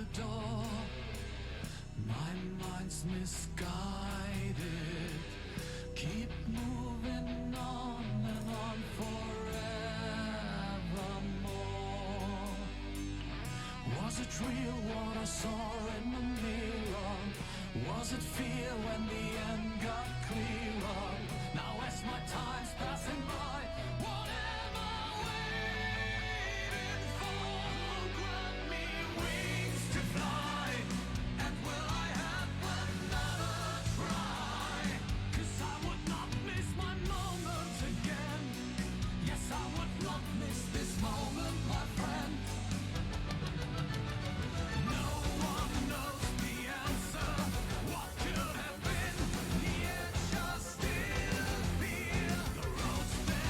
the door. My mind's misguided. Keep moving on and on forevermore. Was it real what I saw in the mirror? Was it fear when the end got clearer? Now as my time's passing by, what am I waiting for? Grant me wings to fly, and will I have another try? 'Cause I would not miss my moment again. Yes, I would not miss this moment, my friend. No one knows the answer. What could have been? The edge I still feel. The road's been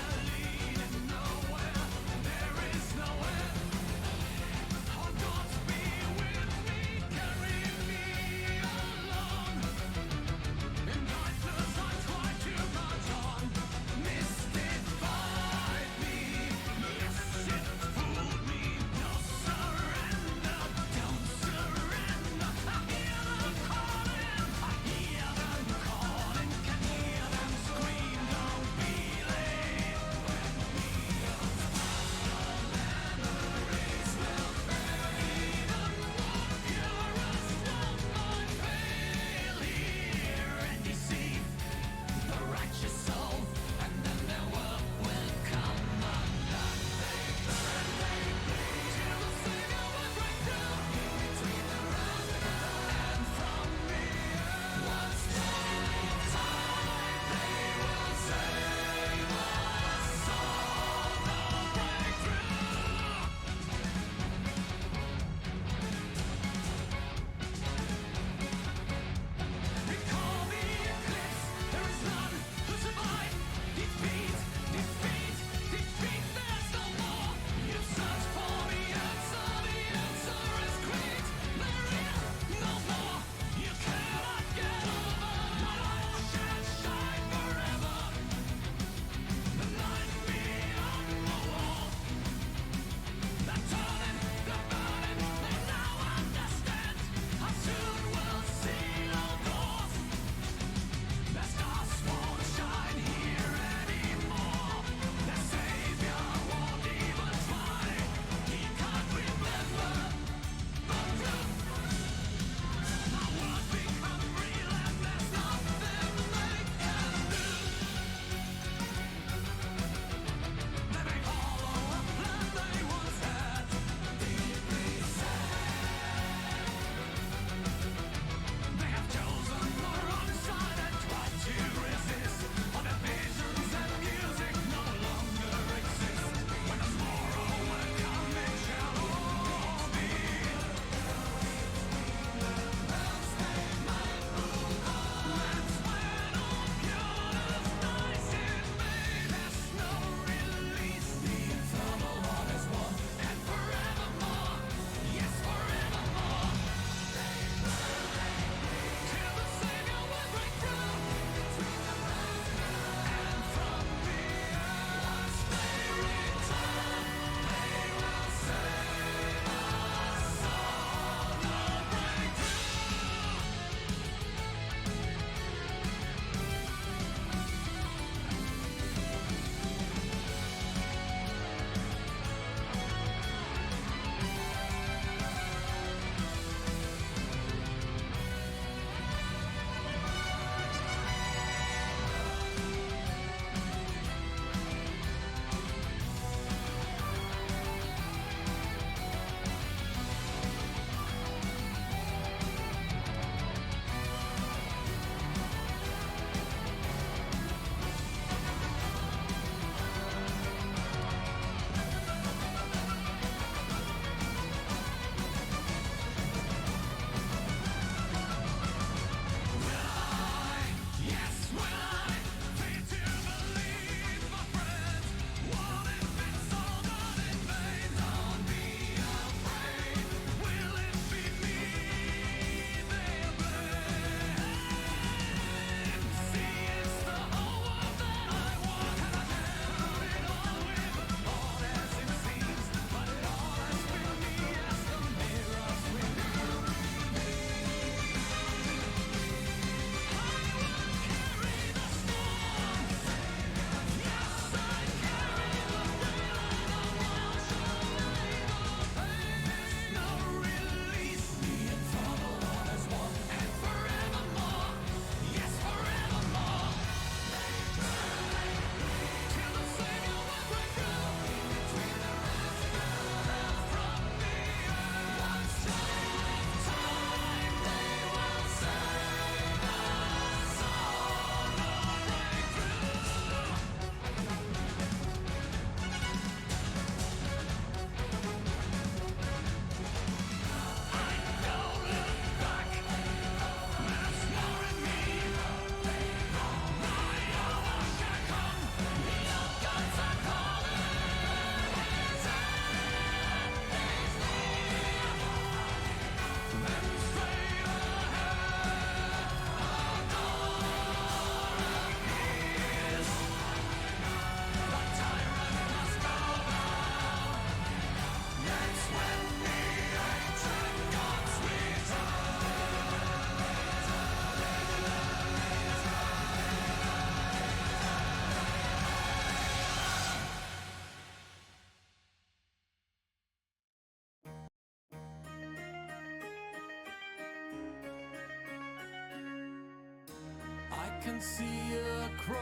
can see a crow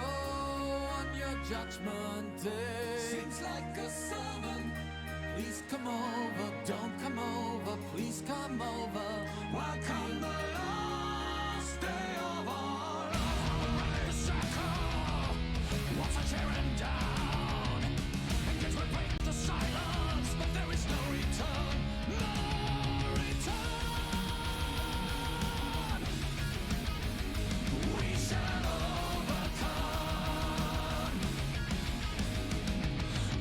on your judgment day. Seems like a sermon. Please come over, don't come over, please come over. Welcome the last day of our lives. Circle, walls are tearing down, and yet we break the silence, but there is no return, no return. We shall overcome.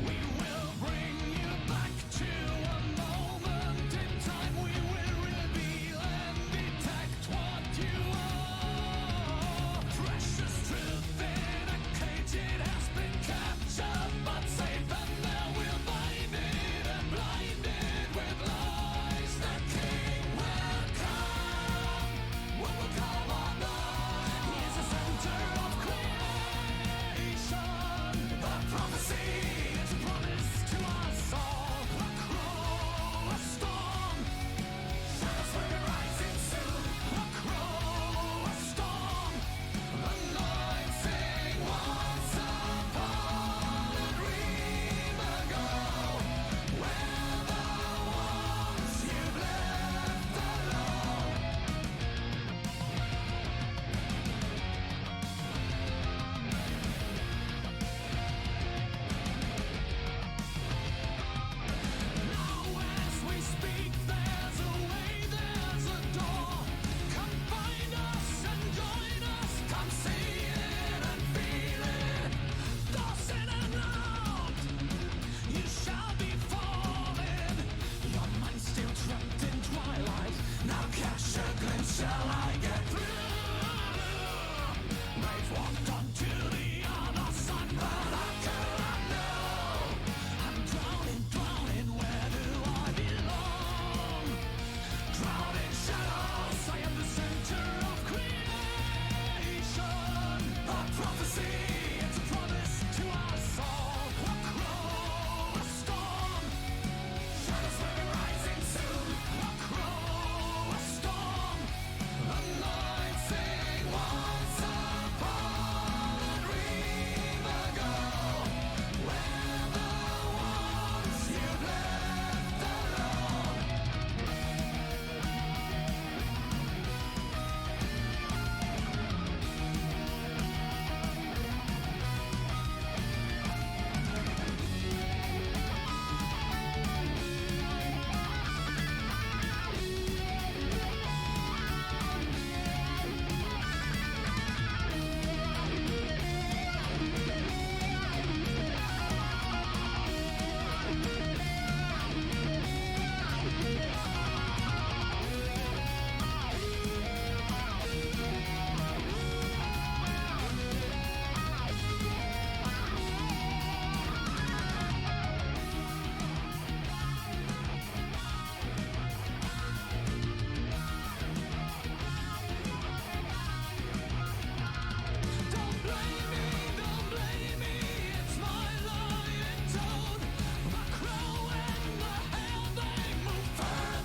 We will bring you back to a moment in time. We will reveal and detect what you are. Precious truth in a cage, it has been captured, but safe and there we'll bind it and blind it with lies. The king will come, what will come on night. He is the center of creation. The prophecy is a promise to us all. A crow, a storm, shadows will be rising soon. A crow, a storm, anointing once upon a dream ago. We're the ones you've left alone. Now as we speak, there's a way, there's a door. Come find us and join us. Come see it and feel it. Toss in and out, you shall be falling. Your mind's still trapped in twilight. Now catch a glimpse, shall I get through? They've walked on to the other side, but how can I know? I'm drowning, drowning, where do I belong? Drowned in shadows, I am the center of creation. A prophecy, it's a promise to us all. A crow, a storm, shadows will be rising soon. A crow, a storm, anointing once upon a dream ago. We're the ones you've left alone. Don't blame me, it's my lying tone. The crow and the hell, they move further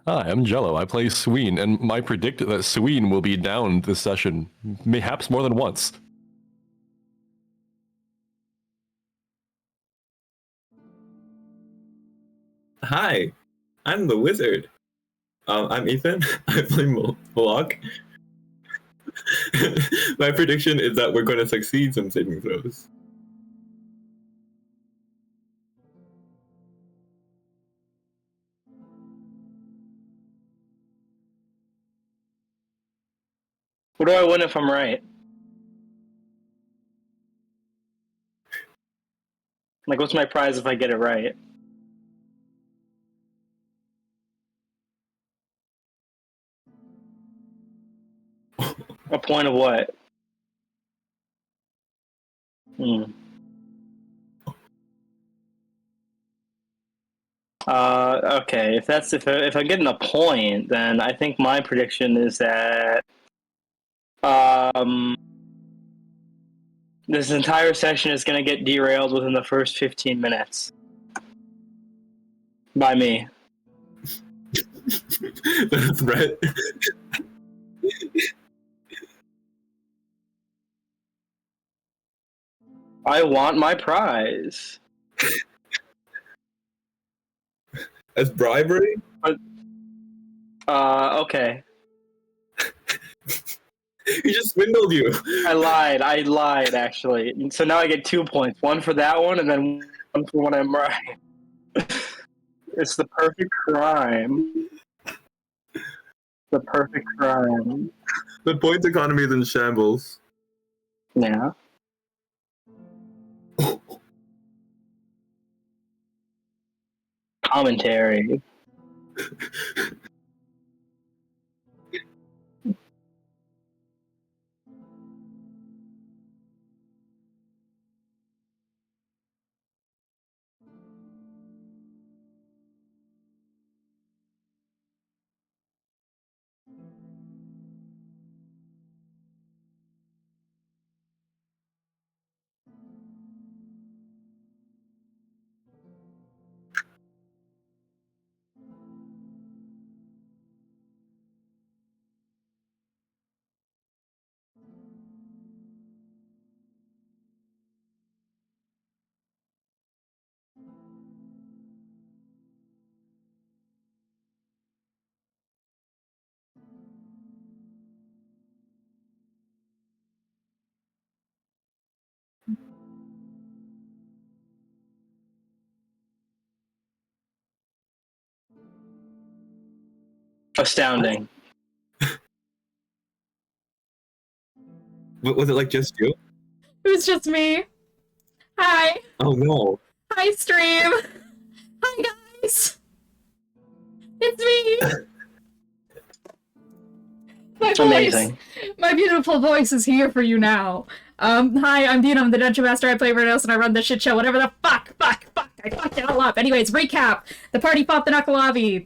Hi, I'm Jello. I play Sween, and my predict that Sween will be down this session, mayhaps more than once. Hi, I'm the wizard. I'm Ethan. I play Moloch. My prediction is that we're going to succeed some saving throws. What do I win if I'm right? Like, what's my prize if I get it right? A point of what? Okay. If I'm getting a point, then I think my prediction is that this entire session is going to get derailed within the first 15 minutes by me. That's right. I want my prize. As bribery? Okay. He just swindled you. I lied, actually. So now I get 2 points. One for that one, and then one for when I'm right. It's the perfect crime. The perfect crime. The points economy is in shambles. Yeah. Commentary. Astounding. Was it like just you? It was just me. Hi. Oh no. Hi, stream. Hi, guys. It's me. My voice. Amazing. My beautiful voice is here for you now. Hi, I'm Dean. I'm the Dungeon Master. I play Renos and I run the shit show. Whatever the fuck. I fucked it all up. Anyways, recap. The party fought the Knuckleavi.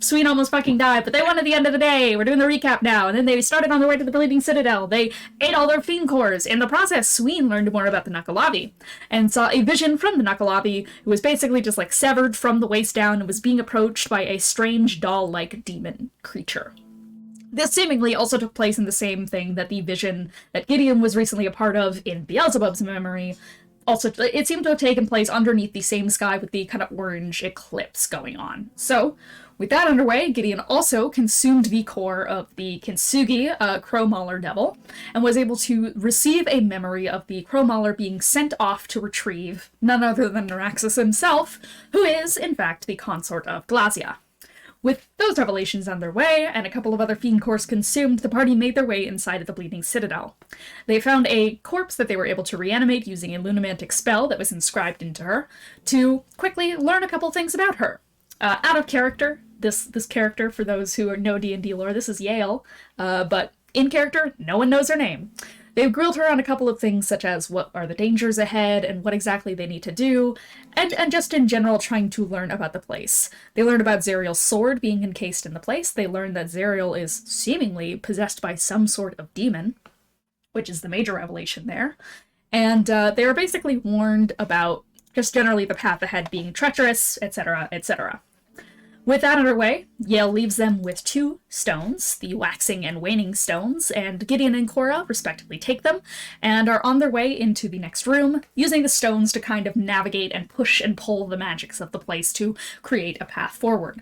Sween almost fucking died, but they won at the end of the day. We're doing the recap now. And then they started on their way to the Bleeding Citadel. They ate all their fiend cores. In the process, Sween learned more about the Knuckleavi and saw a vision from the Knuckleavi, who was basically just like severed from the waist down and was being approached by a strange doll-like demon creature. This seemingly also took place in the same thing that the vision that Gideon was recently a part of in Beelzebub's memory. Also, it seemed to have taken place underneath the same sky with the kind of orange eclipse going on. So, with that underway, Gideon also consumed the core of the Kintsugi, Crow Mauler Devil, and was able to receive a memory of the Crow Mauler being sent off to retrieve none other than Neuraxis himself, who is, in fact, the consort of Glacia. With those revelations underway, and a couple of other fiend cores consumed, the party made their way inside of the Bleeding Citadel. They found a corpse that they were able to reanimate using a lunamantic spell that was inscribed into her, to quickly learn a couple things about her. Out of character, this character, for those who know D&D lore, this is Yale, but in character, no one knows her name. They've grilled her on a couple of things, such as what are the dangers ahead and what exactly they need to do, and just in general trying to learn about the place. They learned about Zariel's sword being encased in the place. They learned that Zariel is seemingly possessed by some sort of demon, which is the major revelation there. And they were basically warned about just generally the path ahead being treacherous, etc., etc. With that underway, Yale leaves them with 2 stones, the waxing and waning stones, and Gideon and Korah respectively take them, and are on their way into the next room, using the stones to kind of navigate and push and pull the magics of the place to create a path forward.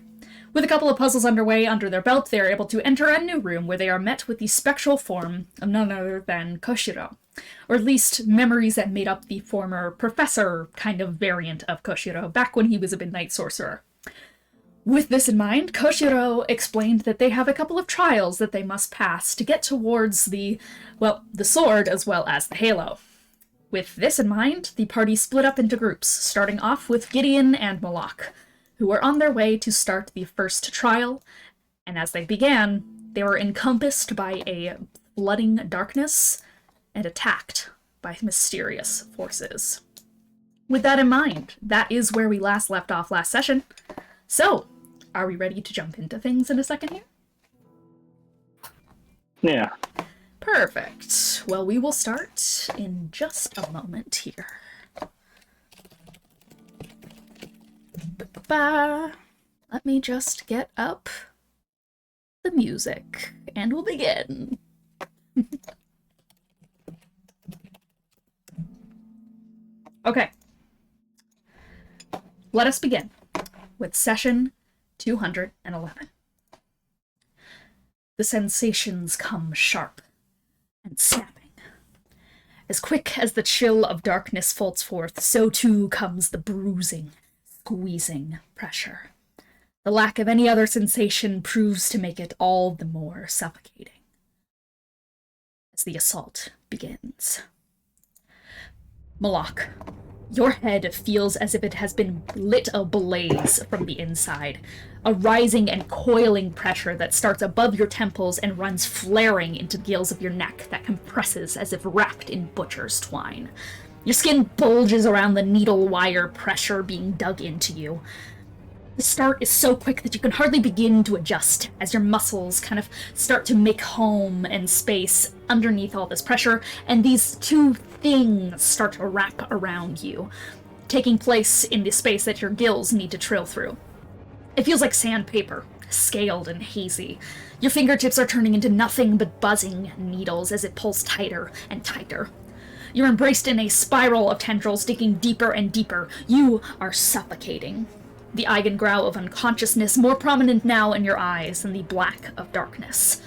With a couple of puzzles underway under their belt, they are able to enter a new room where they are met with the spectral form of none other than Koshiro, or at least memories that made up the former professor kind of variant of Koshiro back when he was a midnight sorcerer. With this in mind, Koshiro explained that they have a couple of trials that they must pass to get towards the sword as well as the halo. With this in mind, the party split up into groups, starting off with Gideon and Moloch, who were on their way to start the first trial, and as they began, they were encompassed by a flooding darkness and attacked by mysterious forces. With that in mind, that is where we last left off last session. So, are we ready to jump into things in a second here? Yeah. Perfect. Well, we will start in just a moment here. Let me just get up the music, and we'll begin. Okay. Let us begin with session 211. The sensations come sharp and snapping. As quick as the chill of darkness folds forth, so too comes the bruising, squeezing pressure. The lack of any other sensation proves to make it all the more suffocating. As the assault begins. Moloch, your head feels as if it has been lit ablaze from the inside, a rising and coiling pressure that starts above your temples and runs flaring into the gills of your neck that compresses as if wrapped in butcher's twine. Your skin bulges around the needle wire pressure being dug into you. The start is so quick that you can hardly begin to adjust as your muscles kind of start to make home and space underneath all this pressure, and these 2 things start to wrap around you, taking place in the space that your gills need to trill through. It feels like sandpaper, scaled and hazy. Your fingertips are turning into nothing but buzzing needles as it pulls tighter and tighter. You're embraced in a spiral of tendrils digging deeper and deeper. You are suffocating. The eigengrau of unconsciousness more prominent now in your eyes than the black of darkness.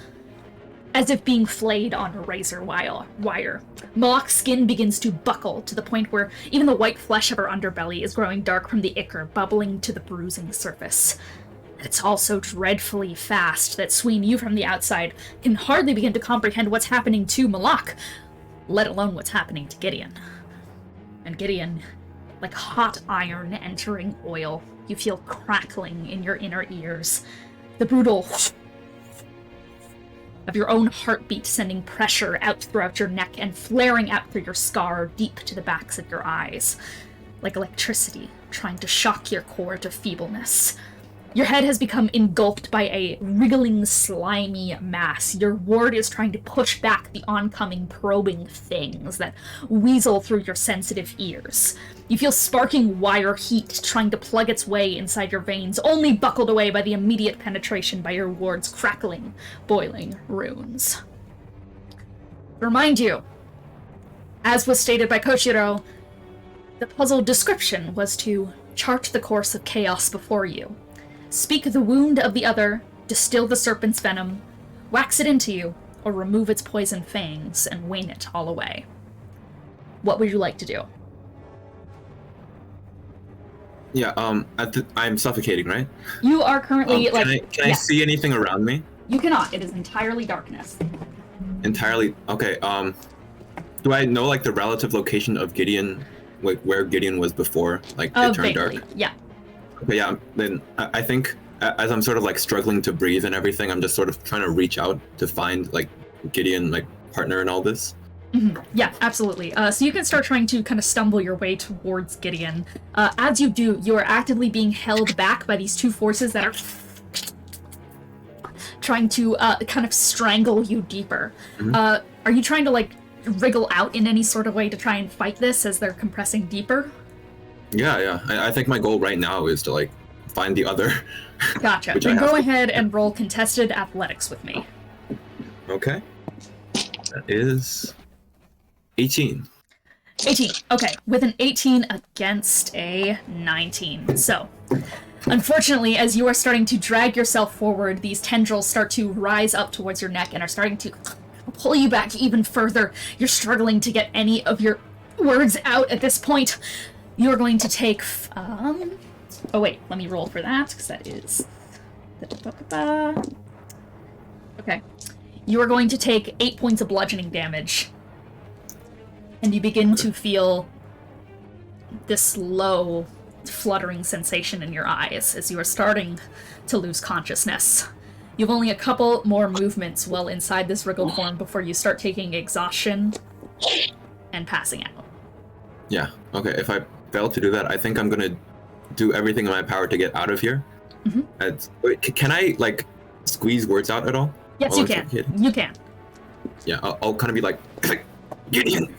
As if being flayed on a razor wire. Moloch's skin begins to buckle to the point where even the white flesh of her underbelly is growing dark from the ichor bubbling to the bruising surface. It's all so dreadfully fast that Sween, you from the outside, can hardly begin to comprehend what's happening to Moloch, let alone what's happening to Gideon. And Gideon, like hot iron entering oil, you feel crackling in your inner ears. The brutal of your own heartbeat sending pressure out throughout your neck and flaring out through your scar deep to the backs of your eyes, like electricity trying to shock your core to feebleness. Your head has become engulfed by a wriggling, slimy mass. Your ward is trying to push back the oncoming probing things that weasel through your sensitive ears. You feel sparking wire heat trying to plug its way inside your veins, only buckled away by the immediate penetration by your ward's crackling, boiling runes. To remind you, as was stated by Koshiro, the puzzle description was to chart the course of chaos before you. Speak the wound of the other, distill the serpent's venom, wax it into you, or remove its poison fangs and wane it all away. What would you like to do? Yeah, I'm suffocating, right? You are currently, Can I see anything around me? You cannot. It is entirely darkness. Entirely? Okay, do I know, like, the relative location of Gideon, like, where Gideon was before, like, it turned vaguely, dark? yeah. Okay, yeah, then I think as I'm sort of, like, struggling to breathe and everything, I'm just sort of trying to reach out to find, like, Gideon, like, partner in all this. Mm-hmm. Yeah, absolutely. So you can start trying to kind of stumble your way towards Gideon. As you do, you are actively being held back by these 2 forces that are trying to kind of strangle you deeper. Mm-hmm. Are you trying to, like, wriggle out in any sort of way to try and fight this as they're compressing deeper? Yeah. I think my goal right now is to, like, find the other. Gotcha. Which I Then have go to. ahead and roll contested athletics with me. Okay. That is 18. 18. Okay, with an 18 against a 19. So, unfortunately, as you are starting to drag yourself forward, these tendrils start to rise up towards your neck and are starting to pull you back even further. You're struggling to get any of your words out at this point. You're going to take, oh wait, let me roll for that, because that is... Okay. You are going to take 8 points of bludgeoning damage. And you begin to feel this low, fluttering sensation in your eyes as you are starting to lose consciousness. You have only a couple more movements while inside this wriggled form before you start taking exhaustion and passing out. Yeah. Okay. If I fail to do that, I think I'm gonna do everything in my power to get out of here. Wait, can I like squeeze words out at all? Yes, while you I'm can. You can. Yeah. I'll kind of be like Gideon,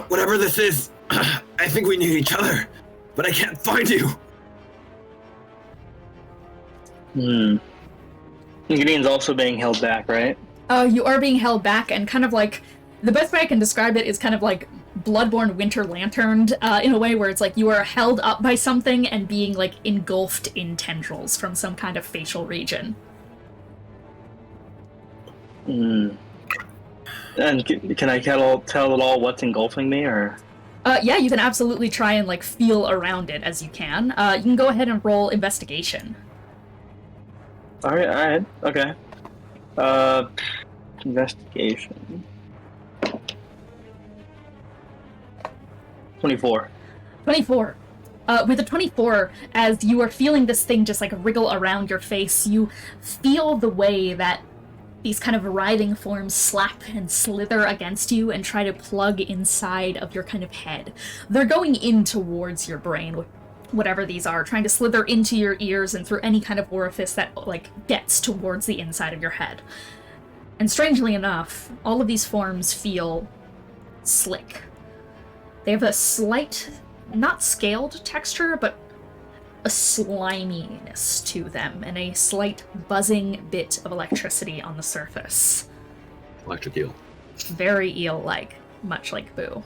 whatever this is, I think we need each other, but I can't find you. Gideon's also being held back, right? You are being held back, and kind of like, the best way I can describe it is kind of like Bloodborne Winter Lanterned, in a way where it's like you are held up by something and being like engulfed in tendrils from some kind of facial region. And can I tell at all what's engulfing me, or? Yeah, you can absolutely try and like feel around it as you can. You can go ahead and roll investigation. Alright, okay. Investigation. 24. 24. With a 24, as you are feeling this thing just like wriggle around your face, you feel the way that these kind of writhing forms slap and slither against you and try to plug inside of your kind of head. They're going in towards your brain, whatever these are, trying to slither into your ears and through any kind of orifice that, like, gets towards the inside of your head. And strangely enough, all of these forms feel slick. They have a slight, not scaled texture, but a sliminess to them, and a slight buzzing bit of electricity on the surface. Electric eel. Very eel-like, much like Boo.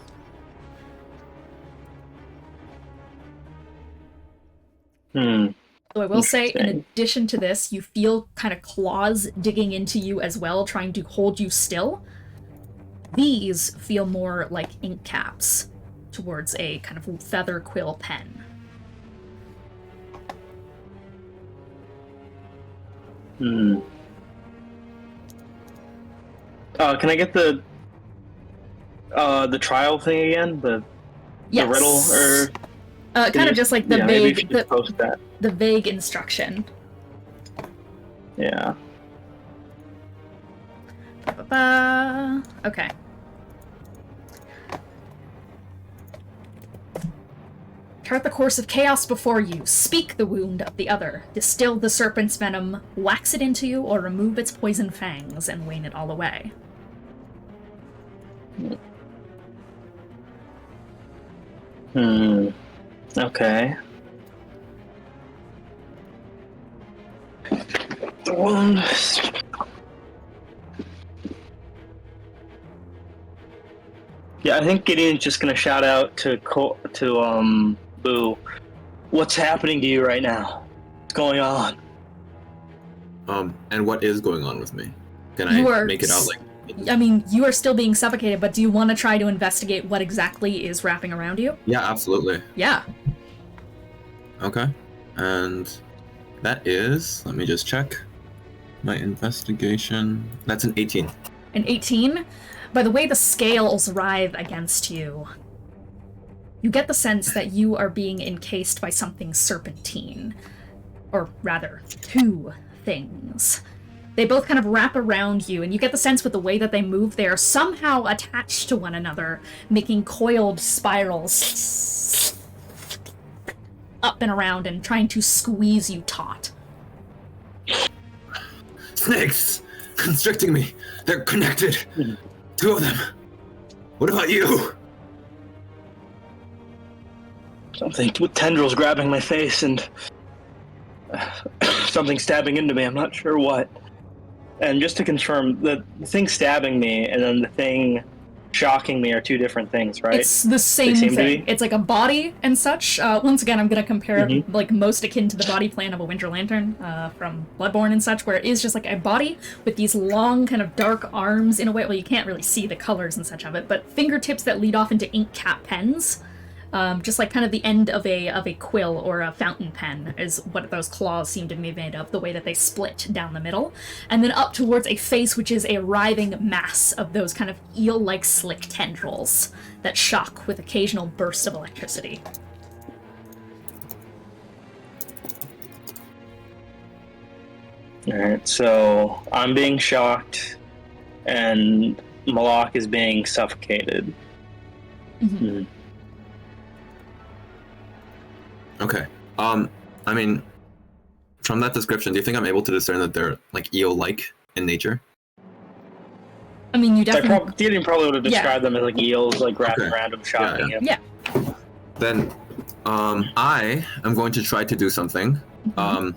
So I will say, in addition to this, you feel kind of claws digging into you as well, trying to hold you still. These feel more like ink caps towards a kind of feather quill pen. Can I get the trial thing again? The riddle, or kind of just like the maybe vague, just post that. the vague instruction. Yeah. Okay. Chart the course of chaos before you. Speak the wound of the other. Distill the serpent's venom. Wax it into you, or remove its poison fangs and wane it all away. Okay. The wound. Yeah, I think Gideon's just gonna shout out to Boo. What's happening to you right now? What's going on? And what is going on with me? Can You I are make it out like? I mean, you are still being suffocated, but do you want to try to investigate what exactly is wrapping around you? Yeah, absolutely. Yeah. Okay. And that is, let me just check my investigation. That's an 18. An 18? By the way the scales writhe against you, you get the sense that you are being encased by something serpentine. Or rather, two things. They both kind of wrap around you, and you get the sense with the way that they move, they are somehow attached to one another, making coiled spirals up and around and trying to squeeze you taut. Snakes! Constricting me! They're connected! 2 of them! What about you? Something with tendrils grabbing my face and something stabbing into me. I'm not sure what. And just to confirm, the thing stabbing me and then the thing shocking me are two different things, right? It's the same seem to thing. be? It's like a body and such. Once again, I'm going to compare like most akin to the body plan of a Winter Lantern from Bloodborne and such, where it is just like a body with these long kind of dark arms in a way. Well, you can't really see the colors and such of it, but fingertips that lead off into ink cap pens. Just like kind of the end of a quill or a fountain pen is what those claws seem to be made of, the way that they split down the middle. And then up towards a face, which is a writhing mass of those kind of eel-like slick tendrils that shock with occasional bursts of electricity. Alright, so I'm being shocked, and Moloch is being suffocated. Mm-hmm. Okay. I mean, from that description, do you think I'm able to discern that they're like eel-like in nature? I mean, you definitely... Gideon probably would have described them as like eels, like wrapping around him, shocking him. Yeah. Then, I am going to try to do something. I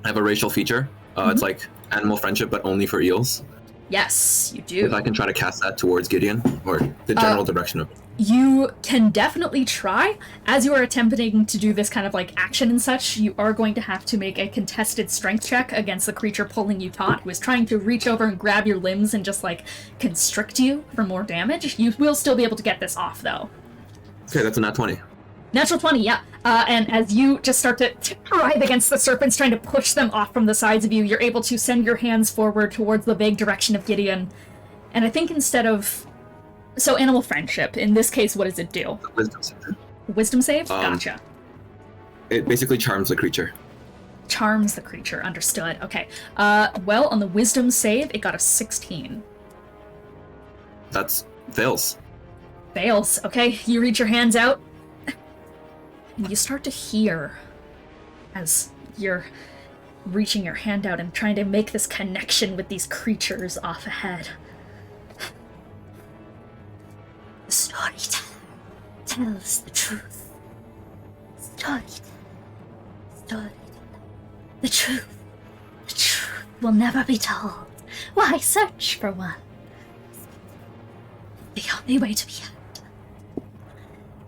have a racial feature. It's like animal friendship, but only for eels. Yes, you do. If I can try to cast that towards Gideon, or the general direction of... You can definitely try. As you are attempting to do this kind of like action and such, you are going to have to make a contested strength check against the creature pulling you taut, who is trying to reach over and grab your limbs and just like constrict you for more damage. You will still be able to get this off though. Okay, that's a nat 20. Natural 20, yeah. And as you just start to writhe against the serpents, trying to push them off from the sides of you, you're able to send your hands forward towards the vague direction of Gideon. And I think instead of... So, animal friendship. In this case, what does it do? Wisdom save. Wisdom save? Gotcha. It basically charms the creature. Charms the creature. Understood. Okay. Well, on the wisdom save, it got a 16. That's... fails. Fails. Okay, you reach your hands out, and you start to hear, as you're reaching your hand out and trying to make this connection with these creatures off ahead. The storyteller tells the truth. Storyteller. The truth. The truth will never be told. Why search for one? The only way to be heard.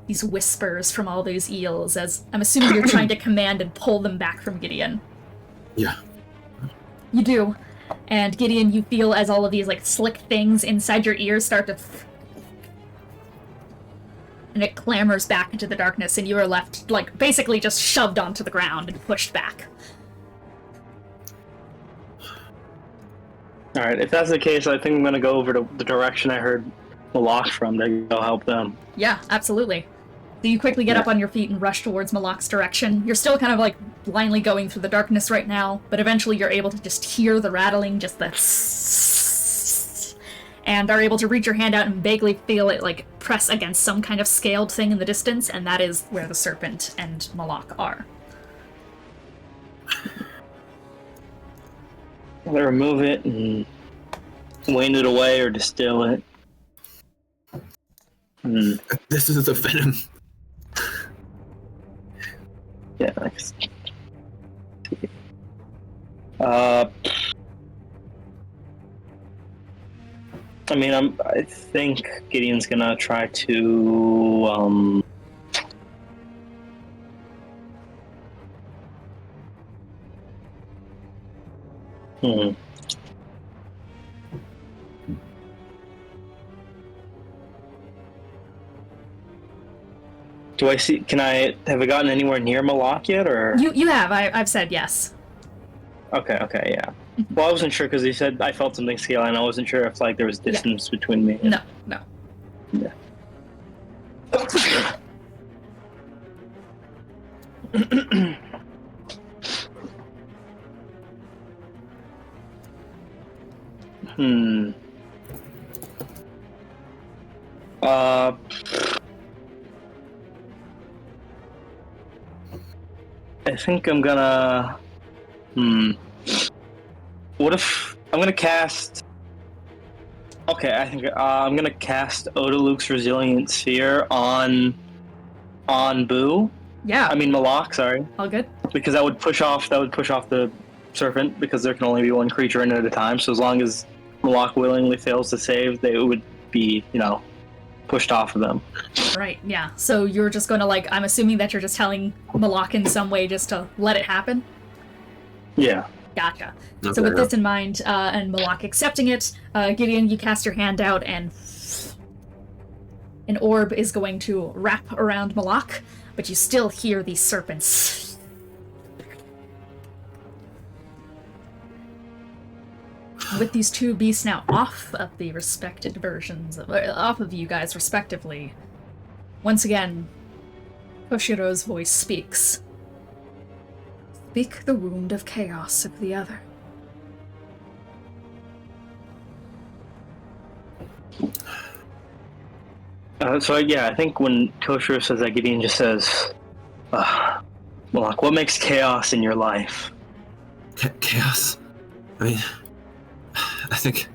These whispers from all those eels, as I'm assuming you're trying to command and pull them back from Gideon. Yeah. You do. And Gideon, you feel as all of these like slick things inside your ears start to... And it clambers back into the darkness, and you are left, like, basically just shoved onto the ground and pushed back. Alright, if that's the case, I think I'm gonna go over to the direction I heard Moloch from to go help them. Yeah, absolutely. So you quickly get up on your feet and rush towards Moloch's direction. You're still kind of like blindly going through the darkness right now, but eventually you're able to just hear the rattling, just the and are able to reach your hand out and vaguely feel it like press against some kind of scaled thing in the distance, and that is where the serpent and Moloch are. Either remove it and wane it away or distill it. This is the venom. Yeah, nice. I mean, I think Gideon's gonna try to, Do I see? Have I gotten anywhere near Moloch yet, or? You have. I've said yes. Okay, yeah. Well, I wasn't sure because he said I felt something scale, and I wasn't sure if like there was distance between me. No. Yeah. I think I'm gonna... What if... I'm gonna cast... Okay, I think I'm gonna cast Odaluke's Resilient Sphere on Boo. Yeah. I mean Moloch, sorry. All good. because that would push off the serpent, because there can only be one creature in it at a time. So as long as Moloch willingly fails to save, they would be, pushed off of them. Right, yeah. So you're just gonna, I'm assuming that you're just telling Moloch in some way just to let it happen? Yeah. Gotcha. Okay, So with this in mind, and Moloch accepting it, Gideon, you cast your hand out, and an orb is going to wrap around Moloch, but you still hear these serpents. With these two beasts now off of the respected versions, off of you guys respectively, once again, Koshiro's voice speaks. Speak the wound of chaos of the other. I think when Koshiro says that, Gideon just says, Moloch, what makes chaos in your life? Chaos? I mean, I think...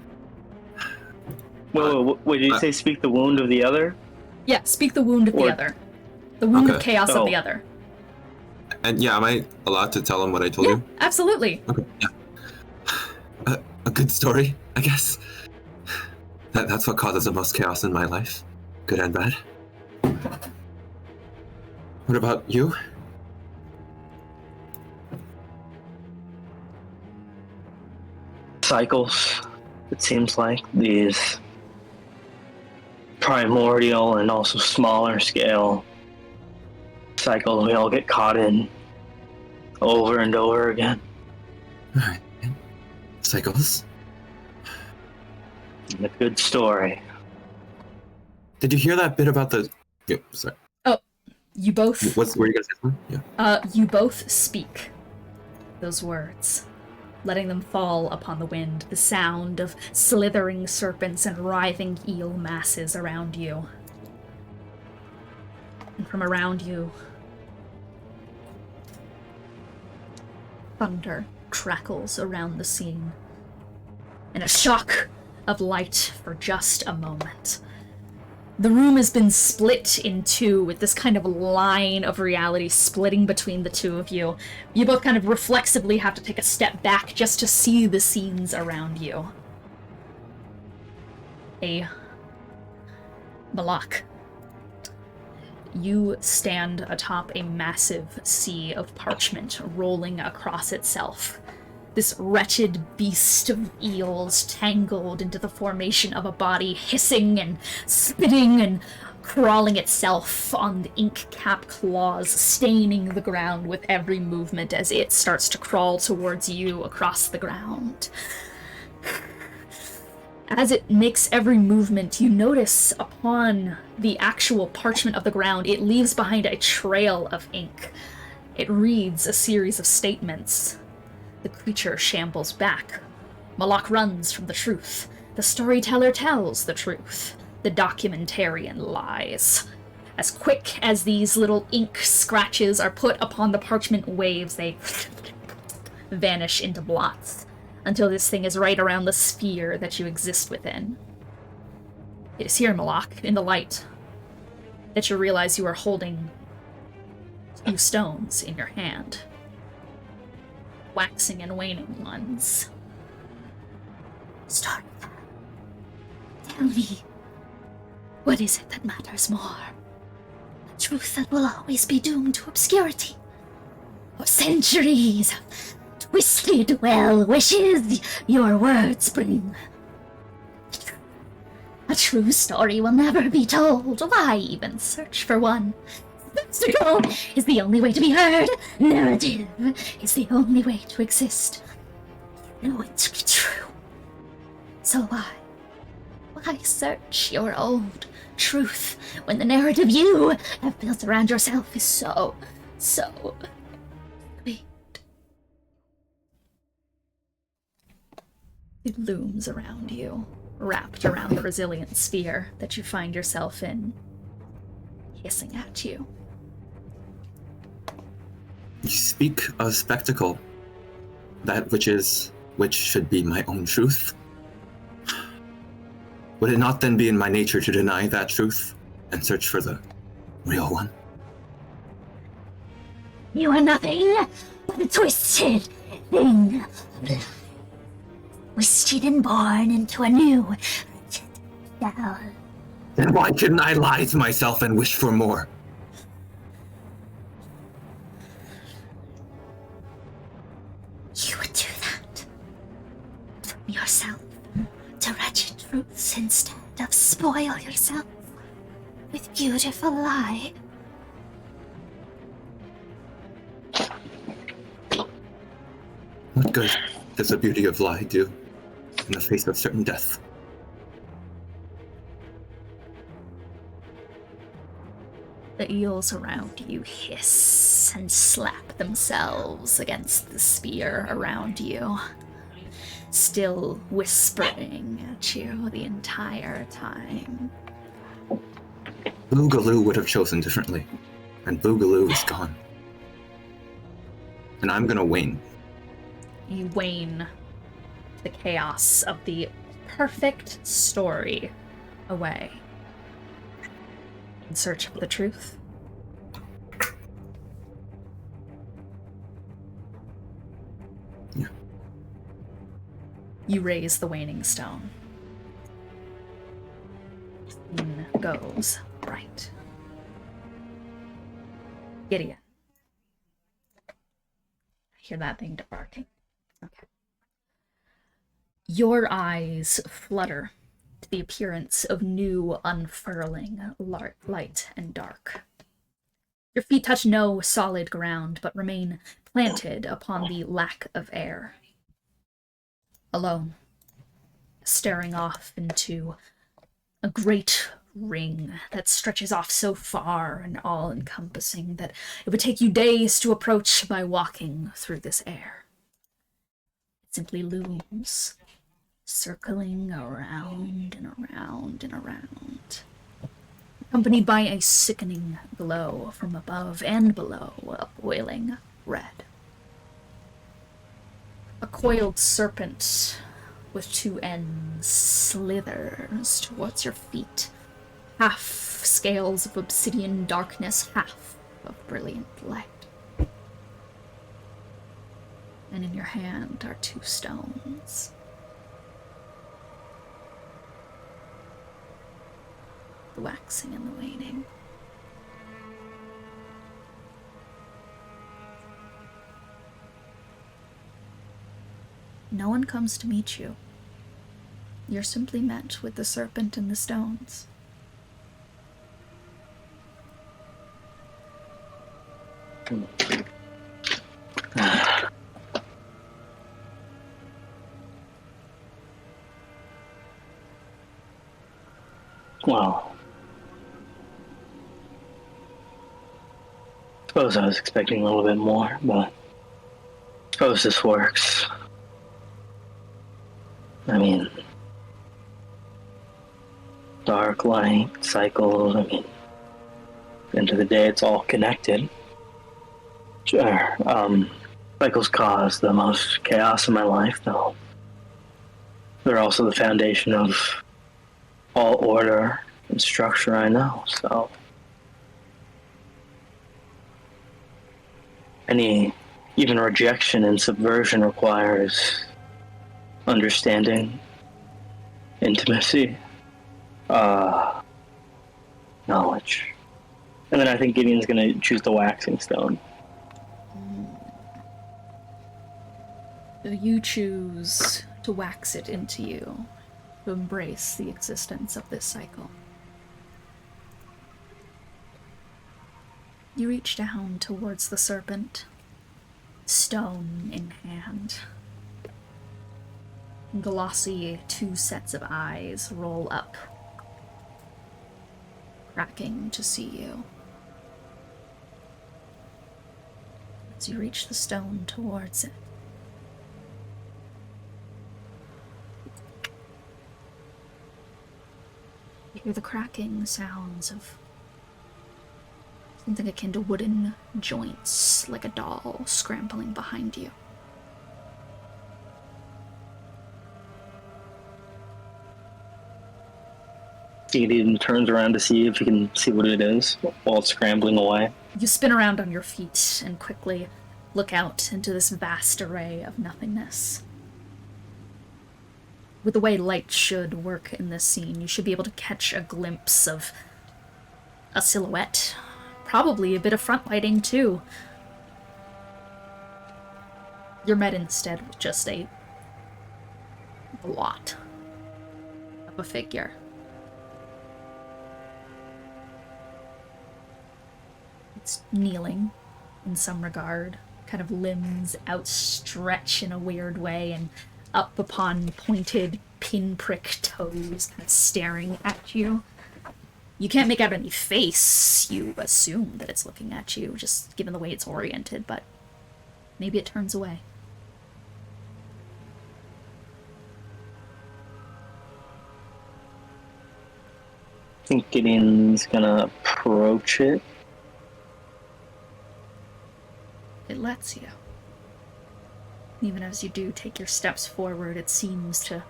Wait, did you say speak the wound of the other? Yeah, speak the wound of the other. The wound of chaos of the other. And am I allowed to tell him what I told you? Absolutely. Okay, yeah. A good story, I guess. That's what causes the most chaos in my life. Good and bad. What about you? Cycles, it seems like. These primordial and also smaller scale cycles we all get caught in over and over again. Alright. Cycles. A good story. Did you hear that bit about the... Yeah, sorry. Oh, you both... Were you gonna say something? Yeah. You both speak those words, letting them fall upon the wind, the sound of slithering serpents and writhing eel masses around you. And from around you, thunder crackles around the scene, and a shock of light for just a moment. The room has been split in two, with this kind of line of reality splitting between the two of you. You both kind of reflexively have to take a step back just to see the scenes around you. Moloch. You stand atop a massive sea of parchment rolling across itself. This wretched beast of eels tangled into the formation of a body, hissing and spitting and crawling itself on the ink-cap claws, staining the ground with every movement as it starts to crawl towards you across the ground. As it makes every movement, you notice upon the actual parchment of the ground, it leaves behind a trail of ink. It reads a series of statements. The creature shambles back. Moloch runs from the truth. The storyteller tells the truth. The documentarian lies. As quick as these little ink scratches are put upon the parchment waves, they vanish into blots, until this thing is right around the sphere that you exist within. It is here, Moloch, in the light, that you realize you are holding 2 stones in your hand. Waxing and waning ones. Storyteller, tell me, what is it that matters more? The truth that will always be doomed to obscurity? Or centuries of twisted well wishes your words bring? A true story will never be told. Why even search for one? Spectacle is the only way to be heard. Narrative is the only way to exist. You know it to be true. So why search your old truth when the narrative you have built around yourself is so sweet? It looms around you, wrapped around the resilient sphere that you find yourself in, hissing at you. You speak of spectacle, that which should be my own truth. Would it not then be in my nature to deny that truth and search for the real one? You are nothing but a twisted thing. Twisted and born into a new shell. Then why couldn't I lie to myself and wish for more? You would do that to yourself, to wretched truths, instead of spoil yourself with beautiful lie. What good does the beauty of lie do in the face of certain death? The eels around you hiss and slap themselves against the spear around you, still whispering at you the entire time. Boogaloo would have chosen differently, and Boogaloo is gone. And I'm gonna wane. You wane the chaos of the perfect story away in search of the truth. Yeah. You raise the waning stone. In goes right. Gideon. I hear that thing barking. Okay. Your eyes flutter to the appearance of new unfurling light and dark. Your feet touch no solid ground, but remain planted upon the lack of air. Alone, staring off into a great ring that stretches off so far and all-encompassing that it would take you days to approach by walking through this air. It simply looms, circling around and around and around, accompanied by a sickening glow from above and below, a boiling red. A coiled serpent with two ends slithers towards your feet, half scales of obsidian darkness, half of brilliant light. And in your hand are two stones. The waxing and the waning. No one comes to meet you. You're simply met with the serpent and the stones. Well, suppose I was expecting a little bit more, but suppose this works. I mean, dark, light, cycles, I mean, at the end of the day, it's all connected. Sure, cycles cause the most chaos in my life, though. They're also the foundation of all order and structure I know, so any even rejection and subversion requires understanding, intimacy, knowledge. And then I think Gideon's gonna choose the waxing stone. You choose to wax it into you, to embrace the existence of this cycle. You reach down towards the serpent, stone in hand. Glossy two sets of eyes roll up, cracking to see you. As you reach the stone towards it, you hear the cracking sounds of something akin to wooden joints, like a doll scrambling behind you. Gideon turns around to see if he can see what it is while scrambling away. You spin around on your feet and quickly look out into this vast array of nothingness. With the way light should work in this scene, you should be able to catch a glimpse of a silhouette. Probably a bit of front lighting, too. You're met instead with just a blot of a figure. It's kneeling in some regard, kind of limbs outstretched in a weird way and up upon pointed pinprick toes, kind of staring at you. You can't make out any face. You assume that it's looking at you, just given the way it's oriented, but maybe it turns away. I think Gideon's gonna approach it. It lets you. Even as you do take your steps forward, it seems to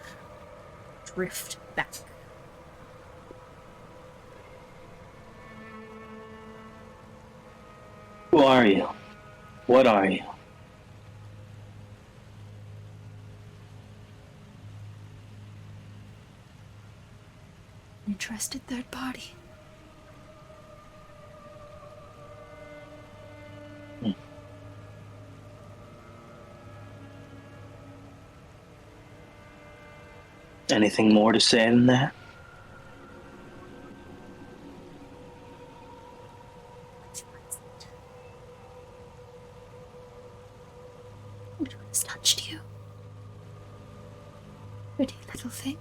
drift back. Who are you? What are you? Interested third party. Anything more to say than that? Which one's touched you? Pretty little thing.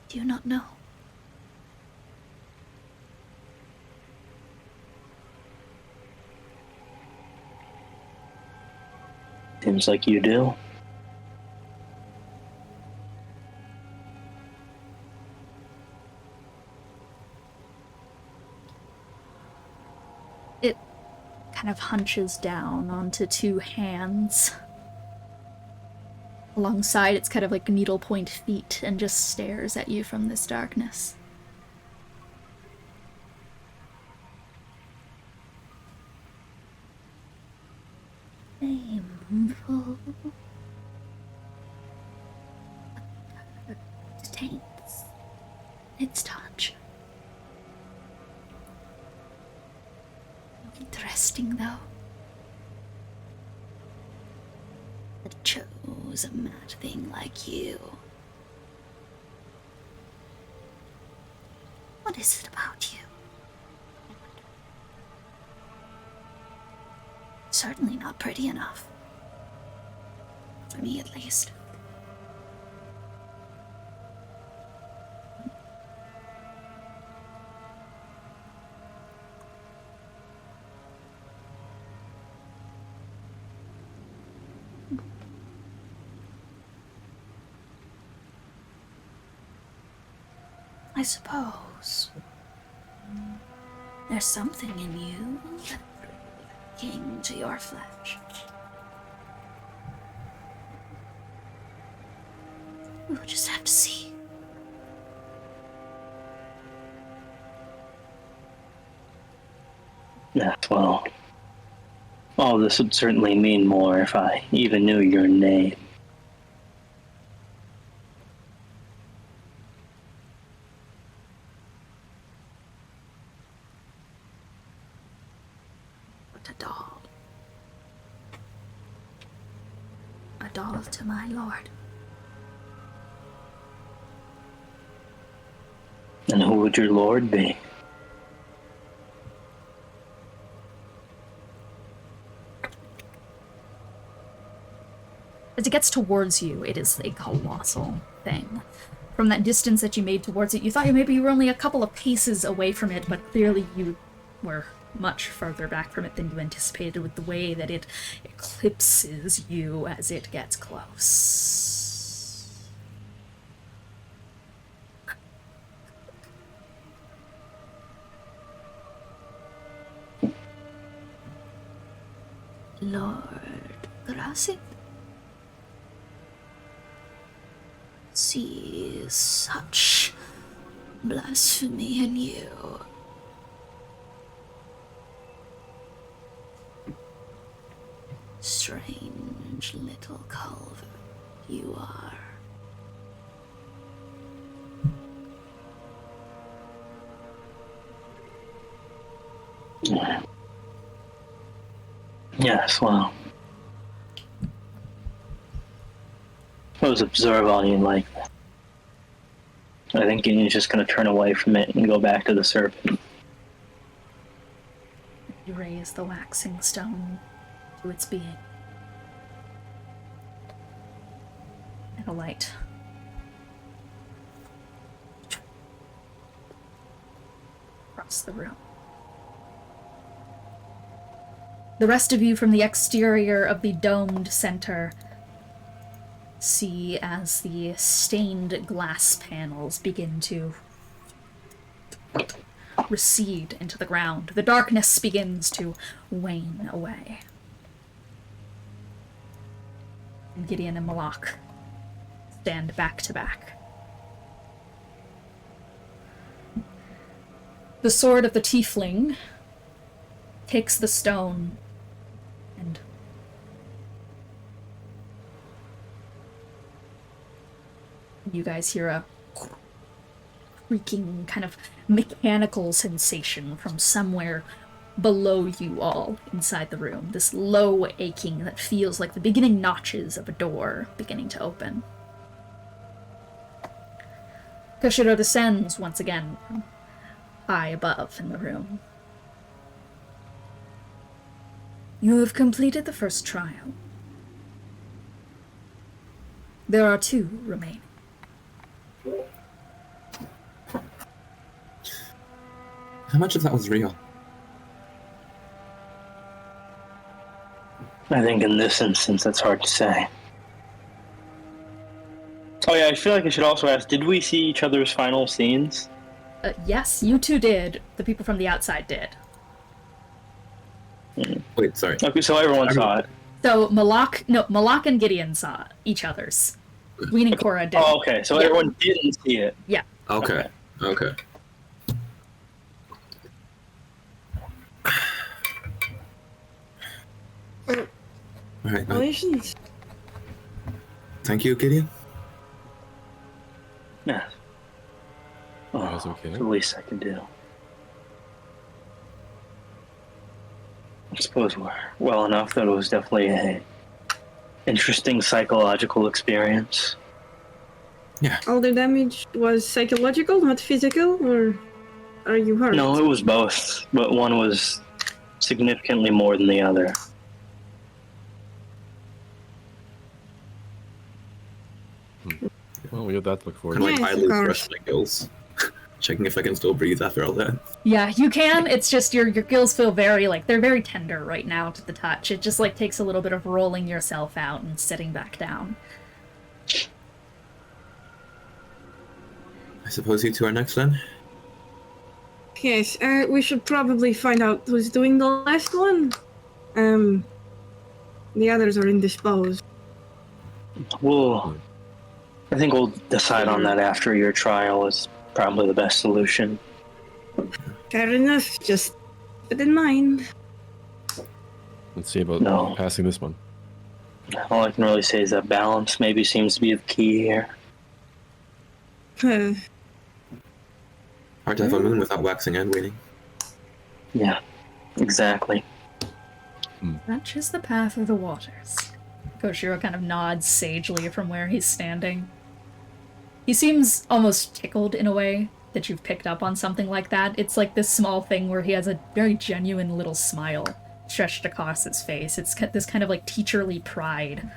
Do you not know? Seems like you do. It kind of hunches down onto two hands. Alongside its kind of like needlepoint feet and just stares at you from this darkness. Shameful. Taints its touch. Interesting though. That chose a mad thing like you. What is it about you? Certainly not pretty enough. For me, at least. I suppose there's something in you that king to your flesh. We'll just have to see. Yeah, well, all this would certainly mean more if I even knew your name. What a doll. A doll to my lord. And who would your lord be? As it gets towards you, it is a colossal thing. From that distance that you made towards it, you thought maybe you were only a couple of paces away from it, but clearly you were much further back from it than you anticipated with the way that it eclipses you as it gets close. Lord Grassit. See such blasphemy in you. Strange little culver you are. Yes, well. Suppose observe all you like. I think Gideon's just going to turn away from it and go back to the serpent. You raise the waxing stone to its being. And a light. Across the room. The rest of you from the exterior of the domed center see as the stained glass panels begin to recede into the ground. The darkness begins to wane away. And Gideon and Moloch stand back to back. The sword of the tiefling takes the stone and you guys hear a creaking kind of mechanical sensation from somewhere below you all inside the room. This low aching that feels like the beginning notches of a door beginning to open. Koshiro descends once again from high above in the room. You have completed the first trial. There are 2 remaining. How much of that was real? I think in this instance, that's hard to say. Oh yeah, I feel like I should also ask, did we see each other's final scenes? Yes, you 2 did. The people from the outside did. Wait, sorry. Okay, so everyone saw it. So Moloch and Gideon saw each other's. Sween and Korah did. Oh, okay, so Yeah. everyone didn't see it. Yeah. Okay. Okay. All right. Congratulations. Thank you, Gideon. Yeah. Oh, That's okay. it's the least I can do. I suppose we're well enough that it was definitely a interesting psychological experience. Yeah. All the damage was psychological, not physical, or are you hurt? No, it was both, but one was significantly more than the other. Well, we have that to look forward Kind of to. like Yes, idly of course. brush my gills, checking if I can still breathe after all that. Yeah, you can. It's just your gills feel very, they're very tender right now to the touch. It just, takes a little bit of rolling yourself out and sitting back down. I suppose you 2 are next then? Yes, we should probably find out who's doing the last one. The others are indisposed. I think we'll decide on that after your trial is probably the best solution. Fair enough, just keep it in mind. Let's see about No. passing this one. All I can really say is that balance maybe seems to be the key here. Hard to have a moon without waxing and waning. Yeah, exactly. Such is the path of the waters. Koshiro kind of nods sagely from where he's standing. He seems almost tickled in a way that you've picked up on something like that. It's like this small thing where he has a very genuine little smile stretched across his face. It's this kind of teacherly pride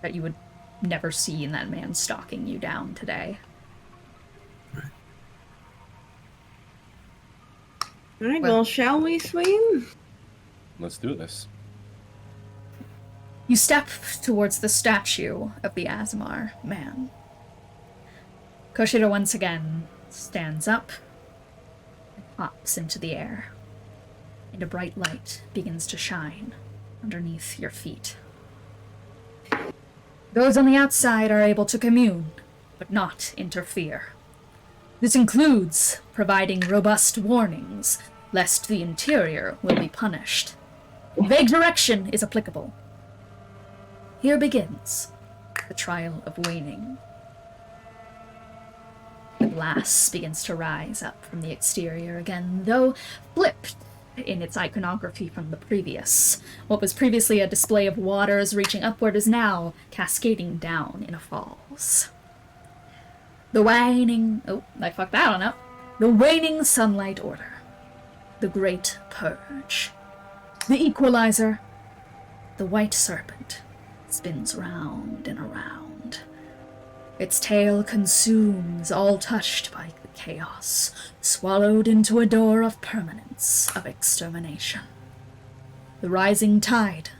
that you would never see in that man stalking you down today. Alright, well, shall we, Sween? Let's do this. You step towards the statue of the Azamar man. Koshiro once again stands up and hops into the air, and a bright light begins to shine underneath your feet. Those on the outside are able to commune, but not interfere. This includes providing robust warnings, lest the interior will be punished. Vague direction is applicable. Here begins the trial of waning. The glass begins to rise up from the exterior again, though flipped in its iconography from the previous. What was previously a display of waters reaching upward is now cascading down in a falls. The waning... Oh, I fucked that one up. The waning sunlight order. The great purge. The equalizer. The white serpent spins round and around. Its tail consumes all touched by the chaos, swallowed into a door of permanence, of extermination. The rising tide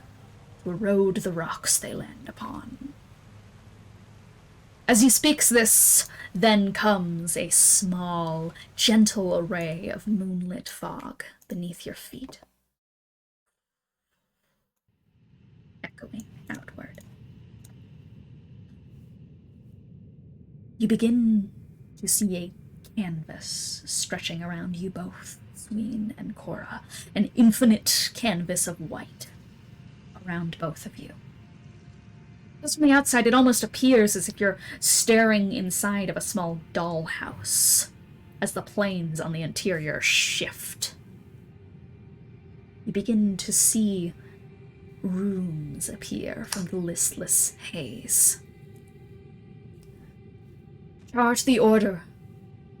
to erode the rocks they land upon. As he speaks this, then comes a small, gentle array of moonlit fog beneath your feet, echoing outward. You begin to see a canvas stretching around you both, Sween and Korah, an infinite canvas of white around both of you. Just from the outside, it almost appears as if you're staring inside of a small dollhouse as the planes on the interior shift. You begin to see rooms appear from the listless haze. Chart the order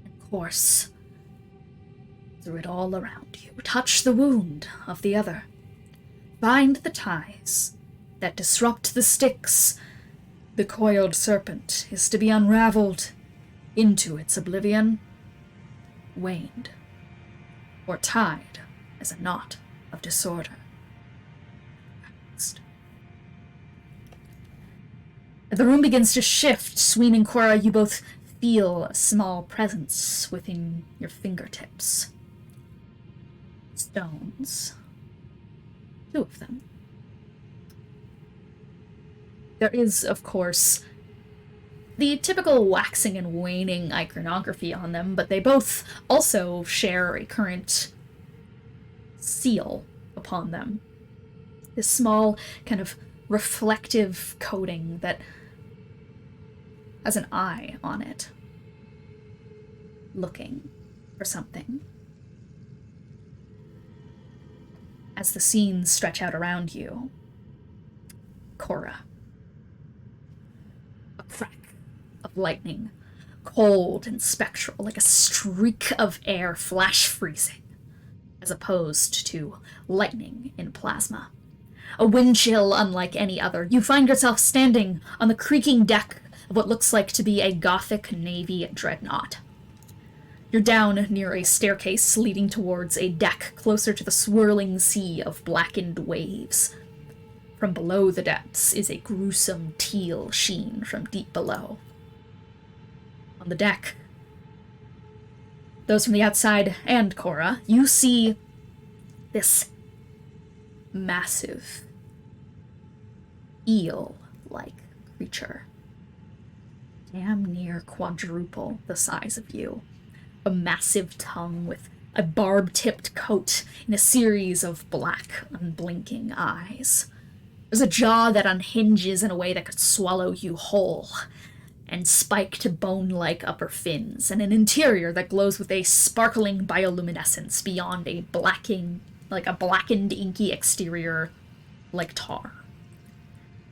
and course through it all around you. Touch the wound of the other. Find the ties that disrupt the sticks. The coiled serpent is to be unraveled into its oblivion, waned, or tied as a knot of disorder. The room begins to shift. Sween and Korah, you both feel a small presence within your fingertips. Stones. 2 of them. There is, of course, the typical waxing and waning iconography on them, but they both also share a current seal upon them. This small, kind of reflective coating that has an eye on it, looking for something. As the scenes stretch out around you, Korah. A crack of lightning, cold and spectral, like a streak of air flash freezing, as opposed to lightning in plasma. A wind chill unlike any other. You find yourself standing on the creaking deck of what looks like to be a Gothic Navy dreadnought. You're down near a staircase leading towards a deck closer to the swirling sea of blackened waves. From below the depths is a gruesome teal sheen from deep below. On the deck, those from the outside and Korah, you see this massive, eel-like creature. Damn near quadruple the size of you. A massive tongue with a barb-tipped coat and a series of black, unblinking eyes. There's a jaw that unhinges in a way that could swallow you whole, and spiked bone-like upper fins, and an interior that glows with a sparkling bioluminescence beyond a blackened, inky exterior like tar.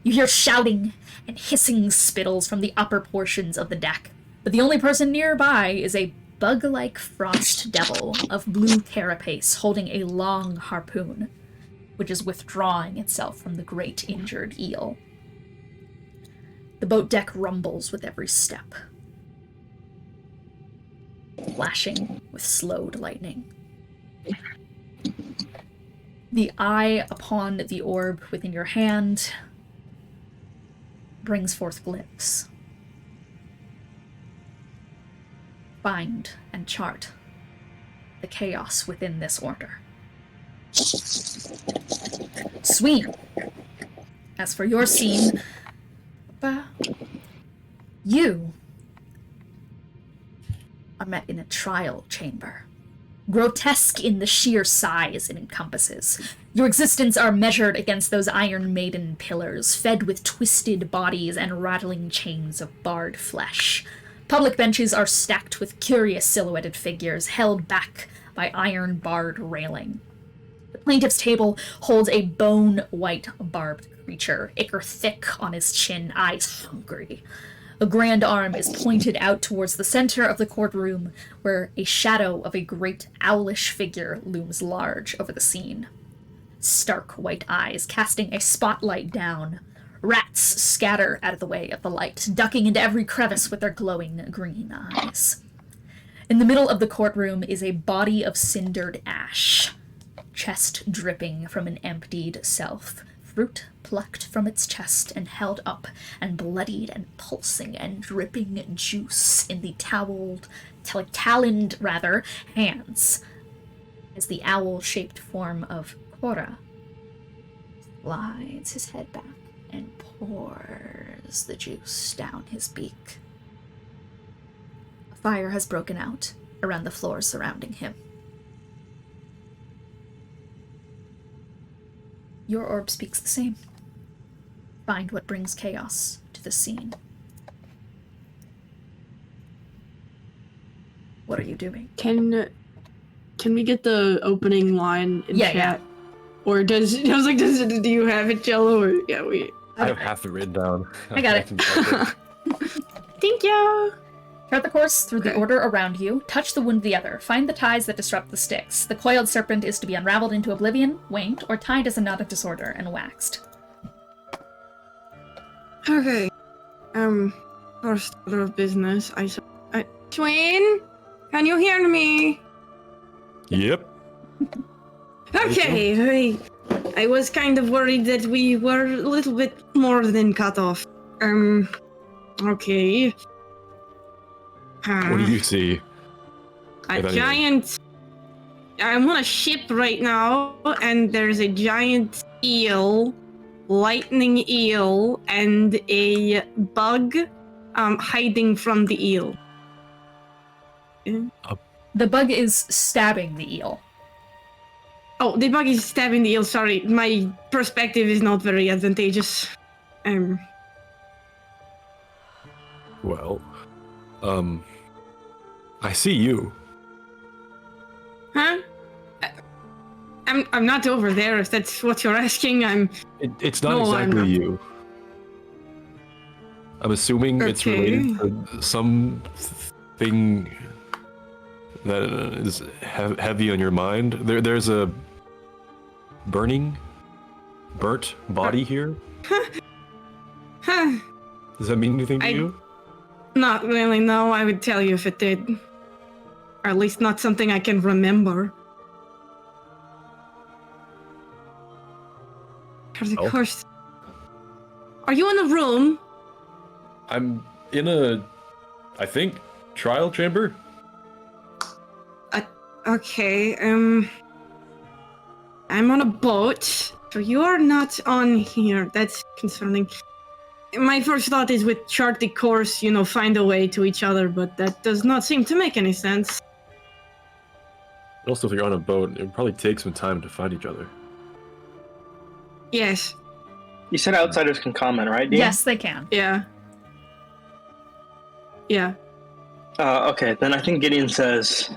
You hear shouting and hissing spittles from the upper portions of the deck, but the only person nearby is a bug-like frost devil of blue carapace holding a long harpoon, which is withdrawing itself from the great injured eel. The boat deck rumbles with every step, flashing with slowed lightning. The eye upon the orb within your hand brings forth glyphs. Find and chart the chaos within this order. Sween, as for your scene, you are met in a trial chamber. Grotesque in the sheer size it encompasses. Your existence are measured against those Iron Maiden pillars, fed with twisted bodies and rattling chains of barred flesh. Public benches are stacked with curious silhouetted figures, held back by iron-barred railing. The plaintiff's table holds a bone-white barbed creature, ichor thick on his chin, eyes hungry. A grand arm is pointed out towards the center of the courtroom, where a shadow of a great owlish figure looms large over the scene. Stark white eyes casting a spotlight down. Rats scatter out of the way of the light, ducking into every crevice with their glowing green eyes. In the middle of the courtroom is a body of cindered ash, chest dripping from an emptied self, fruit plucked from its chest and held up, and bloodied and pulsing and dripping juice in the taloned hands, as the owl-shaped form of Korah slides his head back and pours the juice down his beak. A fire has broken out around the floor surrounding him. Your orb speaks the same. Find what brings chaos to the scene. What are you doing? Can we get the opening line in chat? Yeah. Or do you have it, Jello? Or I have half it written down. I got it. Thank you. Chart the course through the order around you. Touch the wound of the other. Find the ties that disrupt the sticks. The coiled serpent is to be unraveled into oblivion, winged, or tied as a knot of disorder and waxed. Okay. First order of business. Sween, can you hear me? Yep. Okay. I was kind of worried that we were a little bit more than cut off. Okay. What do you see? A If anything? giant. I'm on a ship right now, and there's a giant eel, lightning eel, and a bug hiding from the eel. The bug is stabbing the eel. Oh, the bug is stabbing the eel. Sorry, my perspective is not very advantageous. Well, I see you. Huh? I'm not over there. If that's what you're asking, It's not No, I'm exactly not. you. I'm assuming it's related to something that is heavy on your mind. There's a burnt body here. Huh? Does that mean anything to you? Not really. No, I would tell you if it did. Or at least not something I can remember. Of Oh. course. Are you in a room? I'm in a, I think, trial chamber. Okay, I'm on a boat, so you are not on here. That's concerning. My first thought is with chart the course, find a way to each other, but that does not seem to make any sense. Also, if you're on a boat, it would probably take some time to find each other. Yes, You said outsiders can comment, right, Dean? Yes, they can. yeah. Yeah. Okay, then I think Gideon says,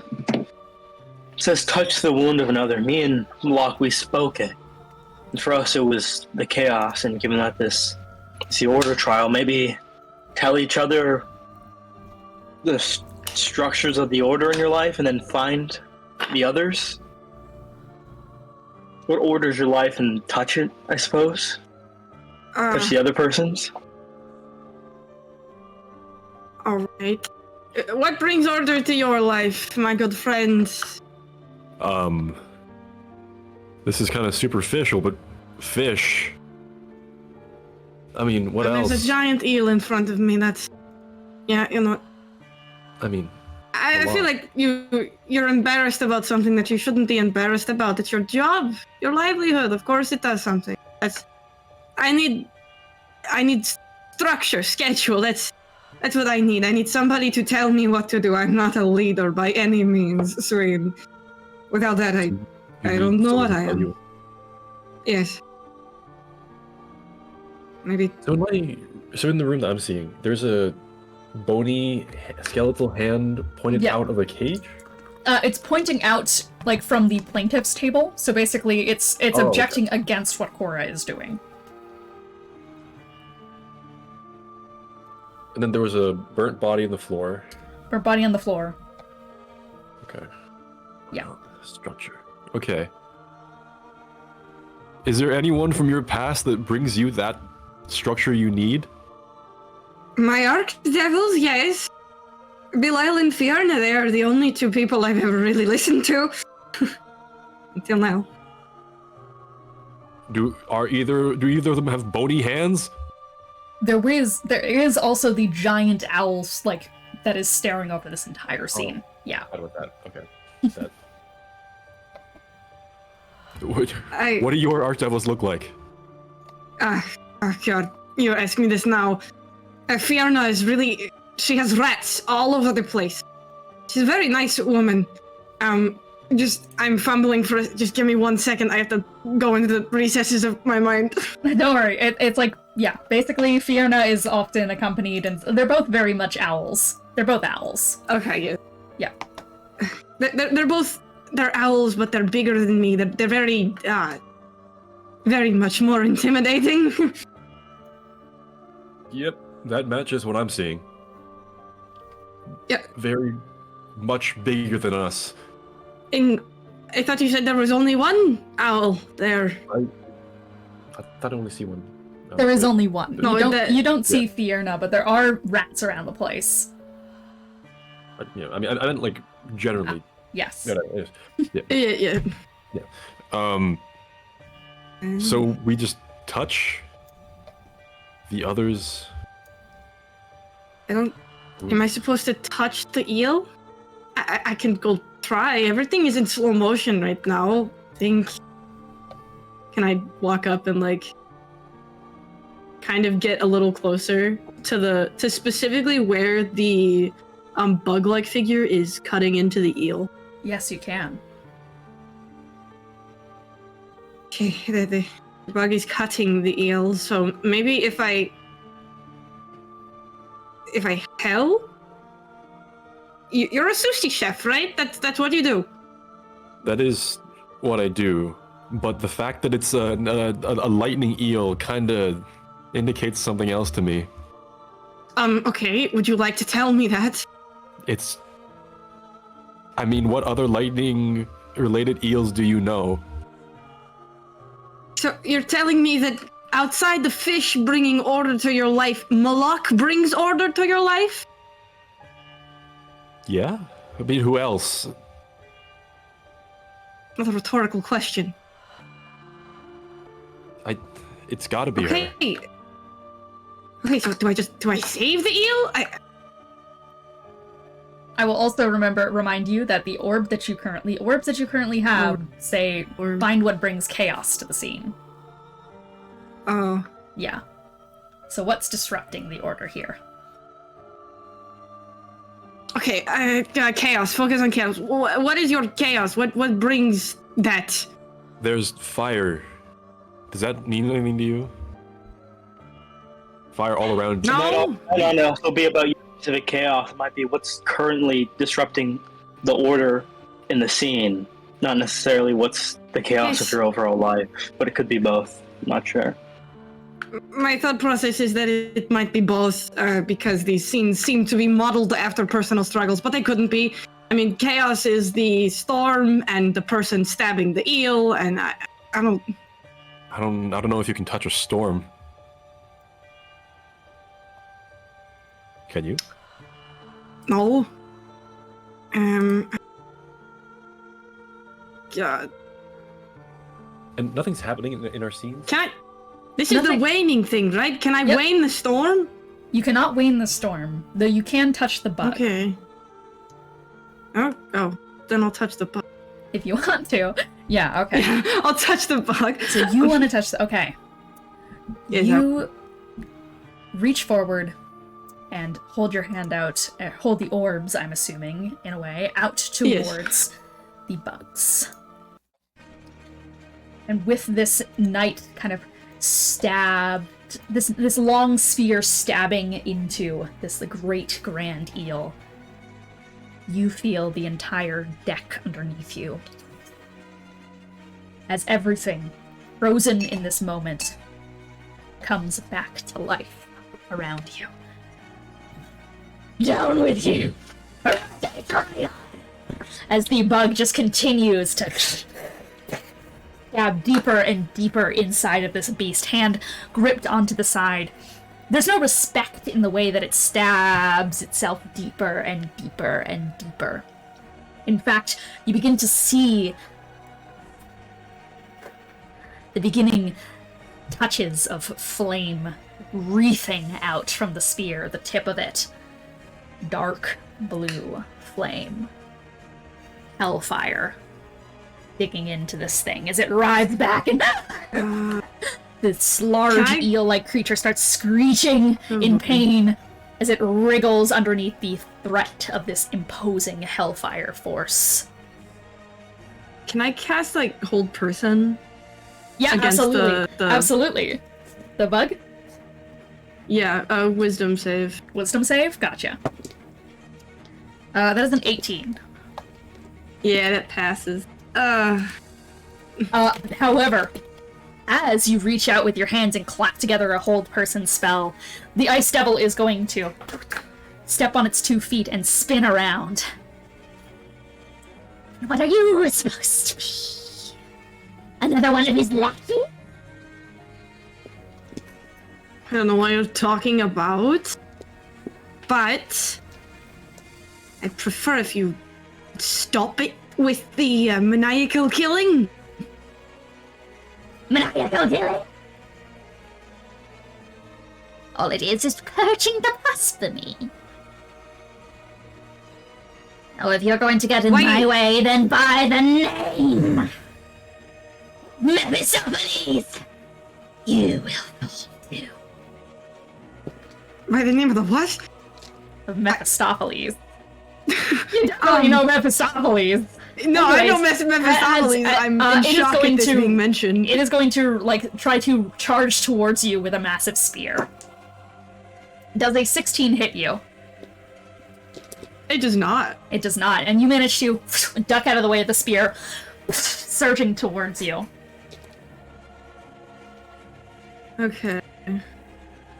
touch the wound of another. Me and Moloch, we spoke it. And for us, it was the chaos, and given that this is the order trial, maybe tell each other the structures of the order in your life, and then find the others. What orders your life and touch it, I suppose. Touch the other person's. All right. What brings order to your life, my good friend? This is kind of superficial, but fish. I mean, what else? There's a giant eel in front of me. That's, yeah, I mean, I feel like you're embarrassed about something that you shouldn't be embarrassed about. It's your job, your livelihood. Of course, it does something. I need structure, schedule. That's what I need. I need somebody to tell me what to do. I'm not a leader by any means, Sween. Without that, I don't know what I am. Yes. Maybe. So in the room that I'm seeing, there's a bony skeletal hand pointed out of a cage. It's pointing out like from the plaintiff's table. So basically, it's objecting against what Korah is doing. And then there was a burnt body on the floor. Burnt body on the floor. Okay. Yeah. Structure. Okay. Is there anyone from your past that brings you that structure you need? My Archdevils, yes. Belial and Fiona, they are the only two people I've ever really listened to. Until now. Do either of them have bony hands? There is also the giant owl like that is staring over this entire scene. Yeah. How about that? Okay. What do your Archdevils look like? Oh god, you ask me this now. Fiona is really... She has rats all over the place. She's a very nice woman. I'm fumbling for it. Just give me 1 second. I have to go into the recesses of my mind. Don't worry. It's like, yeah, basically Fiona is often accompanied, and they're both very much owls. They're both owls. Okay, yeah. They're owls, but they're bigger than me. They're very, very much more intimidating. Yep, that matches what I'm seeing. Yeah. Very much bigger than us. I thought you said there was only one owl there. I thought I only see one. There is only one. No, you don't see Fiona, but there are rats around the place. I mean, I meant like generally. Yes. Yeah. So we just touch the others. Am I supposed to touch the eel? I can go try. Everything is in slow motion right now. Can I walk up and like kind of get a little closer to specifically where the bug-like figure is cutting into the eel? Yes, you can. Okay, the bug is cutting the eel, so maybe if I hell? You're a sushi chef, right? That's what you do. That is what I do, but the fact that it's a lightning eel kind of indicates something else to me. Okay, would you like to tell me that? I mean, what other lightning-related eels do you know? So you're telling me that outside the fish bringing order to your life, Moloch brings order to your life? Yeah? I mean, who else? Not a rhetorical question. It's gotta be her. Okay, so do I save the eel? I will also remind you that the orbs that you currently have say find what brings chaos to the scene. Oh. Yeah. So what's disrupting the order here? Okay, chaos. Focus on chaos. What is your chaos? What brings that? There's fire. Does that mean anything to you? Fire all around you. No. No. It'll be about specific chaos. It might be what's currently disrupting the order in the scene, not necessarily what's the chaos of your overall life. But it could be both. I'm not sure. My thought process is that it might be both, because these scenes seem to be modeled after personal struggles, but they couldn't be. I mean, chaos is the storm and the person stabbing the eel, and I don't know if you can touch a storm. Can you? No. God. And nothing's happening in our scenes? Can I? This is the waning thing, right? Can I wane the storm? You cannot wane the storm, though you can touch the bug. Okay. Oh, then I'll touch the bug. If you want to. Yeah, okay. I'll touch the bug. So you want to touch the... Okay. Yeah, You reach forward and hold your hand out, hold the orbs, I'm assuming, in a way, out towards the bugs. And with this knight kind of stabbed, this long spear stabbing into this great grand eel, you feel the entire deck underneath you. As everything, frozen in this moment, comes back to life around you. Down with you! As the bug just continues to stab deeper and deeper inside of this beast, hand gripped onto the side. There's no respect in the way that it stabs itself deeper and deeper and deeper. In fact, you begin to see the beginning touches of flame wreathing out from the spear, the tip of it. Dark blue flame. Hellfire digging into this thing as it writhes back and this large eel-like creature starts screeching in pain as it wriggles underneath the threat of this imposing hellfire force. Can I cast, like, hold person? Yeah, against absolutely. the... Absolutely. The bug? Yeah, wisdom save. Wisdom save? Gotcha. That is an 18. Yeah, that passes. However, as you reach out with your hands and clap together a hold person spell, the ice devil is going to step on its 2 feet and spin around. What are you supposed to be? Another one of his lackeys? I don't know what you're talking about, but I'd prefer if you stop it with the maniacal killing. Maniacal killing? All it is purging the blasphemy. Oh, if you're going to get in my way, then by the name Mephistopheles, you will fall too. By the name of the what? Of Mephistopheles. You definitely know Mephistopheles. No, Anyways, I know Mephistopheles. I'm in shock at this being mentioned. It is going to, like, try to charge towards you with a massive spear. Does a 16 hit you? It does not. It does not, and you manage to duck out of the way of the spear, surging towards you. Okay.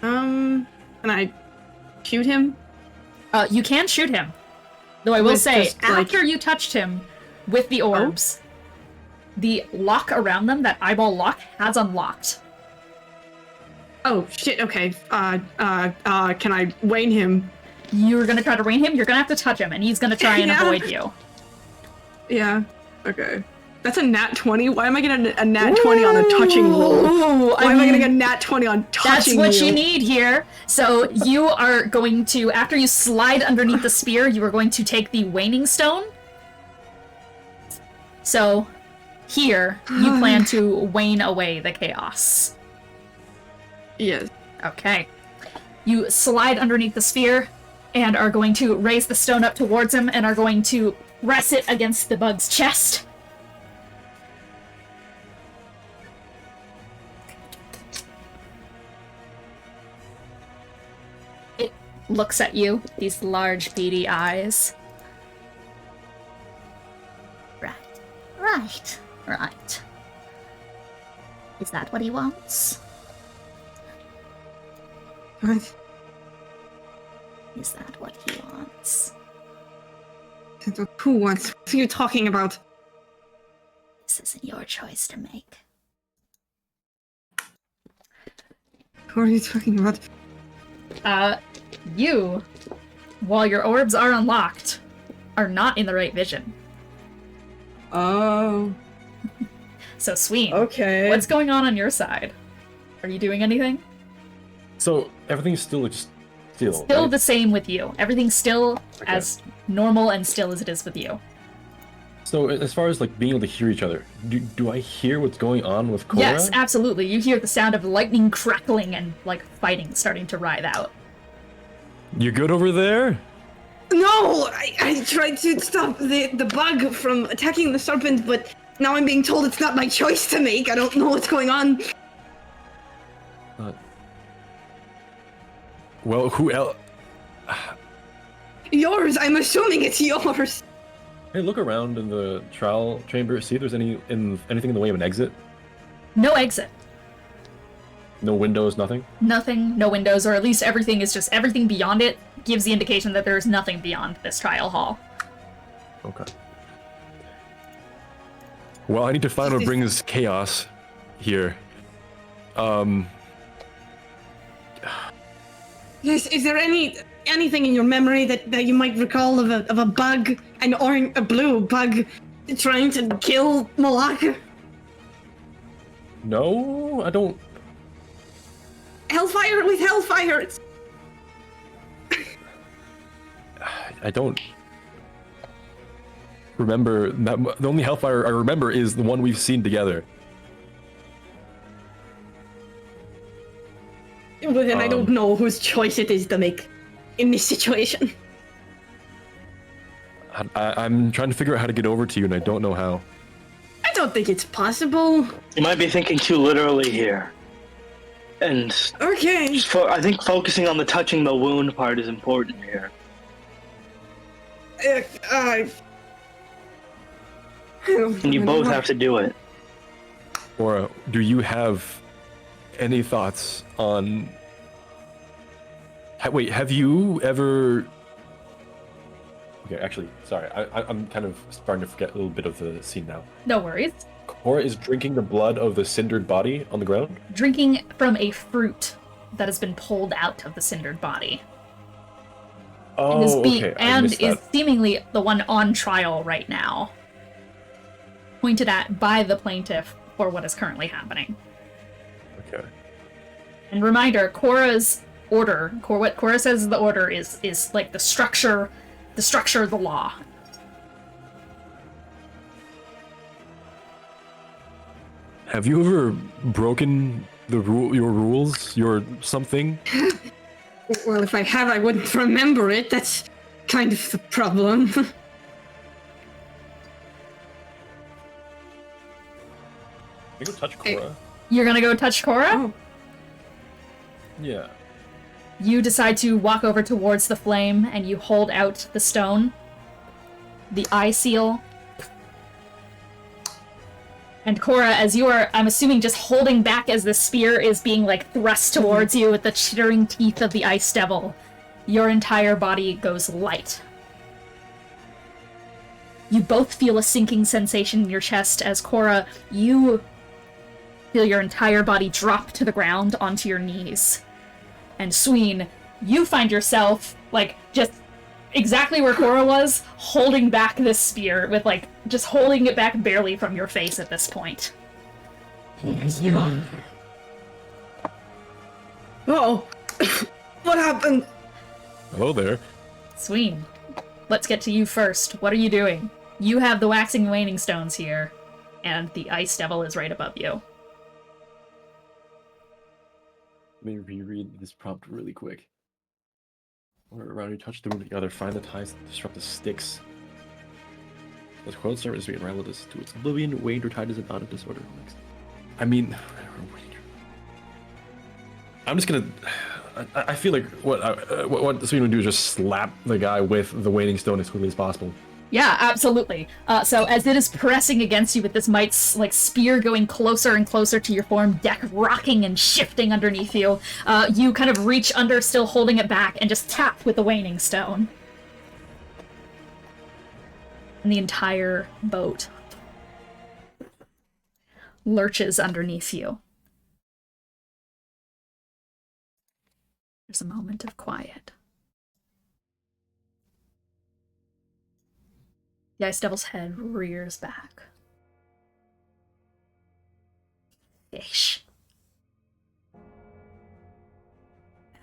Can I shoot him? You can shoot him. Though I will With say, just, like- after you touched him with the orbs, the lock around them, that eyeball lock, has unlocked. Oh, shit, okay. Can I wane him? You're gonna try to ring him, you're gonna have to touch him, and he's gonna try and avoid you. Yeah, okay. That's a nat 20? Why am I getting a nat 20 on a touching roll? Why am I getting a nat 20 on touching That's what you need here. So you are going to, after you slide underneath the spear, you are going to take the waning stone. So here, you plan to wane away the chaos. Yes. Okay. You slide underneath the spear and are going to raise the stone up towards him and are going to press it against the bug's chest. It looks at you, these large beady eyes. Right. Is that what he wants? What? Is that what he wants? Who wants? What are you talking about? This isn't your choice to make. Who are you talking about? You, while your orbs are unlocked, are not in the right vision. Oh. So, Sween, Okay. what's going on your side? Are you doing anything? So everything's still just Still, Still right? the same with you. Everything's still as normal and still as it is with you. So as far as like being able to hear each other, do I hear what's going on with Korah? Yes, absolutely. You hear the sound of lightning crackling and like fighting starting to writhe out. You good over there? No, I tried to stop the bug from attacking the serpent, but now I'm being told it's not my choice to make. I don't know what's going on. Well, who else? Yours, I'm assuming it's yours. Hey, look around in the trial chamber. See if there's anything in the way of an exit. No exit. No windows, nothing. Nothing, no windows, or at least everything is just everything beyond it gives the indication that there is nothing beyond this trial hall. Okay. Well, I need to find what brings chaos here. Is there anything in your memory that you might recall of a bug, a blue bug, trying to kill Moloch? No, I don't. Hellfire with hellfire. I don't remember that. The only hellfire I remember is the one we've seen together. Well, then I don't know whose choice it is to make in this situation. I'm trying to figure out how to get over to you, and I don't know how. I don't think it's possible. You might be thinking too literally here. And Okay. I think focusing on the touching the wound part is important here. And you both have to do it. Or do you have any thoughts on... Wait, have you ever... Okay, actually, sorry. I'm kind of starting to forget a little bit of the scene now. No worries. Korah is drinking the blood of the cindered body on the ground? Drinking from a fruit that has been pulled out of the cindered body. Oh, okay. I missed is that. seemingly the one on trial right now. Pointed at by the plaintiff for what is currently happening. Okay. And reminder, Korah's order, what Korah says the order is like the structure of the law. Have you ever broken your rules, your something? Well, if I have, I wouldn't remember it. That's kind of the problem. You go touch Korah. You're gonna go touch Korah? Oh. Yeah. You decide to walk over towards the flame and you hold out the stone. The eye seal. And Korah, as you are, I'm assuming, just holding back as the spear is being, like, thrust towards you with the chittering teeth of the ice devil, your entire body goes light. You both feel a sinking sensation in your chest as Korah, you feel your entire body drop to the ground onto your knees. And Sween, you find yourself, like, just exactly where Korah was, holding back this spear with, like, just holding it back barely from your face at this point. Uh-oh. What happened? Hello there. Sween, let's get to you first. What are you doing? You have the waxing and waning stones here, and the ice devil is right above you. Let me reread this prompt really quick. Around you touch the wound together, find the ties that disrupt the sticks. The coiled serpent is being unraveled to its oblivion, waned or tied as a knot of disorder. I mean, I'm just gonna. I feel like what Sween would do is just slap the guy with the waning stone as quickly as possible. Yeah, absolutely. So as it is pressing against you with this like spear going closer and closer to your form, deck rocking and shifting underneath you, you kind of reach under, still holding it back, and just tap with the waning stone. And the entire boat lurches underneath you. There's a moment of quiet. The ice devil's head rears back. Fish.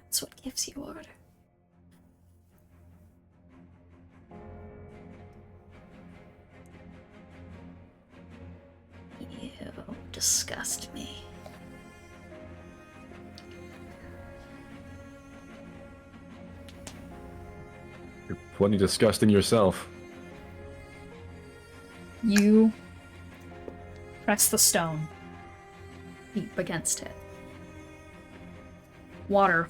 That's what gives you order. disgust me. You're plenty disgusting yourself. You press the stone, beep against it. Water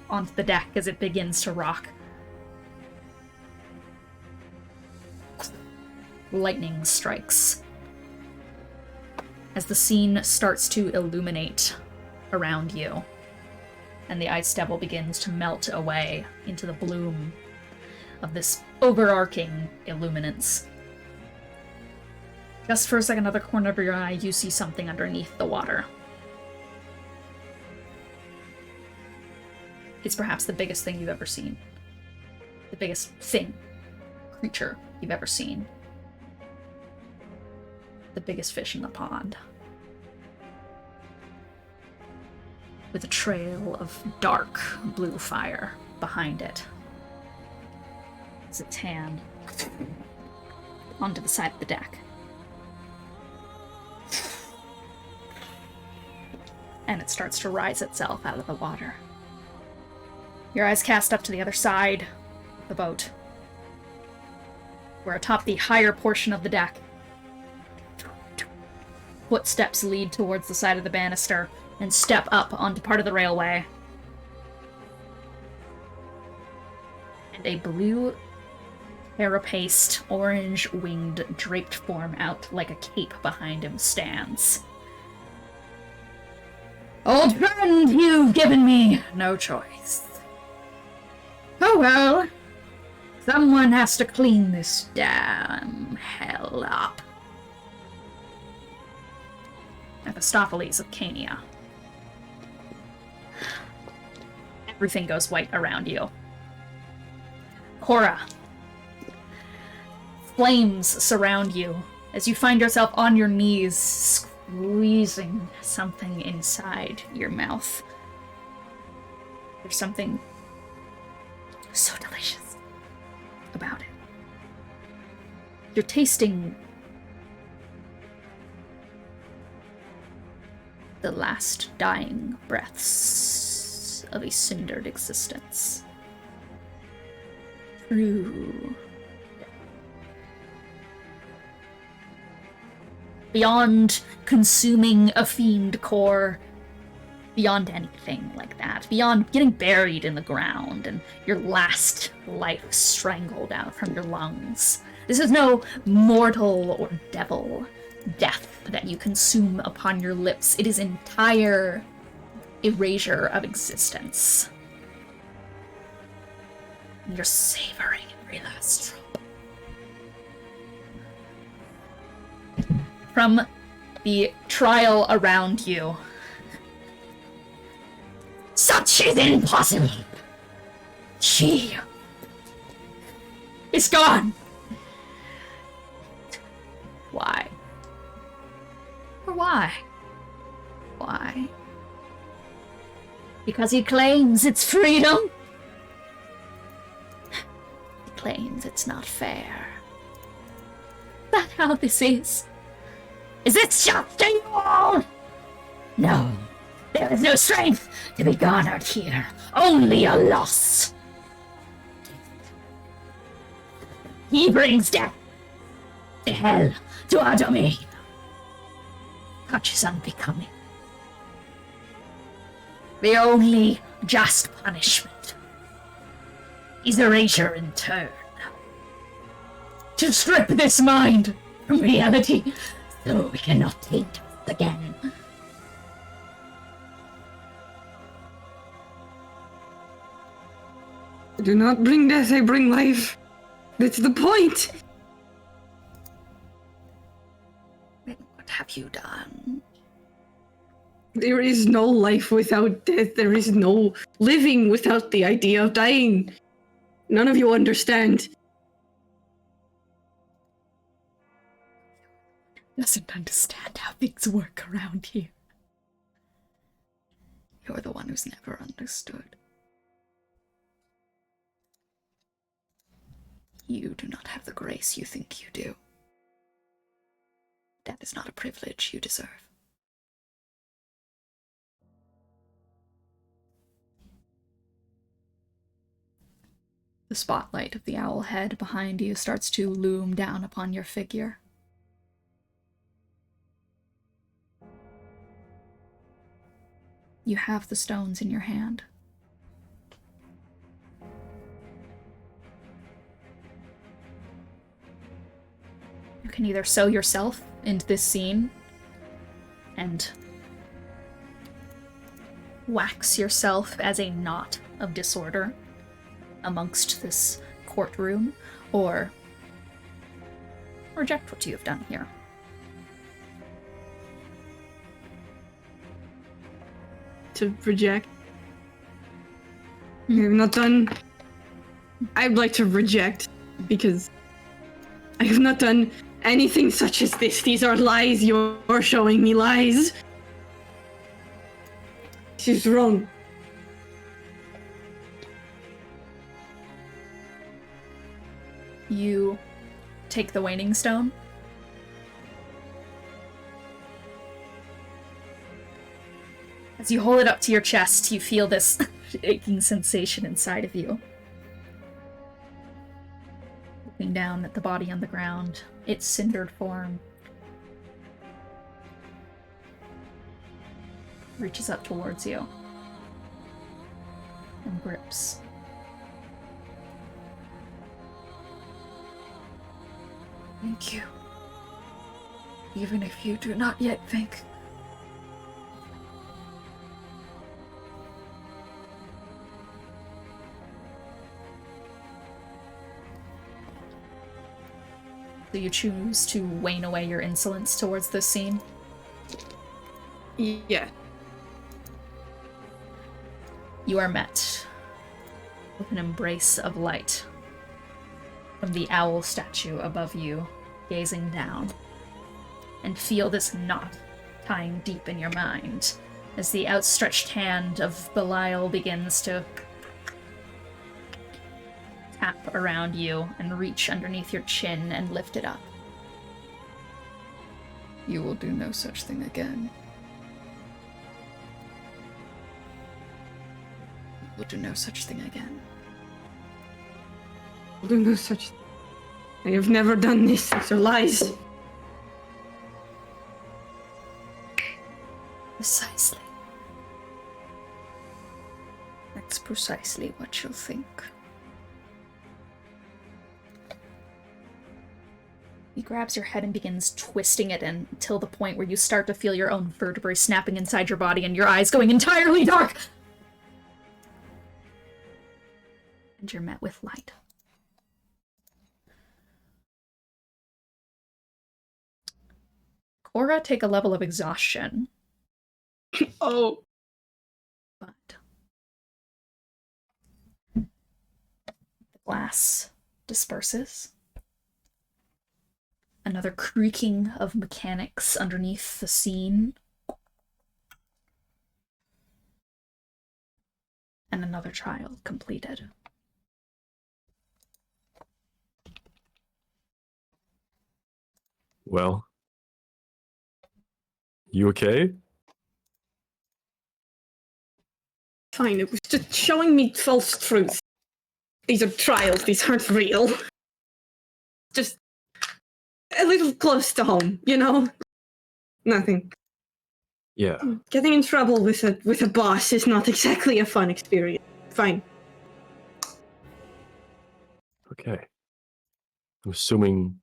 onto the deck as it begins to rock. Lightning strikes as the scene starts to illuminate around you, and the ice devil begins to melt away into the bloom of this overarching illuminance. Just for a second, out of the corner of your eye, you see something underneath the water. It's perhaps the biggest thing you've ever seen. The biggest thing, creature you've ever seen. The biggest fish in the pond. With a trail of dark blue fire behind it. As its hand onto the side of the deck. And it starts to rise itself out of the water. Your eyes cast up to the other side of the boat, where atop the higher portion of the deck, footsteps lead towards the side of the banister and step up onto part of the railway. And a blue, carapaced, orange-winged, draped form out like a cape behind him stands. Old friend, you've given me no choice. Oh well, someone has to clean this damn hell up. Mephistopheles of Cania. Everything goes white around you. Korah. Flames surround you as you find yourself on your knees, squeezing something inside your mouth. There's something so delicious about it. You're tasting the last dying breaths of a cindered existence. True. Beyond consuming a fiend core, beyond anything like that, beyond getting buried in the ground and your last life strangled out from your lungs. This is no mortal or devil death that you consume upon your lips. It is entire erasure of existence. And you're savoring every last drop. From the trial around you, such is impossible. She is gone. Why? Or why? Why? Because he claims it's freedom. He claims it's not fair. Is that how this is? Is it just to you all? No. There is no strength to be garnered here. Only a loss. He brings death to hell, to our domain. Such is unbecoming. The only just punishment is erasure in turn. To strip this mind from reality so we cannot taint it again. I do not bring death, I bring life. That's the point. Then what have you done? There is no life without death. There is no living without the idea of dying. None of you understand. Doesn't understand how things work around here. You're the one who's never understood. You do not have the grace you think you do. That is not a privilege you deserve. The spotlight of the owl head behind you starts to loom down upon your figure. You have the stones in your hand. You can either sew yourself into this scene and wax yourself as a knot of disorder amongst this courtroom, or reject what you have done here. To reject. I have not done. I'd like to reject because I have not done anything such as this. These are lies. You're showing me lies. She's wrong. You take the waning stone. As you hold it up to your chest, you feel this aching sensation inside of you. Looking down at the body on the ground, its cindered form reaches up towards you and grips. Thank you. Even if you do not yet think. So you choose to wane away your insolence towards this scene? Yeah. You are met with an embrace of light from the owl statue above you, gazing down, and feel this knot tying deep in your mind as the outstretched hand of Belial begins to tap around you and reach underneath your chin and lift it up. You will do no such thing again. You will do no such thing again. I'll do no such. I have never done this. These are lies. Precisely. That's precisely what you'll think. He grabs your head and begins twisting it until the point where you start to feel your own vertebrae snapping inside your body and your eyes going entirely dark. And you're met with light. Korah, take a level of exhaustion. Oh. But the glass disperses. Another creaking of mechanics underneath the scene. And another trial completed. Well, you okay? Fine, it was just showing me false truth. These are trials, these aren't real. Just a little close to home, you know? Nothing. Yeah. Getting in trouble with a boss is not exactly a fun experience. Fine. Okay. I'm assuming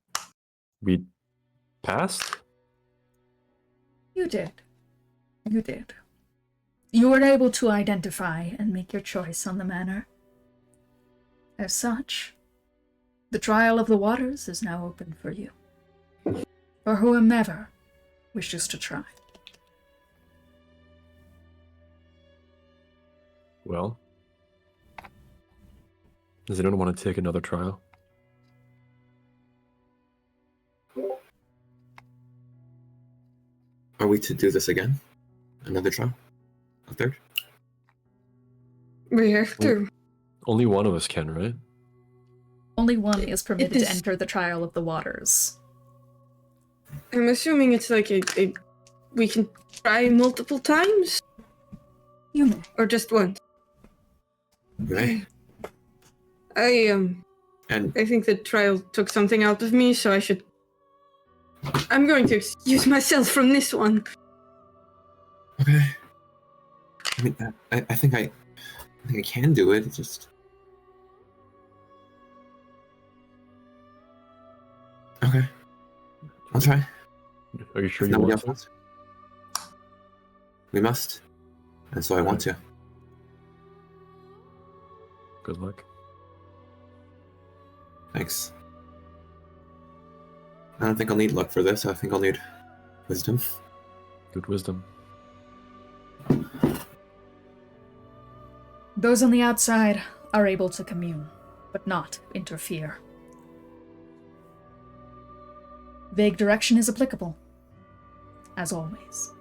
we passed? You did. You did. You were able to identify and make your choice on the matter. As such, the trial of the waters is now open for you. For whomever wishes to try. Well, does anyone want to take another trial? Are we to do this again? Another trial? A third? We have to. Only one of us can, right? Only one is permitted is- to enter the trial of the waters. I'm assuming it's like we can try multiple times? You may. Or just once? Okay. I think the trial took something out of me, so I'm going to excuse myself from this one. Okay. I mean, I think I can do it. It's just. Okay. I'll try. Are you sure you Nobody want else to? wants? We must. And so I want to. Good luck. Thanks. I don't think I'll need luck for this. I think I'll need wisdom. Good wisdom. Those on the outside are able to commune, but not interfere. Vague direction is applicable, as always.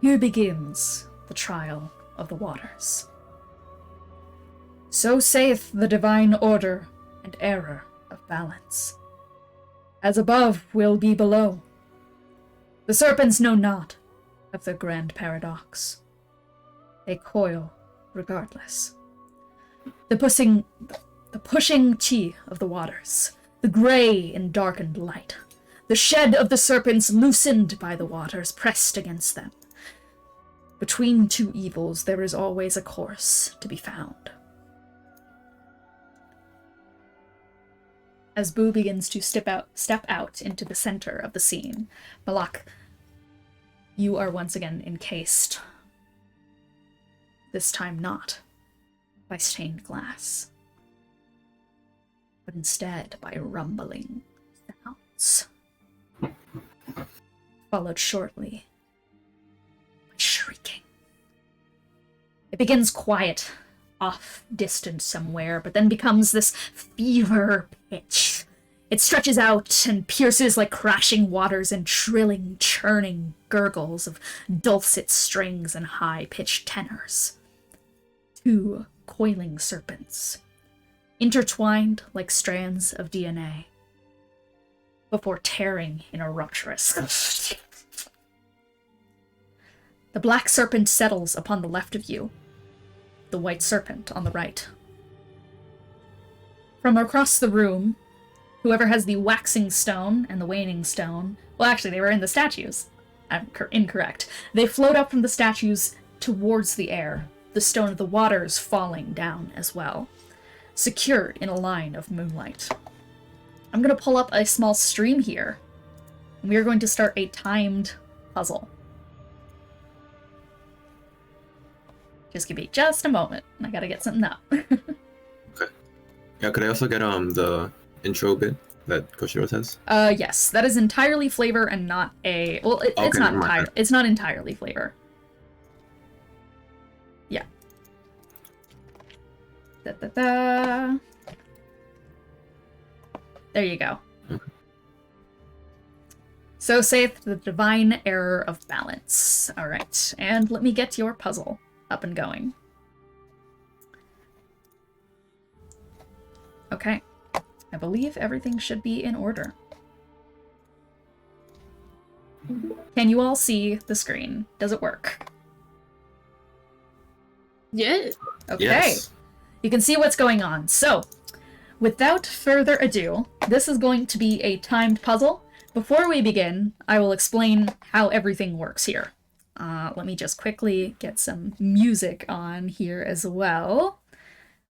Here begins the trial of the waters. So saith the divine order and error of balance. As above will be below. The serpents know not of the grand paradox. They coil regardless. The pushing chi of the waters, the grey and darkened light, the shed of the serpents loosened by the waters pressed against them. Between two evils there is always a course to be found. As Boo begins to step out into the center of the scene, Moloch, you are once again encased. This time not by stained glass, but instead by rumbling sounds, followed shortly by shrieking. It begins quiet, off distant somewhere, but then becomes this fever pitch. It stretches out and pierces like crashing waters and trilling, churning gurgles of dulcet strings and high-pitched tenors. Two coiling serpents, intertwined like strands of DNA, before tearing in a rupturous. The black serpent settles upon the left of you, the white serpent on the right. From across the room, whoever has the waxing stone and the waning stone, well, actually, they were in the statues. I'm incorrect. They float up from the statues towards the air, the stone of the waters falling down as well, secured in a line of moonlight. I'm going to pull up a small stream here, and we are going to start a timed puzzle. Just give me just a moment. I gotta get something up. Okay. Yeah, could I also get the intro bit that Koshiro says? Yes. That is entirely flavor and not a... Well, it's not entirely. It's not entirely flavor. Yeah. Da-da-da. There you go. Okay. So saith the divine error of balance. Alright, and let me get your puzzle up and going. Okay. I believe everything should be in order. Can you all see the screen? Does it work? Yeah. Okay. Yes. You can see what's going on. So, without further ado, this is going to be a timed puzzle. Before we begin, I will explain how everything works here. Let me just quickly get some music on here as well.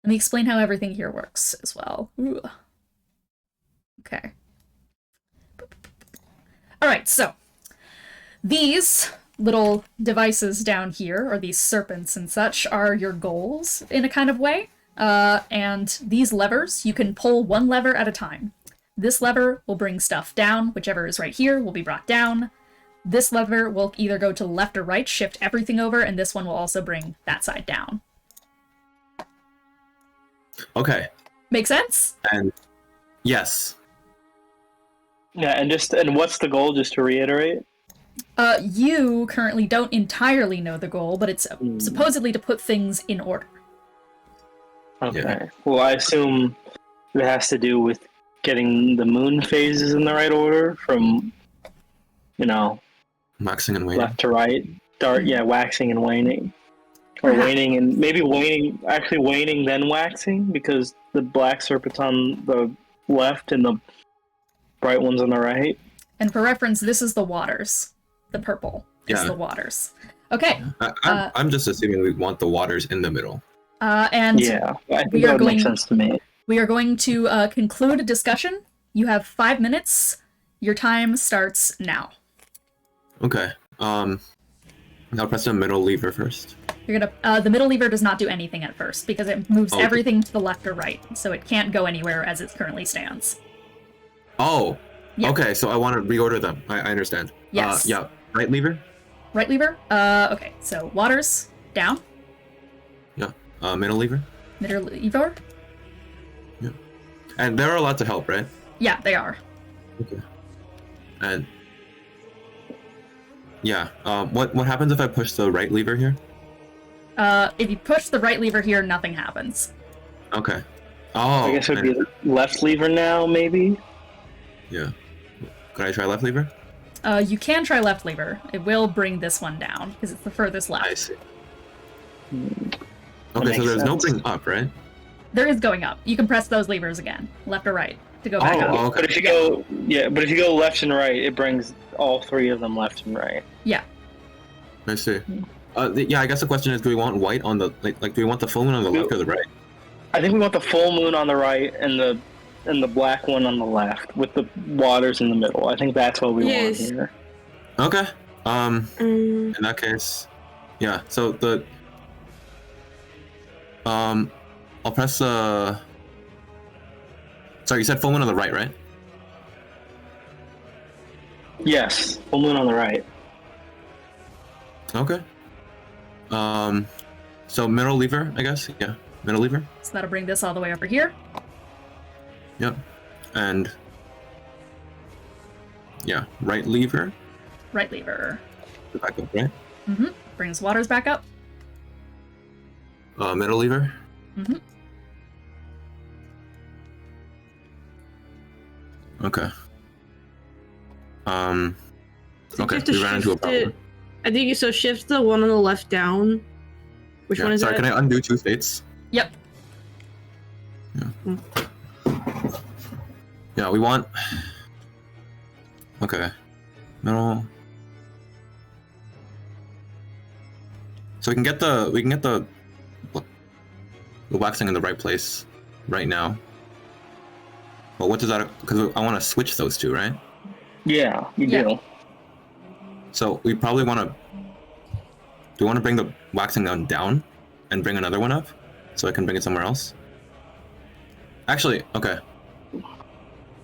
Let me explain how everything here works as well. Ooh. Okay. Alright, so these little devices down here, or these serpents and such, are your goals in a kind of way. And these levers, you can pull one lever at a time. This lever will bring stuff down. Whichever is right here will be brought down. This lever will either go to the left or right, shift everything over, and this one will also bring that side down. Okay. Make sense? And yes. Yeah, and what's the goal, just to reiterate? You currently don't entirely know the goal, but it's supposedly to put things in order. Okay. Yeah. Well, I assume it has to do with getting the moon phases in the right order from, Waxing and waning. left to right. Waxing and waning. Or Perhaps. waning and maybe waning then waxing, because the black serpent's on the left and the bright one's on the right. And for reference, this is the waters. The purple is the waters. Okay. I'm just assuming we want the waters in the middle. And Yeah, I think we that are would going- make sense to me. we are going to conclude a discussion. You have 5 minutes. Your time starts now. Okay. I'll press the middle lever first. You're gonna. The middle lever does not do anything at first because it moves Okay. everything to the left or right, so it can't go anywhere as it currently stands. Oh. Yeah. Okay, so I want to reorder them. I understand. Yes. Yeah. Right lever? Right lever. Okay. So waters down. Yeah. Middle lever? Middle lever. And they're allowed to help, right? Yeah, they are. Okay. And yeah, what happens if I push the right lever here? If you push the right lever here, nothing happens. Okay. Oh. I guess it would be the left lever now, maybe? Yeah. Could I try left lever? You can try left lever. It will bring this one down because it's the furthest left. I see. That Okay, so makes there's no sense. bring up, right? There is going up. You can press those levers again, left or right, to go back Oh, up. okay. But if you go left and right, it brings all three of them left and right. Yeah. I see. Yeah, I guess the question is, do we want white on the like do we want the full moon on the left or the right? I think we want the full moon on the right and the black one on the left with the waters in the middle. I think that's what we want Yes. here. Okay. In that case, yeah. So the I'll press Sorry, you said full moon on the right, right? Yes, full moon on the right. Okay. So middle lever, I guess. Yeah, middle lever. So that'll bring this all the way over here. Yep. And yeah, right lever. Right lever. Back up, right? Mm-hmm. Brings waters back up. Middle lever. Mm-hmm. Okay. I think Okay, you have to we ran into a shift problem. it- I think you so shift the one on the left down. Which one is Sorry, that? can I undo two states? Yep. Yeah, we want. Okay. Middle. So we can get the waxing in the right place right now. But what does that? Because I want to switch those two, right? Yeah, you Yeah. do. So we probably want to. Do you want to bring the waxing down and bring another one up, so I can bring it somewhere else? Actually, okay.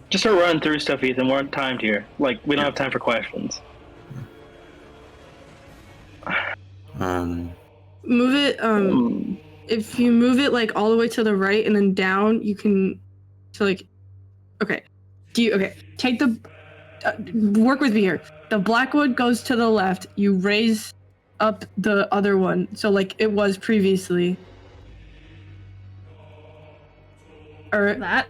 Just start running through stuff, Ethan. We're timed here. Like, we don't have time for questions. Move it. If you move it like all the way to the right and then down, you can. So like, okay. Take the. Work with me here. The black wood goes to the left. You raise up the other one, so like it was previously. Or That.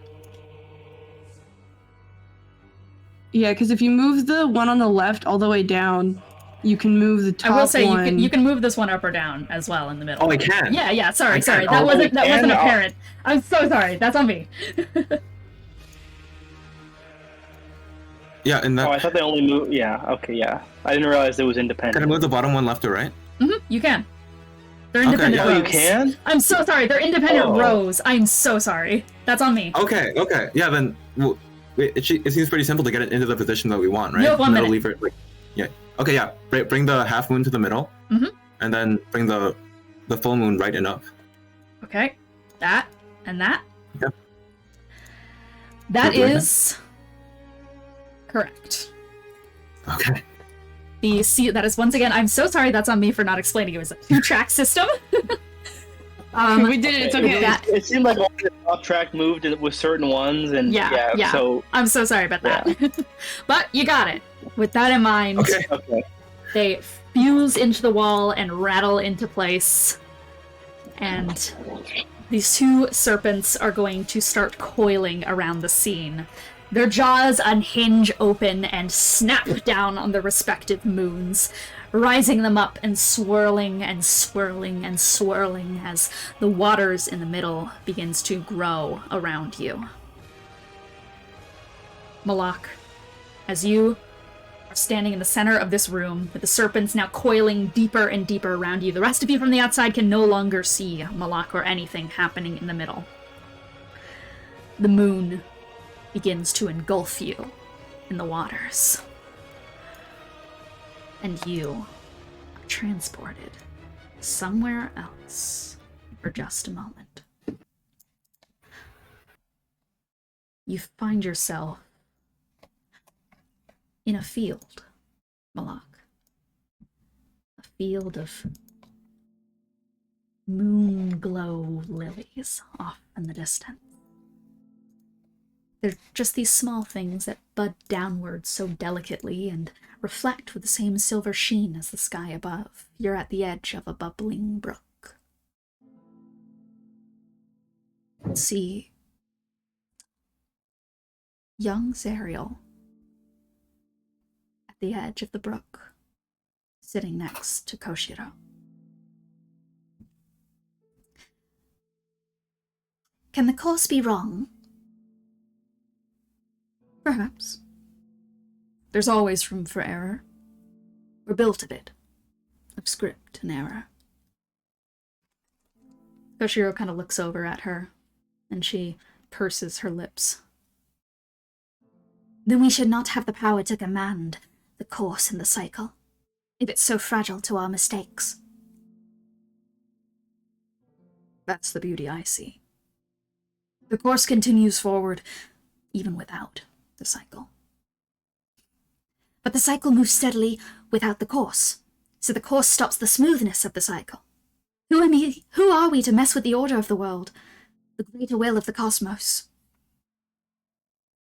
yeah, because if you move the one on the left all the way down, you can move the top I will say one. you can move this one up or down as well in the middle. Oh, I can. Yeah. Sorry. can. That Oh, wasn't you can? apparent. I'm so sorry. That's on me. Yeah, and that. Oh, I thought they only moved. Yeah, okay, yeah. I didn't realize it was independent. Can I move the bottom one left or right? You can. They're Okay, independent yeah. Oh, rows. you can? I'm so sorry. They're independent Oh. rows. I'm so sorry. That's on me. Okay. Yeah, then well, it seems pretty simple to get it into the position that we want, right? You have 1 Middle minute. lever, like, yeah. Okay, yeah. Bring the half moon to the middle, and then bring the full moon right and up. Okay. That and that. Yep. That Good, right? is correct. Okay. That is once again. I'm so sorry. That's on me for not explaining. It was a 2-track system. we did it. It's okay. That- It seemed like only the top track moved with certain ones, and Yeah. so I'm so sorry about that. But you got it. With that in mind, Okay. okay. they fuse into the wall and rattle into place. And These two serpents are going to start coiling around the scene. Their jaws unhinge open and snap down on the respective moons, rising them up and swirling and swirling and swirling as the waters in the middle begins to grow around you. Moloch, as you are standing in the center of this room, with the serpents now coiling deeper and deeper around you, the rest of you from the outside can no longer see Moloch or anything happening in the middle. The moon begins to engulf you in the waters. And you are transported somewhere else for just a moment. You find yourself in a field, Moloch. A field of moon glow lilies off in the distance. They're just these small things that bud downward so delicately and reflect with the same silver sheen as the sky above. You're at the edge of a bubbling brook. See young Zariel at the edge of the brook, sitting next to Koshiro. Can the course be wrong? Perhaps. There's always room for error. We're built of it. Of script and error. Koshiro kind of looks over at her, and she purses her lips. Then we should not have the power to command the course in the cycle, if it's so fragile to our mistakes. That's the beauty I see. The course continues forward, even without the cycle. But the cycle moves steadily without the course, so the course stops the smoothness of the cycle. Who are we to mess with the order of the world, the greater will of the cosmos?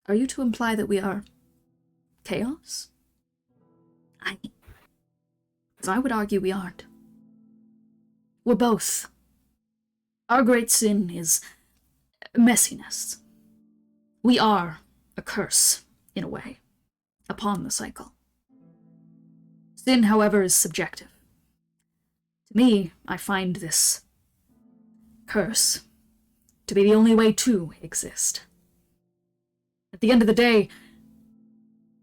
Are you to imply that we are chaos? As I would argue we aren't. We're both. Our great sin is messiness. We are a curse, in a way, upon the cycle. Sin, however, is subjective. To me, I find this curse to be the only way to exist. At the end of the day,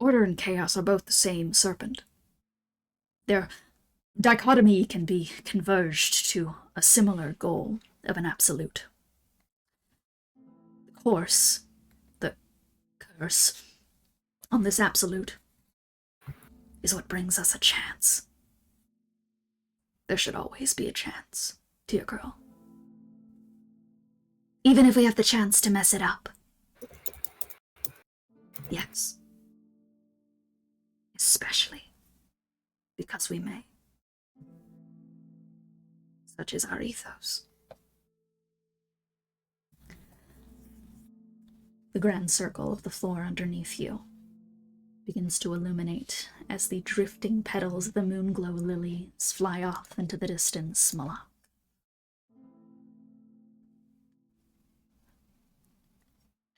order and chaos are both the same serpent. Their dichotomy can be converged to a similar goal of an absolute. The course, the curse, on this absolute is what brings us a chance. There should always be a chance, dear girl. Even if we have the chance to mess it up. Yes. Especially because we may. Such is our ethos. The grand circle of the floor underneath you begins to illuminate as the drifting petals of the moonglow lilies fly off into the distance, Moloch.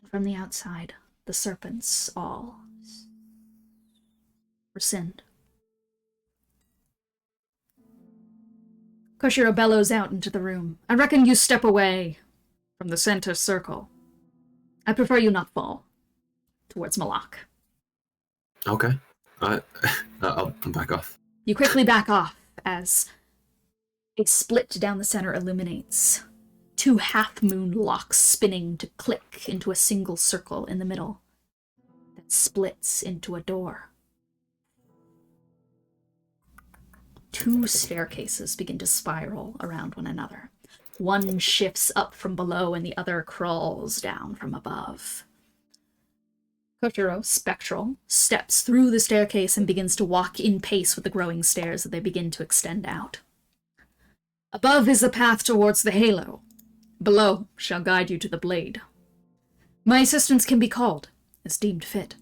And from the outside, the serpents all rescind. Koshiro bellows out into the room. I reckon you step away from the center circle. I prefer you not fall towards Moloch. Okay. I'll back off. You quickly back off as a split down the center illuminates. Two half-moon locks spinning to click into a single circle in the middle that splits into a door. Two staircases begin to spiral around one another. One shifts up from below and the other crawls down from above. Koshiro, spectral, steps through the staircase and begins to walk in pace with the growing stairs as they begin to extend out. Above is the path towards the halo. Below shall guide you to the blade. My assistance can be called, as deemed fit,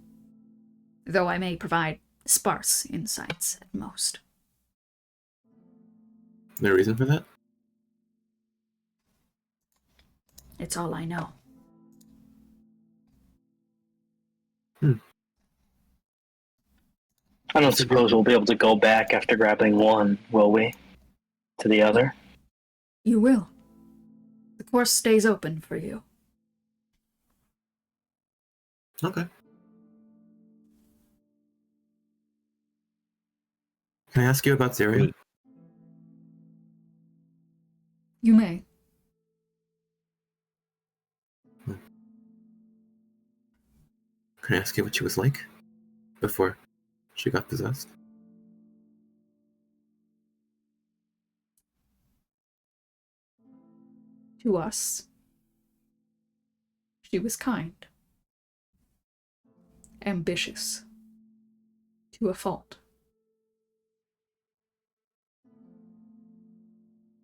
though I may provide sparse insights at most. No reason for that? It's all I know. I don't suppose we'll be able to go back after grabbing one, will we? To the other? You will. The course stays open for you. Okay. Can I ask you about Zariel? You may. Can I ask you what she was like before she got possessed? To us, she was kind. Ambitious. To a fault.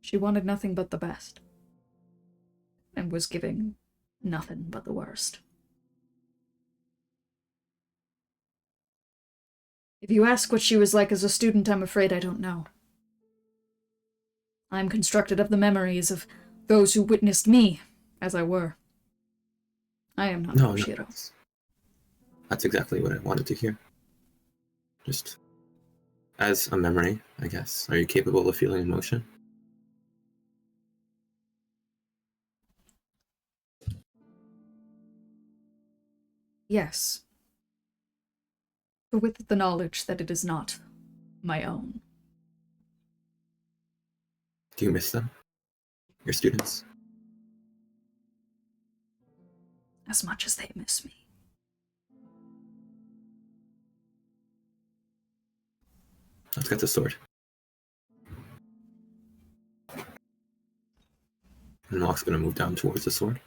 She wanted nothing but the best. And was giving nothing but the worst. If you ask what she was like as a student, I'm afraid I don't know. I'm constructed of the memories of those who witnessed me, as I were. I am not No, Shiro. that's exactly what I wanted to hear. Just as a memory, I guess. Are you capable of feeling emotion? Yes. But with the knowledge that it is not my own. Do you miss them? Your students? As much as they miss me. Let's get the sword. And Locke's gonna move down towards the sword.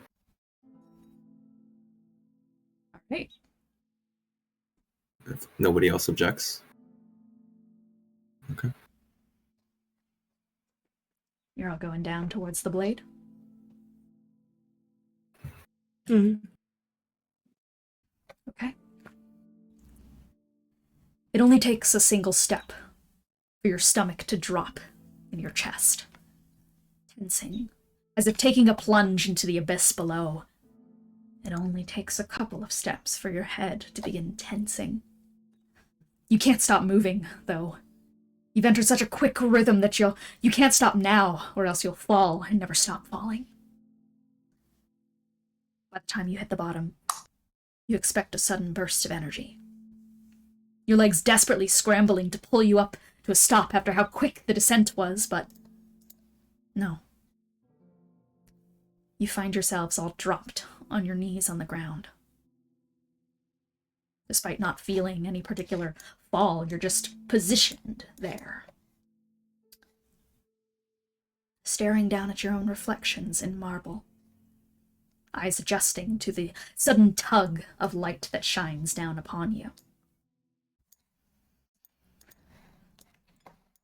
Alright. If nobody else objects. Okay. You're all going down towards the blade? Mm-hmm. Okay. It only takes a single step for your stomach to drop in your chest. Tensing, as if taking a plunge into the abyss below. It only takes a couple of steps for your head to begin tensing. You can't stop moving, though. You've entered such a quick rhythm that you can't stop now, or else you'll fall and never stop falling. By the time you hit the bottom, you expect a sudden burst of energy. Your legs desperately scrambling to pull you up to a stop after how quick the descent was, but no. You find yourselves all dropped on your knees on the ground. Despite not feeling any particular fall, you're just positioned there. Staring down at your own reflections in marble. Eyes adjusting to the sudden tug of light that shines down upon you.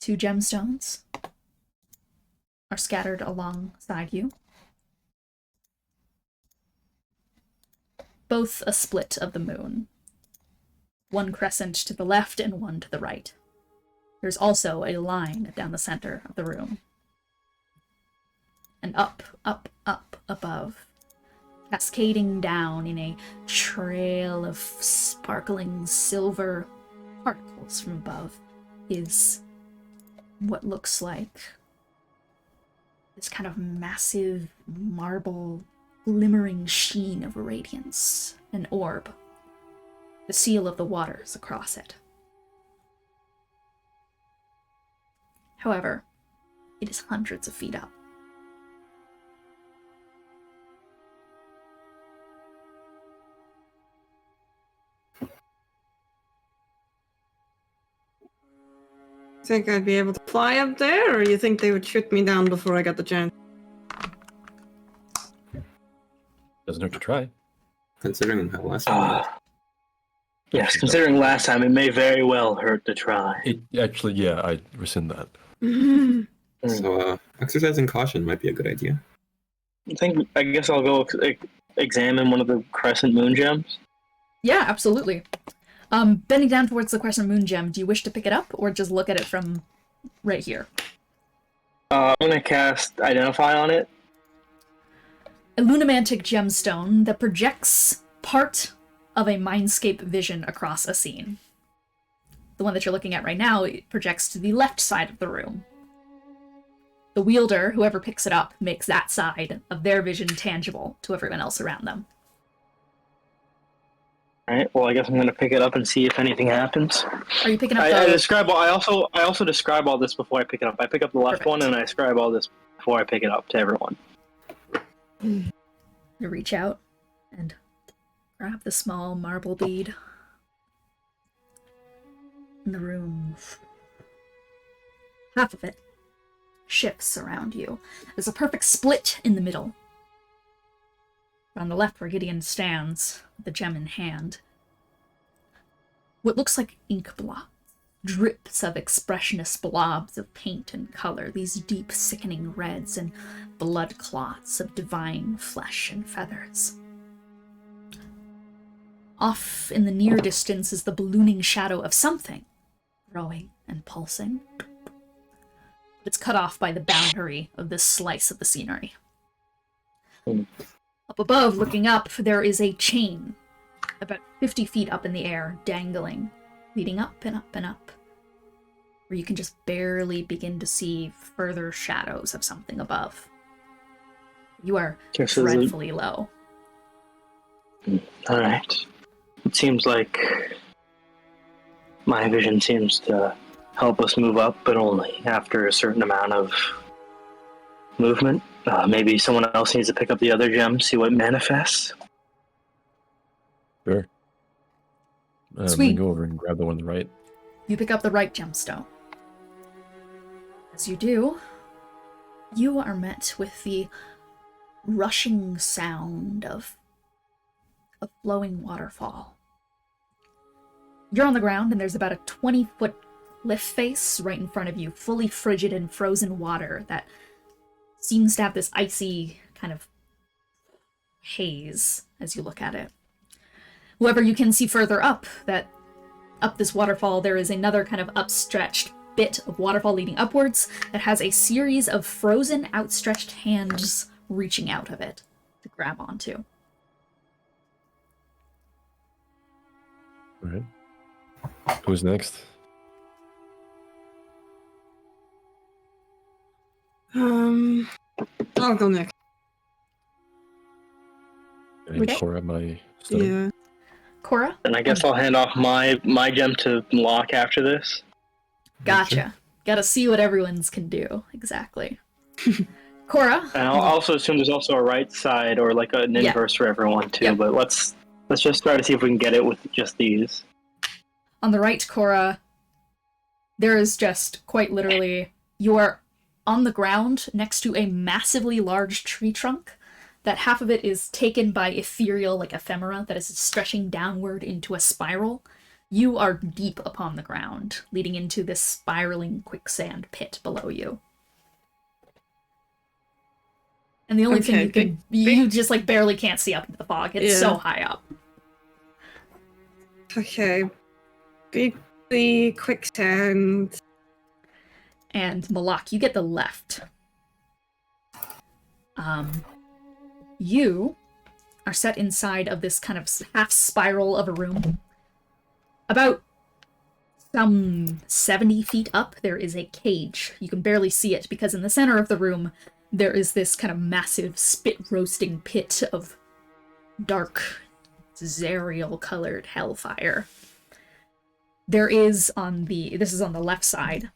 2 gemstones are scattered alongside you. Both a split of the moon. One crescent to the left and one to the right. There's also a line down the center of the room. And up, up, up above, cascading down in a trail of sparkling silver particles from above, is what looks like this kind of massive marble glimmering sheen of radiance, an orb. The seal of the waters across it. However, it is hundreds of feet up. Think I'd be able to fly up there, or you think they would shoot me down before I got the chance? Doesn't hurt to try. Considering how last time. Yes, considering last time, it may very well hurt to try. It actually, yeah, I rescind that. So, exercising caution might be a good idea. I guess I'll go examine one of the crescent moon gems. Yeah, absolutely. Bending down towards the crescent moon gem, do you wish to pick it up or just look at it from right here? I'm gonna cast Identify on it. a lunamantic gemstone that projects part of a mindscape vision across a scene. The one that you're looking at right now projects to the left side of the room. The wielder, whoever picks it up, makes that side of their vision tangible to everyone else around them. All right. Well, I guess I'm gonna pick it up and see if anything happens. Are you picking up I also describe all this before I pick it up. I pick up the left Perfect. one and I describe all this before I pick it up to everyone. You reach out and grab the small marble bead. In the room, half of it shifts around you. There's a perfect split in the middle. On the left, where Gideon stands, with the gem in hand, what looks like ink blobs, drips of expressionist blobs of paint and color, these deep, sickening reds and blood clots of divine flesh and feathers. Off in the near distance is the ballooning shadow of something, growing and pulsing. But it's cut off by the boundary of this slice of the scenery. Up above, looking up, there is a chain, about 50 feet up in the air, dangling, leading up and up and up, where you can just barely begin to see further shadows of something above. You are dreadfully low. Alright. It seems like my vision seems to help us move up, but only after a certain amount of movement. Maybe someone else needs to pick up the other gem, see what manifests. Sure. Sweet. Go over and grab the one on the right. You pick up the right gemstone. As you do, you are met with the rushing sound of a flowing waterfall. You're on the ground, and there's about a 20-foot cliff face right in front of you, fully frigid and frozen water that seems to have this icy kind of haze as you look at it. However, you can see further up that up this waterfall there is another kind of upstretched bit of waterfall leading upwards that has a series of frozen outstretched hands reaching out of it to grab onto. All right. Who's next? I'll go next. And Okay. Korah, my stomach. Yeah. Korah? And I guess I'll hand off my gem to Moloch after this. Gotcha. Gotta see what everyone's can do. Exactly. Korah? And I'll also assume there's also a right side or like an Yeah. inverse for everyone too, Yep. but let's just try to see if we can get it with just these. On the right, Korah, there is just quite literally, you are on the ground next to a massively large tree trunk that half of it is taken by ethereal, like ephemera, that is stretching downward into a spiral. You are deep upon the ground, leading into this spiraling quicksand pit below you. And the only thing Okay, you can, you just like barely can't see up into the fog. It's Yeah. so high up. Okay. Big quicksand. And Moloch, you get the left. You are set inside of this kind of half spiral of a room. About some 70 feet up, there is a cage. You can barely see it because in the center of the room, there is this kind of massive spit-roasting pit of dark, Zariel-colored hellfire. There is this is on the left side,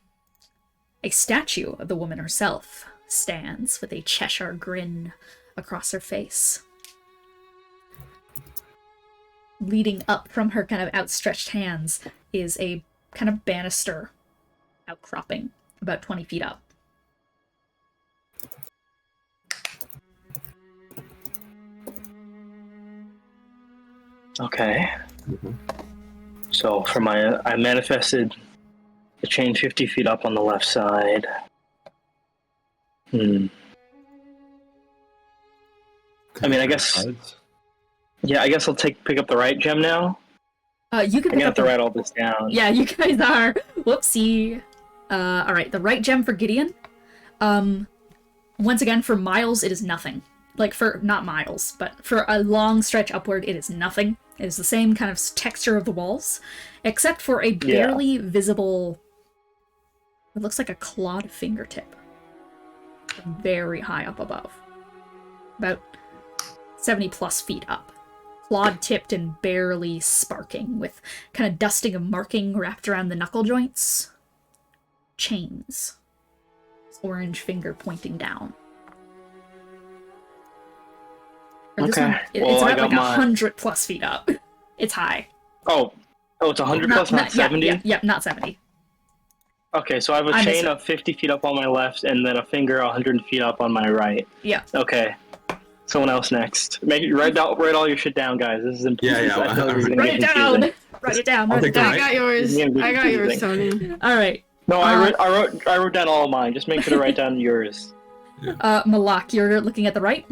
a statue of the woman herself stands with a Cheshire grin across her face. Leading up from her kind of outstretched hands is a kind of banister outcropping about 20 feet up. Okay. So for I manifested the chain 50 feet up on the left side. I mean, I guess. Yeah, I guess I'll pick up the right gem now. You can I pick have up to write all this down. Yeah, you guys are. Whoopsie. All right, the right gem for Gideon. Once again, for Miles, it is nothing. like for not miles, but for a long stretch upward, it is nothing. It is the same kind of texture of the walls, except for a barely visible, it looks like a clawed fingertip. Very high up above. About 70 plus feet up. Clawed tipped and barely sparking, with kind of dusting of marking wrapped around the knuckle joints. Chains. Orange finger pointing down. Or this Okay. one, it's Well, I about got like mine. 100 plus feet up. It's high. Oh, it's 100 plus, not 70? Yeah, not 70. Okay, so I have a I chain missed of 50 feet up on my left, and then a finger 100 feet up on my right. Yeah. Okay. Someone else next. Write all your shit down, guys. This is important. Yeah, I know this is gonna Write it get down! confusing. Write it down, I'll write it take the down. I got yours. Yeah, I got yours, confusing. Tony. Alright. No, I wrote down all of mine. Just make sure to write down yours. Moloch, you're looking at the right?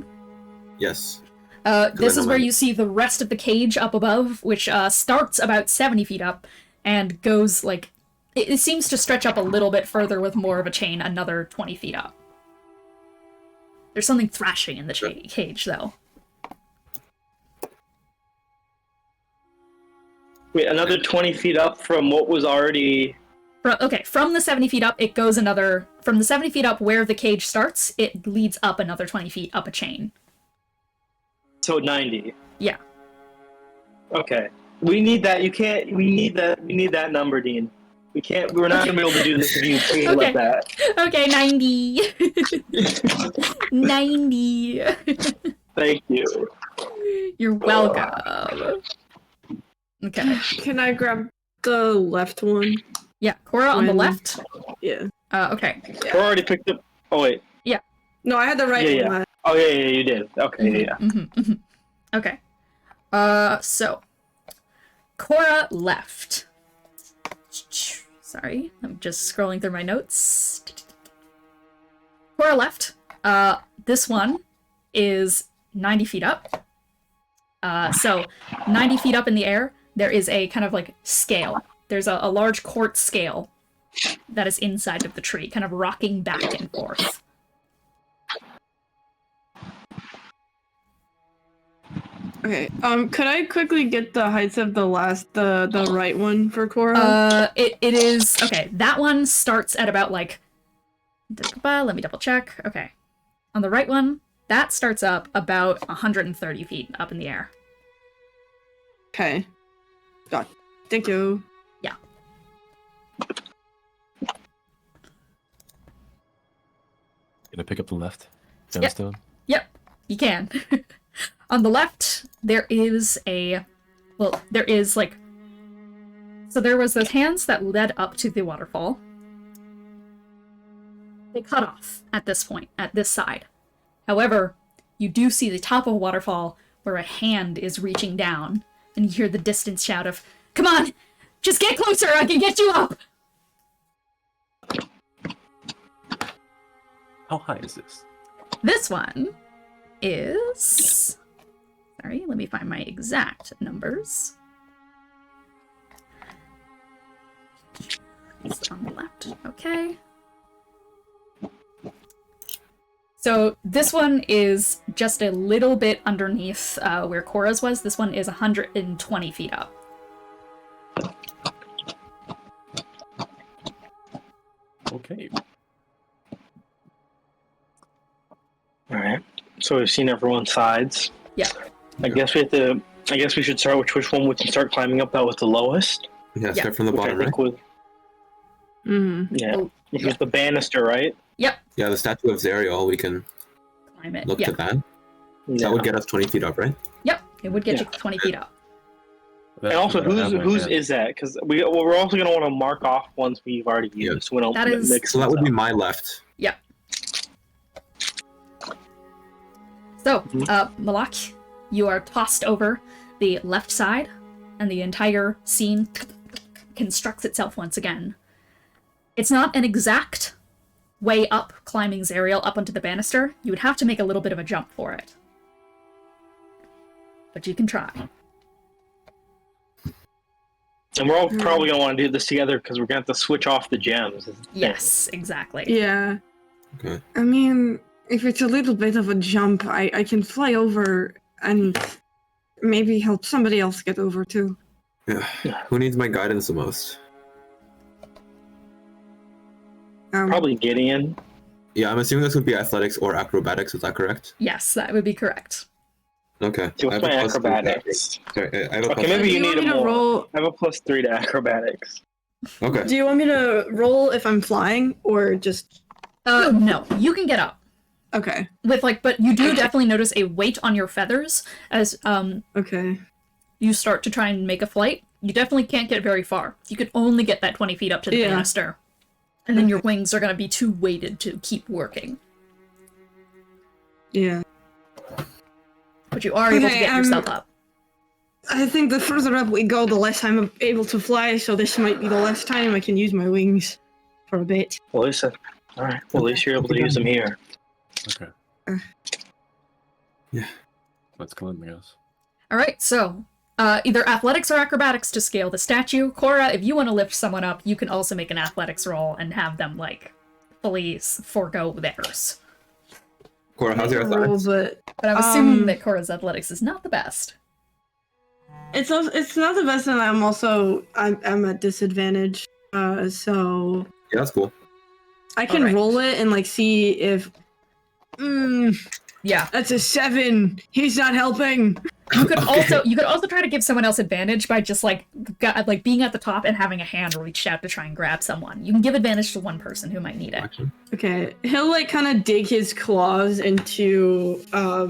Yes. This I is know where mine. you see the rest of the cage up above, which starts about 70 feet up and goes like... It seems to stretch up a little bit further with more of a chain, another 20 feet up. There's something thrashing in the cage, though. Wait, another 20 feet up from what was already... From the 70 feet up, it goes another... From the 70 feet up where the cage starts, it leads up another 20 feet up a chain. So 90. Yeah. Okay. We need that. You can't... We need that number, Dean. We're not gonna be able to do this if you treat it like that. Okay, 90. 90. Thank you. You're welcome. Okay. Can I grab the left one? Yeah, Korah on the When- left. Yeah. Okay. We already picked up... Oh, wait. No, I had the right Yeah, one. last. Oh, yeah, you did. Okay, yeah. Okay. So. Korah left. Sorry, I'm just scrolling through my notes. Korah left. This one is 90 feet up. So 90 feet up in the air, there is a kind of like scale. There's a large quartz scale that is inside of the tree, kind of rocking back and forth. Okay. Could I quickly get the heights of the right one for Korah? It is okay. That one starts at about like. Let me double check. Okay, on the right one, that starts up about 130 feet up in the air. Okay. Got. Thank you. Yeah. Gonna pick up the left Yep. gemstone. Yep, you can. On the left, there is like. So there was those hands that led up to the waterfall. They cut off at this point, at this side. However, you do see the top of a waterfall where a hand is reaching down, and you hear the distant shout of, "Come on! Just get closer! I can get you up!" How high is this? This one is... Sorry, let me find my exact numbers. It's on the left. Okay. So this one is just a little bit underneath where Korah's was. This one is 120 feet up. Okay. Alright. So we've seen everyone's sides. Yeah. I guess we should start with which one we can start climbing up that was the lowest. Yeah, Yeah. start from the Which I bottom, right? think was, Mm-hmm. yeah. Oh, Which yeah. was the banister, right? Yep. Yeah, the statue of Zariel, we can Climb it. look Yeah. to that. Yeah. That would get us 20 feet up, right? Yep. It would get Yeah. you 20 feet up. And also, whose is that? Because we're also going to want to mark off ones we've already Yeah. used. So we don't That is- mix So that would things be up. my left. Yep. So, Moloch, you are tossed over the left side, and the entire scene constructs itself once again. It's not an exact way up climbing Zariel up onto the banister. You would have to make a little bit of a jump for it. But you can try. And we're all probably going to want to do this together because we're going to have to switch off the gems. is the thing. Yes, exactly. Yeah. Okay. I mean, If it's a little bit of a jump, I can fly over and maybe help somebody else get over too. Yeah. Who needs my guidance the most? Probably Gideon. Yeah, I'm assuming this would be athletics or acrobatics. Is that correct? Yes, that would be correct. Okay. So I what's have my a plus 3 to acrobatics? Sorry, I have a Okay, plus maybe Do you you want need me a to more. roll? I have a +3 to acrobatics. Okay. Do you want me to roll if I'm flying or just? No, you can get up. Okay. With but you do definitely notice a weight on your feathers as Okay. you start to try and make a flight. You definitely can't get very far. You can only get that 20 feet up to the Yeah. banister. And then your wings are going to be too weighted to keep working. Yeah. But you are able to Okay, get yourself up. I think the further up we go, the less I'm able to fly. So this might be the last time I can use my wings for a bit. Well, at least, all right. Well, at least you're able to use them here. Okay. Yeah. Let's climb, I guess. Alright, so either athletics or acrobatics to scale the statue. Korah, if you want to lift someone up, you can also make an athletics roll and have them, fully forego theirs. Korah, how's your Roll, athletics? but But I'm assuming that Korah's athletics is not the best. it's not the best, and I'm at disadvantage. So Yeah, that's cool. I can Alright. roll it and see if. Yeah. That's a 7. He's not helping. You could also try to give someone else advantage by just being at the top and having a hand reached out to try and grab someone. You can give advantage to one person who might need it. Actually. Okay, he'll kind of dig his claws into a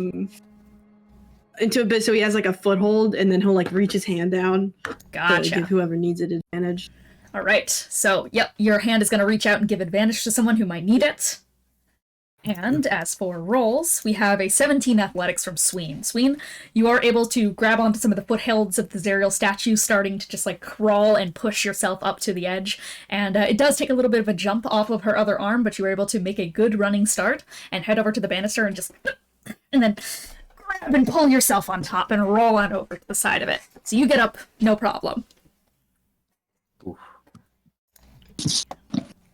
bit so he has a foothold, and then he'll reach his hand down to Gotcha. give whoever needs it advantage. All right. So, yep, your hand is going to reach out and give advantage to someone who might need it. And as for rolls, we have a 17 athletics from Sween. Sween, you are able to grab onto some of the foothills of the Zariel statue, starting to just crawl and push yourself up to the edge. And it does take a little bit of a jump off of her other arm, but you were able to make a good running start and head over to the banister and then grab and pull yourself on top and roll on over to the side of it. So you get up, no problem. Oof.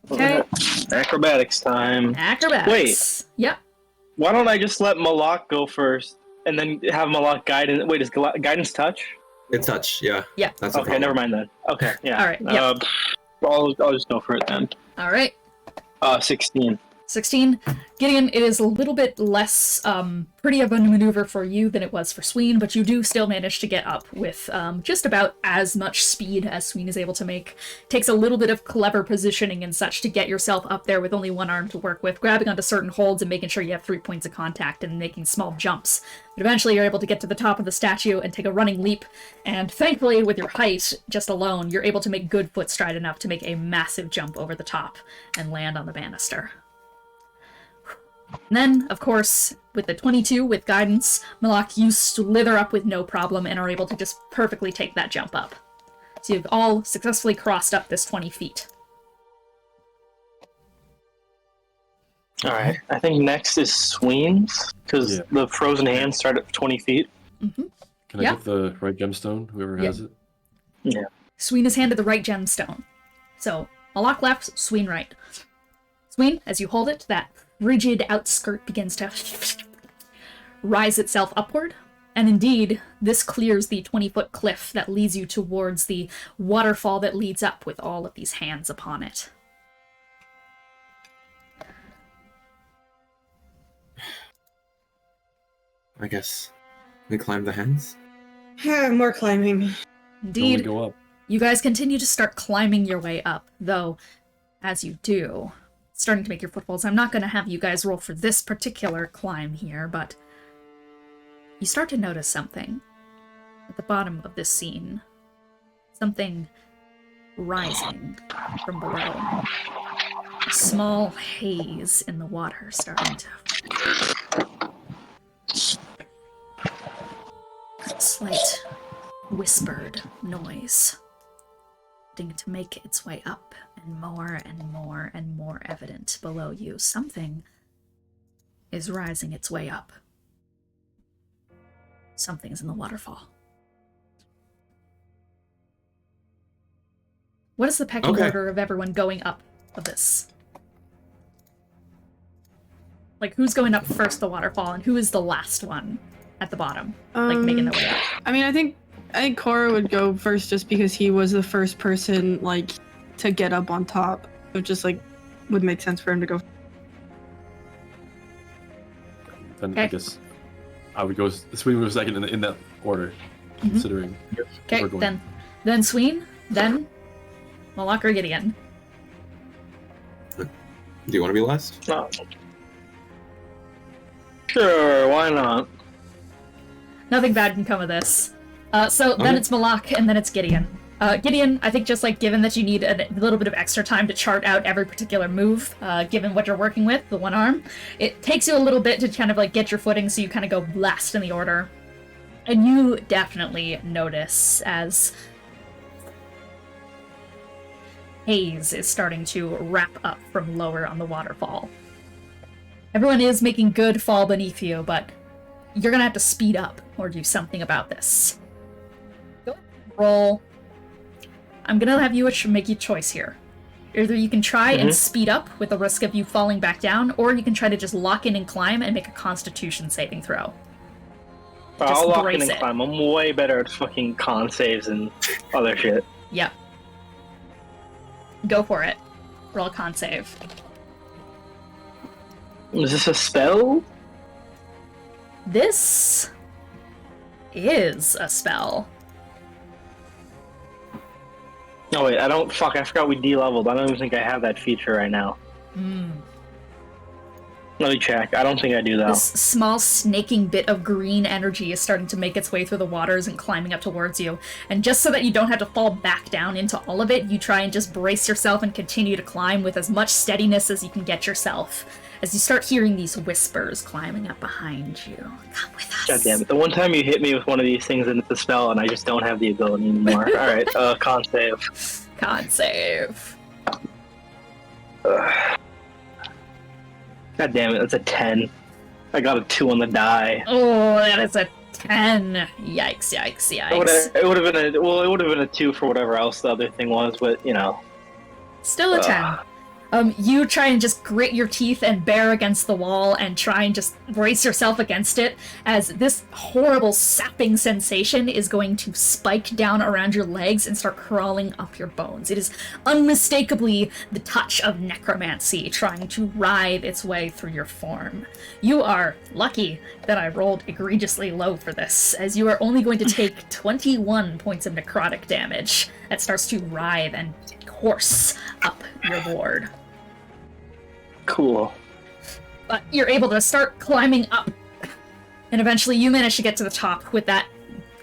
Okay. Acrobatics time. Acrobatics. Yep. Why don't I just let Moloch go first, and then have Moloch guidance? Wait, is guidance touch? It's touch, yeah. Yeah. That's the Okay, problem. never mind then. Okay, yeah. All right, yeah. I'll just go for it then. All right. 16. 16. Gideon, it is a little bit less pretty of a maneuver for you than it was for Sween, but you do still manage to get up with just about as much speed as Sween is able to make. Takes a little bit of clever positioning and such to get yourself up there with only one arm to work with, grabbing onto certain holds and making sure you have 3 points of contact and making small jumps. But eventually you're able to get to the top of the statue and take a running leap, and thankfully with your height just alone, you're able to make good foot stride enough to make a massive jump over the top and land on the banister. And then, of course, with the 22 with guidance, Moloch, you slither up with no problem and are able to just perfectly take that jump up. So you've all successfully crossed up this 20 feet. Alright, I think next is Sween's, because Yeah. the frozen hands start at 20 feet. Mm-hmm. Can I Yeah. get the right gemstone, whoever has it? Yeah. Sween is handed the right gemstone. So, Moloch left, Sween right. Sween, as you hold it, that rigid outskirt begins to rise itself upward. And indeed, this clears the 20-foot cliff that leads you towards the waterfall that leads up with all of these hands upon it. I guess we climb the hands. More climbing. Only Indeed, go up. you guys continue to start climbing your way up, though, as you do, starting to make your footholds. I'm not going to have you guys roll for this particular climb here, but you start to notice something at the bottom of this scene. Something rising from below. A small haze in the water starting to... Slight whispered noise starting to make its way up, and more and more and more evident below you. Something is rising its way up. Something's in the waterfall. What is the pecking Okay. order of everyone going up of this? Like, who's going up first the waterfall, and who is the last one at the bottom? Like, making their way up. I mean, I think Korah would go first just because he was the first person, like, to get up on top. It just, like, would make sense for him to go. Then Okay. I guess I would go. Sween was second in that order, considering. Okay, we're going. then Sween, then Moloch or Gideon. Do you want to be last? No. Sure, why not? Nothing bad can come of this. So then Okay. it's Moloch, and then it's Gideon. Gideon, I think just like given that you need a little bit of extra time to chart out every particular move, given what you're working with, the one arm, it takes you a little bit to kind of like get your footing, so you kind of go last in the order. And you definitely notice as haze is starting to wrap up from lower on the waterfall. Everyone is making good fall beneath you, but you're gonna have to speed up or do something about this. Go ahead and roll. I'm gonna have you make a choice here. Either you can try and speed up with the risk of you falling back down, or you can try to just lock in and climb and make a Constitution saving throw. I'll lock in brace and it. climb. I'm way better at fucking con saves and other shit. Yep. Go for it. Roll a con save. Is this a spell? This is a spell. No, wait, I don't. Fuck, I forgot we de-leveled. I don't even think I have that feature right now. Let me check. I don't think I do, though. This small snaking bit of green energy is starting to make its way through the waters and climbing up towards you. And just so that you don't have to fall back down into all of it, you try and just brace yourself and continue to climb with as much steadiness as you can get yourself. As you start hearing these whispers climbing up behind you. Come with us. God damn it. The one time you hit me with one of these things and it's a spell and I just don't have the ability anymore. Alright, con save. Con save. God damn it, that's a 10. I got a 2 on the die. Oh, that is a 10. Yikes, yikes, yikes. It would have been a 2 for whatever else the other thing was, but you know. Still a 10. You try and just grit your teeth and bear against the wall and try and just brace yourself against it as this horrible sapping sensation is going to spike down around your legs and start crawling up your bones. It is unmistakably the touch of necromancy trying to writhe its way through your form. You are lucky that I rolled egregiously low for this, as you are only going to take 21 points of necrotic damage that starts to writhe and course up your ward. Cool. But you're able to start climbing up. And eventually you manage to get to the top with that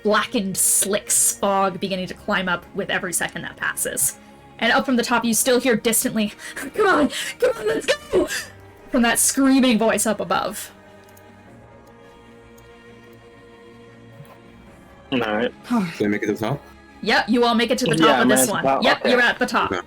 blackened, slick fog beginning to climb up with every second that passes. And up from the top you still hear distantly, come on, let's go! From that screaming voice up above. Alright. Did I make it to the top? Yep, you all make it to the top Yeah, of I'm this at the one. top, Yep, okay. you're at the top. Okay.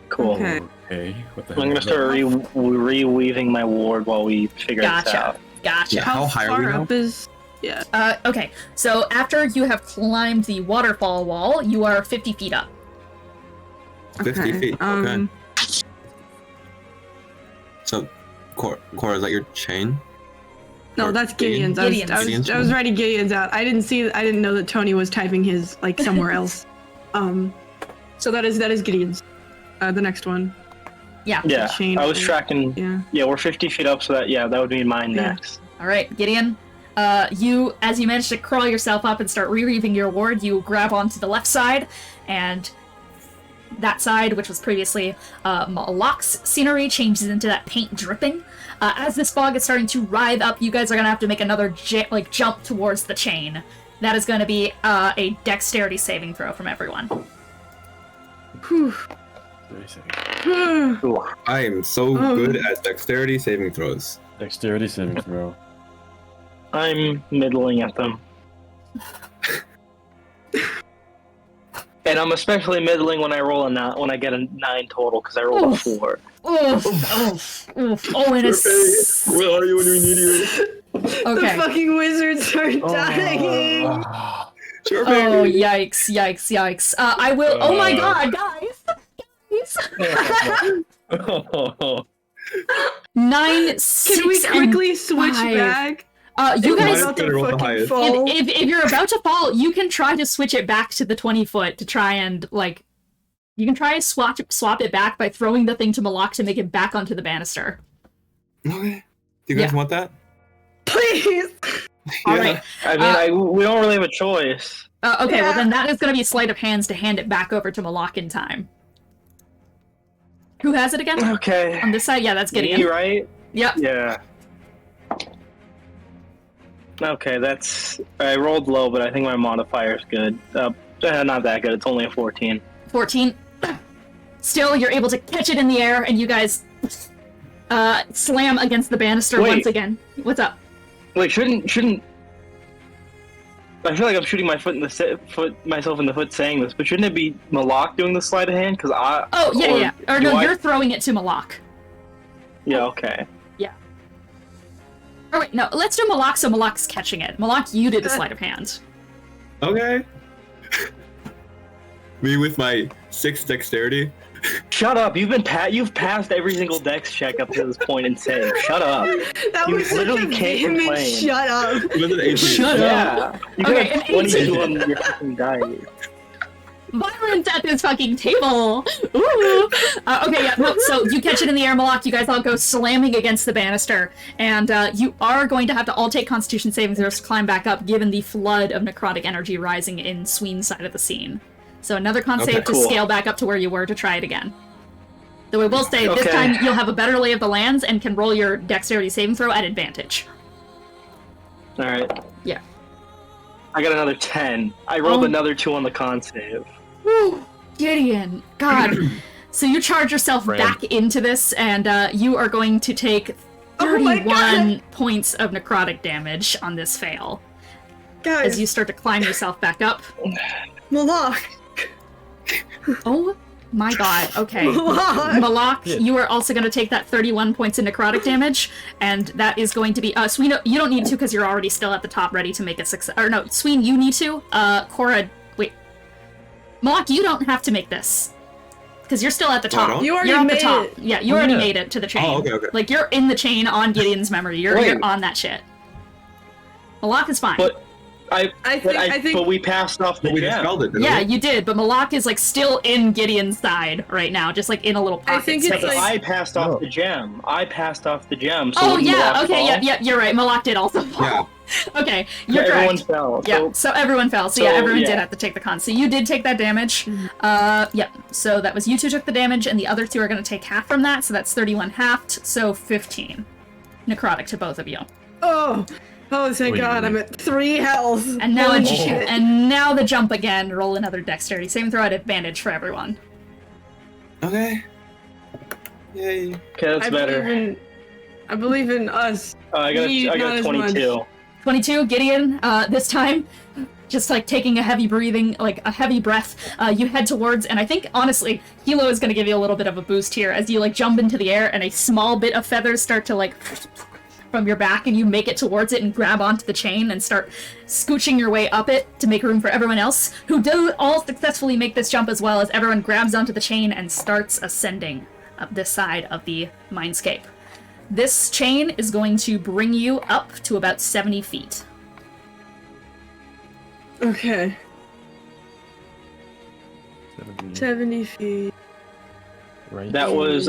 Cool. Okay. Okay, what the I'm hell? gonna start reweaving my ward while we figure this Gotcha. out. Gotcha. Yeah. How high are we far now? up is? Yeah. Okay, so after you have climbed the waterfall wall, you are 50 feet up. 50 feet. Okay. So, Korah, is that your chain? No, Or that's Gideon? Gideon's. Gideon's. I was writing Gideon's out. I didn't know that Tony was typing his like somewhere else. So that is Gideon's. The next one. Yeah. Yeah, chain I was thing. tracking. Yeah. Yeah, we're 50 feet up, so that would be mine Yeah. next. All right, Gideon. As you manage to crawl yourself up and start reweaving your ward, you grab onto the left side, and that side, which was previously Moloch's scenery, changes into that paint dripping. As this fog is starting to writhe up, you guys are gonna have to make another jump towards the chain. That is going to be a dexterity saving throw from everyone. Whew. 30 seconds. Ooh. I am so good at dexterity saving throws. Dexterity saving throw. I'm middling at them. And I'm especially middling when I roll when I get a 9 total, because I rolled a 4. Oof, oof, oof. Oh, and it's... Where are you when we need you? The Okay. fucking wizards are dying. Charpay. Oh, yikes, yikes, yikes. I will... Oh my god, guys! Guys! 9, 6, Can we quickly switch 5. back? You Mine guys, is gonna roll the highest. if you're about to fall, you can try to switch it back to the 20 foot to try and, like, you can try to swap it back by throwing the thing to Moloch to make it back onto the banister. Okay. Do you guys want that? Please. All right. I mean, we don't really have a choice. Okay, well Yeah. then that is going to be sleight of hands to hand it back over to Moloch in time. Who has it again? Okay. On this side? Yeah, that's Gideon. Me, right? Yep. Yeah. Okay, that's... I rolled low, but I think my modifier's good. Not that good. It's only a 14. 14. Still, you're able to catch it in the air, and you guys slam against the banister Wait. once again. What's up? Wait, shouldn't... I feel like I'm shooting my myself in the foot saying this, but shouldn't it be Moloch doing the sleight of hand? Because I... Oh, yeah. Or no, do I- you're throwing it to Moloch. Yeah, okay. Or wait, no, let's do Moloch so Moloch's catching it. Moloch, you did the sleight of hand. Okay. Me with my 6 dexterity. Shut up! You've passed every single dex check up to this point and saying, shut up. That You was such a literally can't vehement complain. shut up. With an 18. Shut up. Yeah. You Okay, got an 22 18. on your fucking dice. Violence at this fucking table! Ooh! Okay, yeah, no, so you catch it in the air, Moloch, you guys all go slamming against the banister, and you are going to have to all take Constitution saving throws to climb back up, given the flood of necrotic energy rising in Sween's side of the scene. So another con Okay, save to cool. scale back up to where you were to try it again. Though I will say, this Okay. time you'll have a better lay of the lands and can roll your dexterity saving throw at advantage. Alright. Yeah. I got another 10. I rolled Oh. another 2 on the con save. Woo! Gideon! God. So you charge yourself Ram. back into this, and you are going to take Oh my 31 points of necrotic damage on this fail. Guys, As you start to climb yourself back up. Moloch. Oh my god, okay. Moloch. Moloch, you are also going to take that 31 points of necrotic damage, and that is going to be... Sween, you don't need to because you're already still at the top ready to make a success... Or no, Sween, you need to. Korah, wait. Moloch, you don't have to make this. Because you're still at the Oh, I top. don't? You already You're at the made top. it. Yeah, you already Yeah. made it to the chain. Oh, okay. Like, you're in the chain on Gideon's memory. You're Wait. on that shit. Moloch is fine. But I think but we passed off the But we gem. dispelled it, didn't Yeah, we? you did, but Moloch is like still in Gideon's side right now, just like in a little pocket think it's space. But like- I passed off Oh. the gem. I passed off the gem. So Oh wouldn't yeah, Moloch okay, fall? yep, you're right. Moloch did also fall. Yeah. Okay, you're Everyone correct. fell. Yeah, so everyone fell. So yeah, so, everyone yeah. did have to take the con. So you did take that damage. Yep. So that was you two took the damage, and the other two are going to take half from that. So that's 31 halved. So 15 necrotic to both of you. Oh, thank God, I'm at 3 health. And now, Holy shit. and now the jump again. Roll another dexterity saving throw at advantage for everyone. Okay. Yay. Okay, that's better. I believe in us. I got Me, not a as 22. 22, Gideon, this time, just like taking a heavy breath, you head towards, and I think, honestly, Hilo is going to give you a little bit of a boost here as you like jump into the air and a small bit of feathers start to like from your back and you make it towards it and grab onto the chain and start scooching your way up it to make room for everyone else, who do all successfully make this jump as well as everyone grabs onto the chain and starts ascending up this side of the mindscape. This chain is going to bring you up to about 70 feet. Okay, 70, 70 feet. right? That was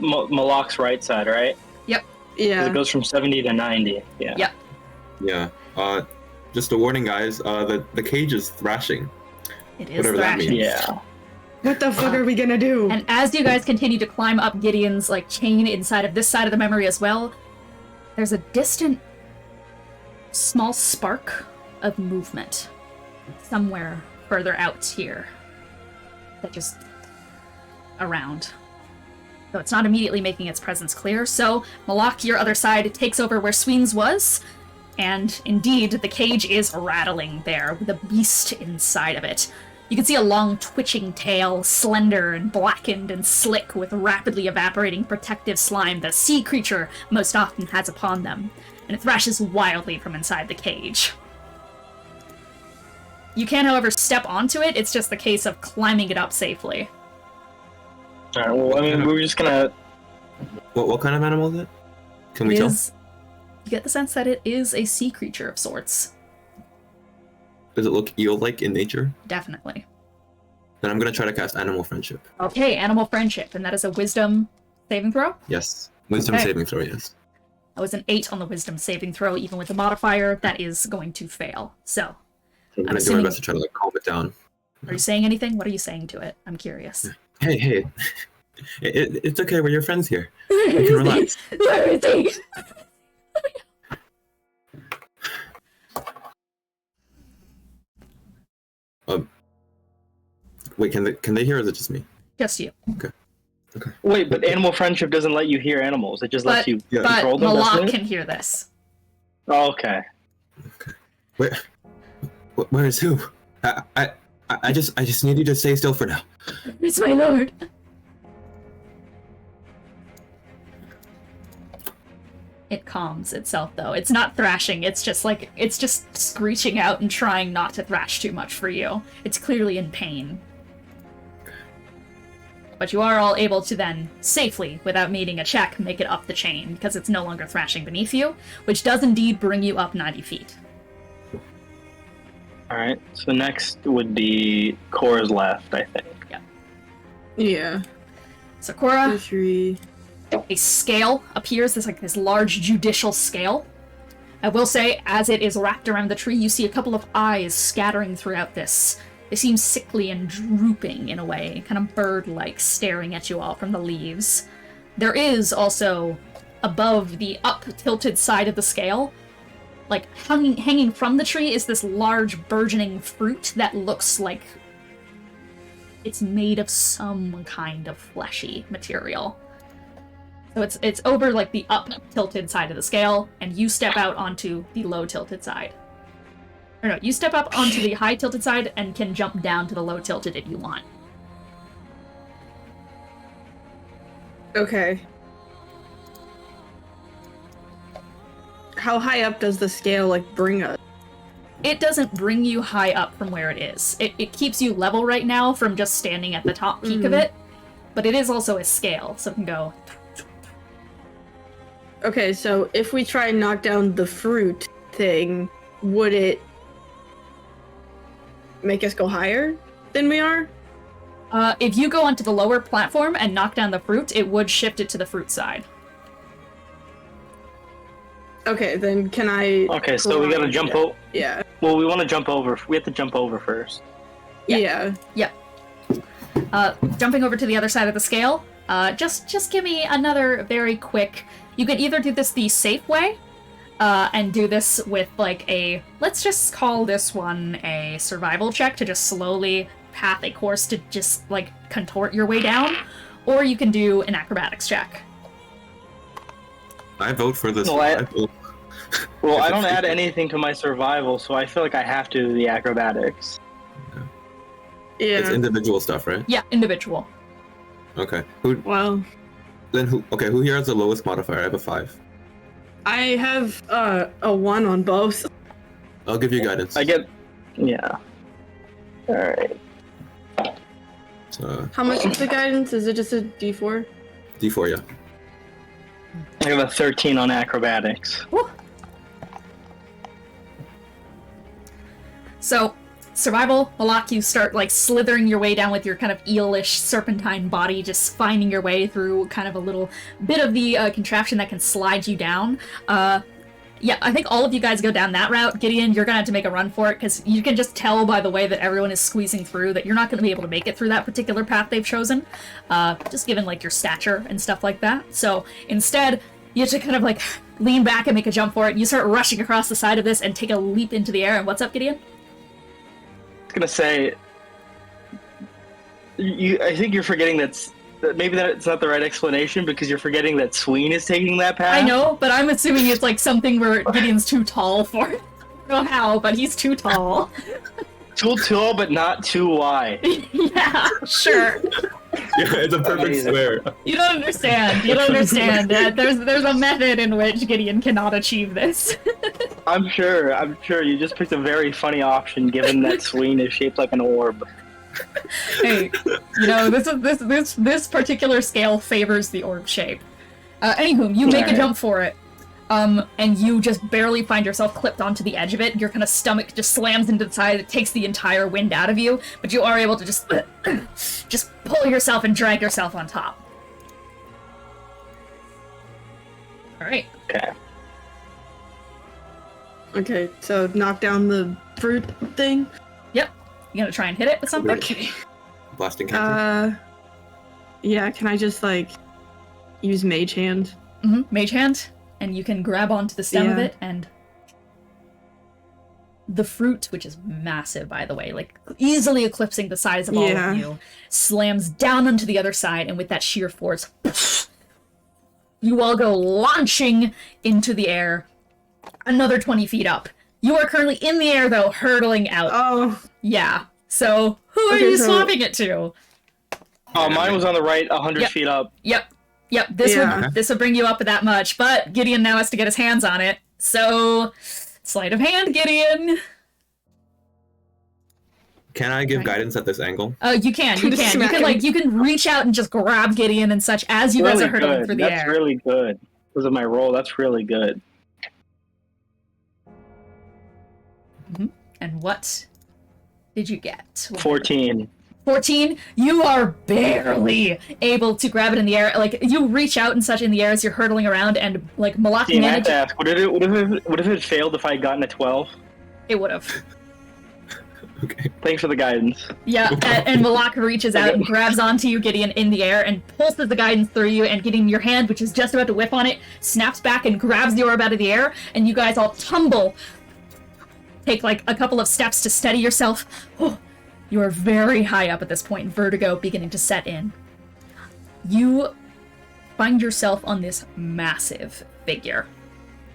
Moloch's right side, right? Yep. 'Cause Yeah. It goes from 70 to 90. Yeah. Yep. Yeah. Just a warning, guys. The cage is thrashing. It is Whatever that thrashing. means. Yeah. What the fuck are we gonna do? And as you guys continue to climb up Gideon's like chain inside of this side of the memory as well, there's a distant small spark of movement somewhere further out here that just around. Though it's not immediately making its presence clear, so Moloch, your other side, takes over where Sween's was, and indeed, the cage is rattling there with a beast inside of it. You can see a long twitching tail, slender and blackened and slick with rapidly evaporating protective slime the sea creature most often has upon them, and it thrashes wildly from inside the cage. You can, however, step onto it, it's just the case of climbing it up safely. Alright, well, I mean, we're just gonna What kind of animal is it? Can we It tell? is- You get the sense that it is a sea creature of sorts. Does it look eel-like in nature? Definitely. Then I'm gonna try to cast Animal Friendship. Okay, animal friendship, and that is a wisdom saving throw. Yes. Wisdom Okay. saving throw, yes. That was an 8 on the wisdom saving throw, even with the modifier. That is going to fail. So, I'm I'm gonna do my assuming- best to try to like calm it down. are you saying anything? What are you saying to it? I'm curious. Hey. It's okay, we're your friends here. You can relax. Where is he? Wait, can they hear or is it just me? Just you. Wait, but animal friendship doesn't let you hear animals. It just lets you Yeah. But control them. Moloch doesn't it? can hear this. Oh, okay. Where is who? I just need you to stay still for now. It's my lord. It calms itself though. It's not thrashing. It's just screeching out and trying not to thrash too much for you. It's clearly in pain. But you are all able to then safely, without needing a check, make it up the chain because it's no longer thrashing beneath you, which does indeed bring you up 90 feet. All right. So next would be Korah's left, I think. Yeah. So Korah, 2, 3. a scale appears, this large judicial scale. I will say, as it is wrapped around the tree, you see a couple of eyes scattering throughout this. They seem sickly and drooping in a way, kind of bird-like, staring at you all from the leaves. There is also, above the up-tilted side of the scale, like hanging from the tree is this large burgeoning fruit that looks like it's made of some kind of fleshy material. So it's over like the up-tilted side of the scale, and you step out onto the low-tilted side. Or no, you step up onto the high-tilted side and can jump down to the low-tilted if you want. Okay. How high up does the scale, like, bring us? It doesn't bring you high up from where it is. It keeps you level right now from just standing at the top peak of it, but it is also a scale, so it can go... Okay, so if we try and knock down the fruit thing, would it make us go higher than we are? If you go onto the lower platform and knock down the fruit, it would shift it to the fruit side. Okay, then can I... Okay, so we gotta jump over. Yeah. Well, we want to jump over. We have to jump over first. Yeah. Yeah. Jumping over to the other side of the scale, just give me another very quick... You can either do this the safe way, and do this with, like, let's just call this one a survival check to just slowly path a course to just, like, contort your way down, or you can do an acrobatics check. I vote for this. Well, one. I vote. Well, I don't add anything to my survival, so I feel like I have to do the acrobatics. It's Yeah. individual stuff, right? Yeah, individual. Okay. Well, Who here has the lowest modifier? I have a 5. I have a 1 on both. I'll give you guidance. I get. Yeah. Alright. How much is the guidance? Is it just a D4? D4, yeah. I have a 13 on acrobatics. Woo. So, survival, Moloch, you start, like, slithering your way down with your kind of eelish serpentine body, just finding your way through kind of a little bit of the contraption that can slide you down. Yeah, I think all of you guys go down that route. Gideon, you're gonna have to make a run for it, because you can just tell by the way that everyone is squeezing through that you're not gonna be able to make it through that particular path they've chosen, just given, like, your stature and stuff like that. So, instead, you have to kind of, like, lean back and make a jump for it, and you start rushing across the side of this and take a leap into the air, and what's up, Gideon? I was gonna say. I think you're forgetting that maybe that's not the right explanation because you're forgetting that Sween is taking that path. I know, but I'm assuming it's, like, something where Gideon's too tall for it. I don't know how, but he's too tall. Too tall, but not too wide. Yeah, sure. Yeah, it's a perfect Amazing. square. You don't understand. You don't understand. There's a method in which Gideon cannot achieve this. I'm sure. You just picked a very funny option, given that Sween is shaped like an orb. Hey, you know, this particular scale favors the orb shape. Anywho, you make a Alright. jump for it. And you just barely find yourself clipped onto the edge of it. Your kind of stomach just slams into the side. It takes the entire wind out of you, but you are able to just pull yourself and drag yourself on top. All right. Okay. Okay, so knock down the fruit thing. Yep. You gonna try and hit it with something? Okay. Blasting cancer. Yeah, can I just, like, use Mage Hand? Mage hand, and you can grab onto the stem of Yeah. it, and the fruit, which is massive, by the way, like easily eclipsing the size of all Yeah. of you, slams down onto the other side, and with that sheer force, you all go launching into the air, another 20 feet up. You are currently in the air, though, hurtling out. Oh, Yeah. So, who are Okay, you so- swapping it to? Oh, mine was on the right, 100 Yep. feet up. Yep. This Yeah. would bring you up that much, but Gideon now has to get his hands on it. So, sleight of hand, Gideon. Can I give Right. guidance at this angle? You can. You Smack can him. you can reach out and just grab Gideon and such as you guys Really are hurtling good. through the That's air. really good. Because of my roll, that's really good. And what did you get? 14. 14, you are barely able to grab it in the air. Like, you reach out and such in the air as you're hurtling around, and, like, Moloch See, and I have managed... to ask, would it have failed if I had gotten a 12? It would have. Okay. Thanks for the guidance. Yeah, and Moloch reaches out and grabs onto you, Gideon, in the air, and pulses the guidance through you, and Gideon, your hand, which is just about to whip on it, snaps back and grabs the orb out of the air, and you guys all tumble. Take, like, a couple of steps to steady yourself. Oh, you are very high up at this point, vertigo beginning to set in. You find yourself on this massive figure.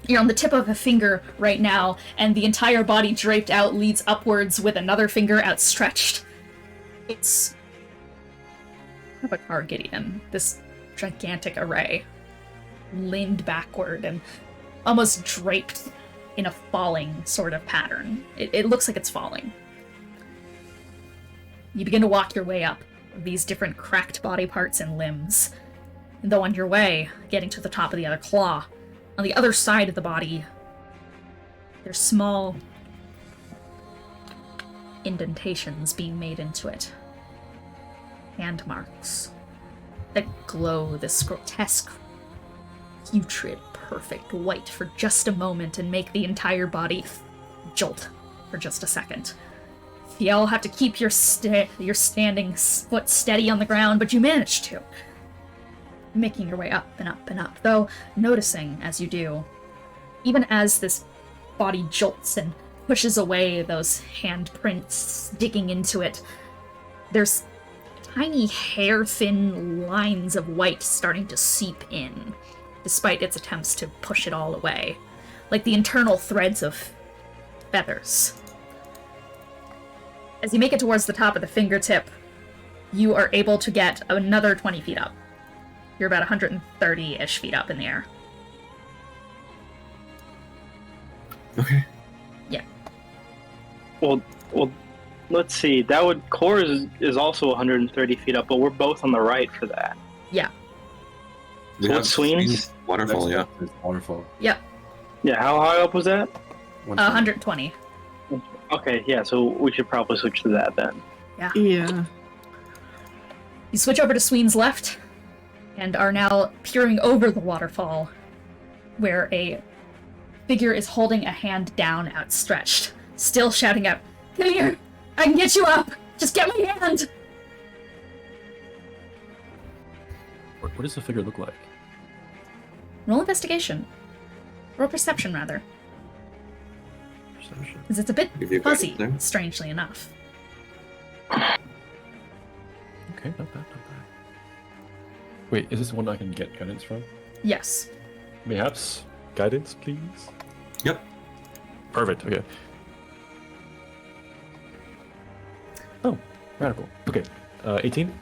You're on the tip of a finger right now, and the entire body draped out leads upwards with another finger outstretched. It's Avatar Gideon, this gigantic array, leaned backward and almost draped in a falling sort of pattern. It looks like it's falling. You begin to walk your way up these different cracked body parts and limbs. Though on your way, getting to the top of the other claw, on the other side of the body, there's small indentations being made into it. Hand marks that glow this grotesque, putrid, perfect white for just a moment and make the entire body jolt for just a second. You all have to keep your standing foot steady on the ground, but you manage to. Making your way up and up and up, though noticing as you do, even as this body jolts and pushes away those handprints digging into it, there's tiny hair-thin lines of white starting to seep in, despite its attempts to push it all away, like the internal threads of feathers. As you make it towards the top of the fingertip, you are able to get another 20 feet up. You're about 130-ish feet up in the air. Okay. Yeah. Well, let's see. That would Korah is also 130 feet up, but we're both on the right for that. Yeah. We So have what's Sween's? Waterfall, yeah. It's waterfall. Yep. Yeah, how high up was that? 120. Okay, yeah, so we should probably switch to that then. yeah. You switch over to Sween's left, and are now peering over the waterfall, where a figure is holding a hand down outstretched, still shouting out, "Come here! I can get you up! Just get my hand!" What does the figure look like? Roll investigation. Roll perception, rather. Perception. Because it's a bit Give you a fuzzy, guidance strangely enough. Okay, not bad, not bad. Wait, is this one I can get guidance from? Yes. Mayhaps guidance, please? Yep. Perfect, okay. Oh, radical. Okay, 18?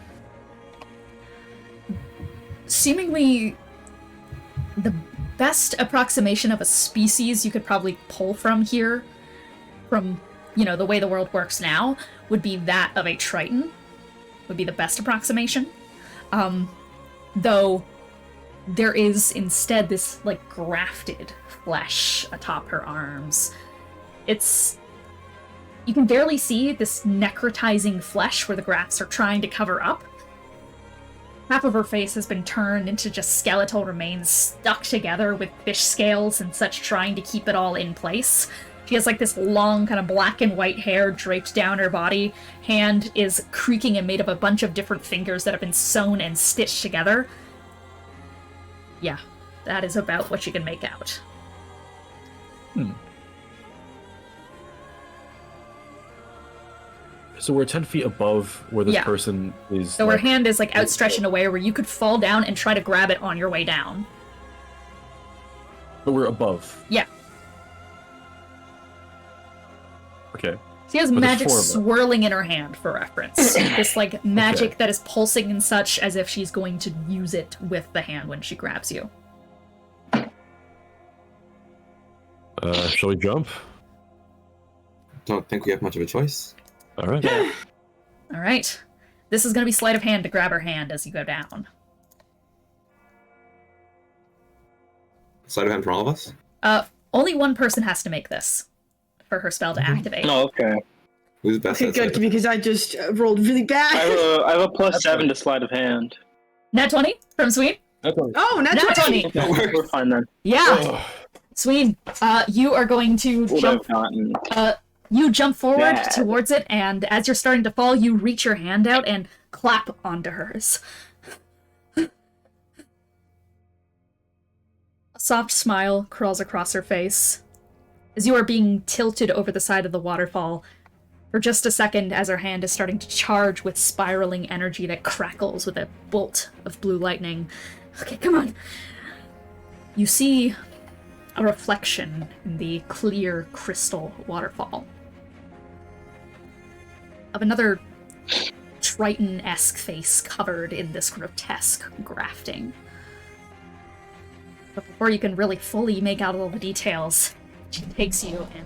Seemingly the best approximation of a species you could probably pull from here, from, you know, the way the world works now, would be that of a Triton. Would be the best approximation. Though there is instead this, like, grafted flesh atop her arms. It's... You can barely see this necrotizing flesh where the grafts are trying to cover up. Half of her face has been turned into just skeletal remains stuck together with fish scales and such, trying to keep it all in place. She has, like, this long kind of black and white hair draped down her body. Hand is creaking and made of a bunch of different fingers that have been sewn and stitched together. Yeah, that is about what you can make out. So we're 10 feet above where this person is. So her hand is, like, outstretched in a way where you could fall down and try to grab it on your way down. But we're above. Yeah. Okay. She has But there's magic 4 of them. swirling in her hand, for reference. This, like, magic that is pulsing and such, as if she's going to use it with the hand when she grabs you. Shall we jump? Don't think we have much of a choice. All right. Alright. This is going to be sleight of hand to grab her hand as you go down. Sleight of hand for all of us? Only one person has to make this for her spell to activate. Oh, okay. Who's best Okay, at good, sleight? because I just rolled really bad. I have a +7 to sleight of hand. Nat 20 from Sween? That's all. Oh, not Nat 20! We're fine then. Yeah! Sween, you are going to Would jump... have gotten. You jump forward Bad. towards it, and as you're starting to fall, you reach your hand out and clap onto hers. A soft smile crawls across her face as you are being tilted over the side of the waterfall for just a second as her hand is starting to charge with spiraling energy that crackles with a bolt of blue lightning. Okay, come on. You see a reflection in the clear crystal waterfall of another Triton-esque face covered in this grotesque grafting. But before you can really fully make out all the details, she takes you and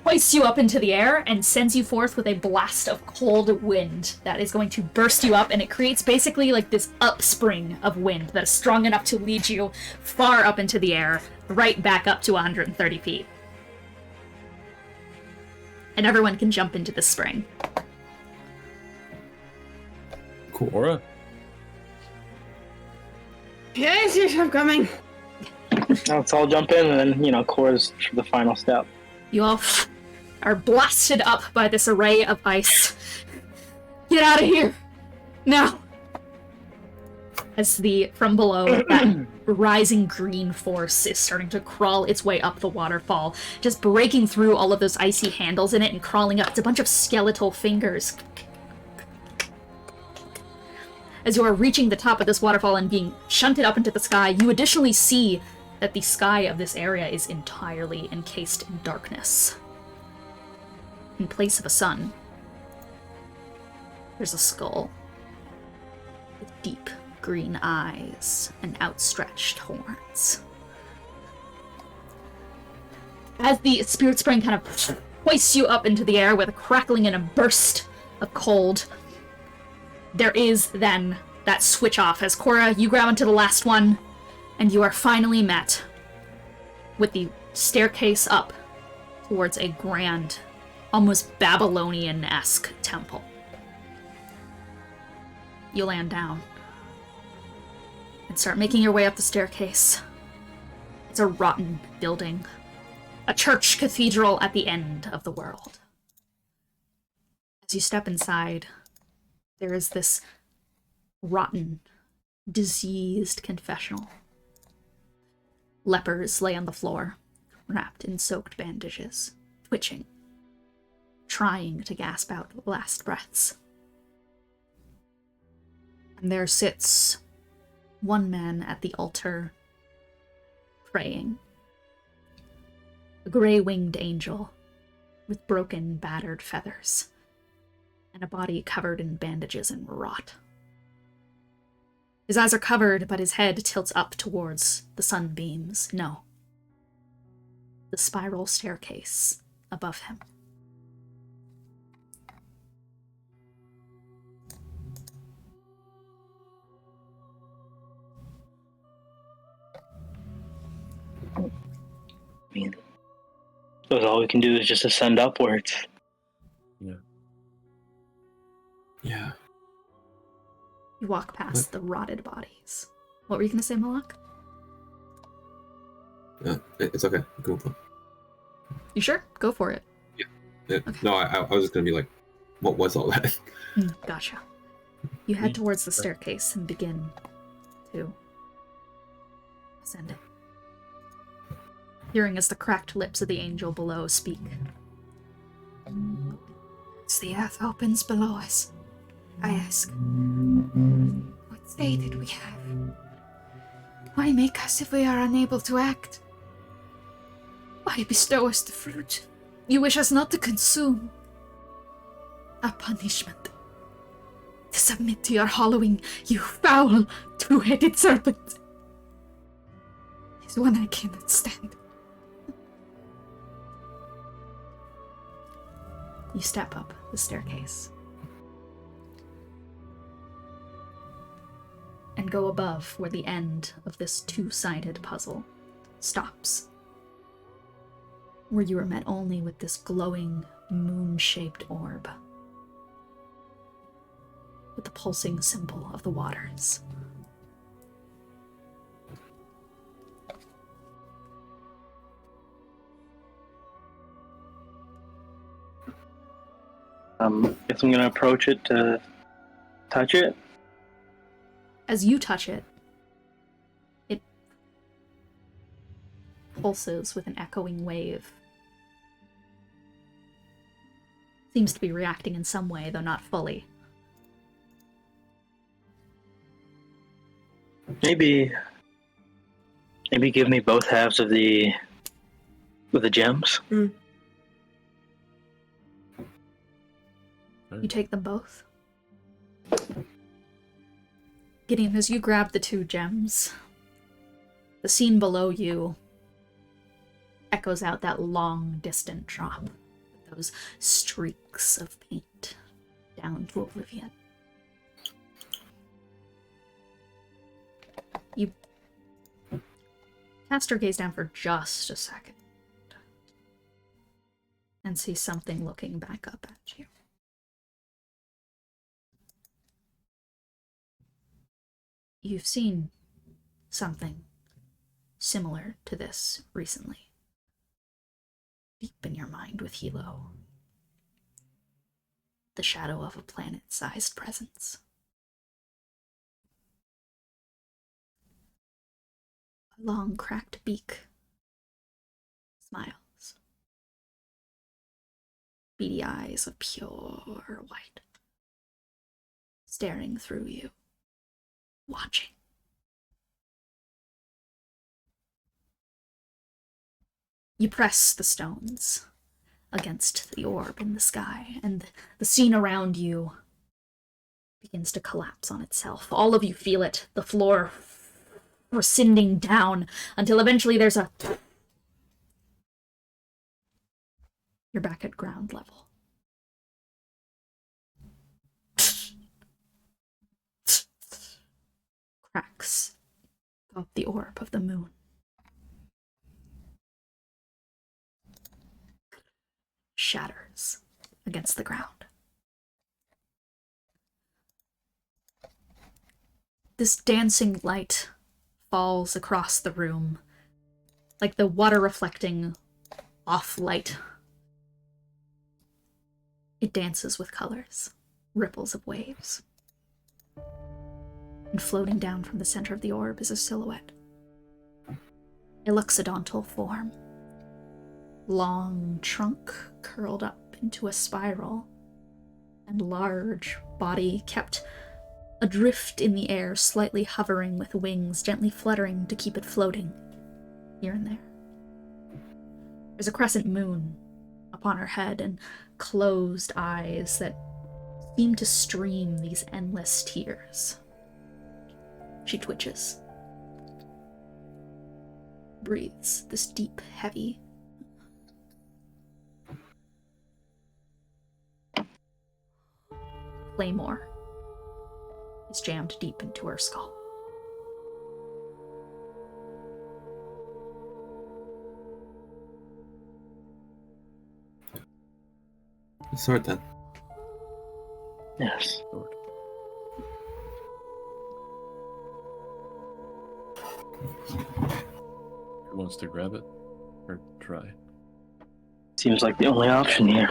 hoists you up into the air and sends you forth with a blast of cold wind that is going to burst you up, and it creates basically like this upspring of wind that is strong enough to lead you far up into the air, right back up to 130 feet. And everyone can jump into the spring. Korah? Yes, yes, I'm coming. Let's all jump in, and then, Korah's the final step. You all are blasted up by this array of ice. Get out of here! Now! As from below, that rising green force is starting to crawl its way up the waterfall, just breaking through all of those icy handles in it and crawling up. It's a bunch of skeletal fingers. As you are reaching the top of this waterfall and being shunted up into the sky, you additionally see that the sky of this area is entirely encased in darkness. In place of a sun, there's a skull with deep green eyes and outstretched horns. As the spirit spring kind of hoists you up into the air with a crackling and a burst of cold, there is then that switch off as Korah, you grab onto the last one, and you are finally met with the staircase up towards a grand, almost Babylonian-esque temple. You land down and start making your way up the staircase. It's a rotten building, a church cathedral at the end of the world. As you step inside, there is this rotten, diseased confessional. Lepers lay on the floor, wrapped in soaked bandages, twitching, trying to gasp out last breaths. And there sits one man at the altar, praying. A gray-winged angel with broken, battered feathers, and a body covered in bandages and rot. His eyes are covered, but his head tilts up towards the sunbeams. No. The spiral staircase above him. suppose all we can do is just ascend upwards. Yeah. You walk past the rotted bodies. What were you going to say, Moloch? It's okay. Go for it. You sure? Go for it. Okay. No, I was just gonna be like, what was all that? Gotcha. You head towards the staircase and begin to ascend it. Hearing as the cracked lips of the angel below speak. As the earth opens below us, I ask, what say did we have? Why make us if we are unable to act? Why bestow us the fruit you wish us not to consume? A punishment. To submit to your hollowing, you foul, two-headed serpent. Is one I cannot stand. You step up the staircase and go above where the end of this two-sided puzzle stops, where you are met only with this glowing moon-shaped orb with the pulsing symbol of the waters. Guess I'm gonna approach it to touch it. As you touch it, it pulses with an echoing wave. Seems to be reacting in some way, though not fully. Maybe give me both halves of the gems. You take them both. Gideon, as you grab the two gems, the scene below you echoes out that long, distant drop with those streaks of paint down to oblivion. You cast your gaze down for just a second and see something looking back up at you. You've seen something similar to this recently. Deep in your mind with Hilo. The shadow of a planet-sized presence. A long, cracked beak smiles. Beady eyes of pure white. Staring through you. Watching. You press the stones against the orb in the sky, and the scene around you begins to collapse on itself. All of you feel it, the floor rescinding down, until eventually there's a... You're back at ground level. Cracks of the orb of the moon. Shatters against the ground. This dancing light falls across the room, like the water reflecting off light. It dances with colors, ripples of waves. And floating down from the center of the orb is a silhouette. A loxodontal form. Long trunk curled up into a spiral, and large body kept adrift in the air, slightly hovering with wings, gently fluttering to keep it floating here and there. There's a crescent moon upon her head and closed eyes that seem to stream these endless tears. She twitches. Breathes this deep, heavy. Claymore is jammed deep into her skull. Sword then. Yes. Sword. Who wants to grab it? Or try? Seems like the only option here.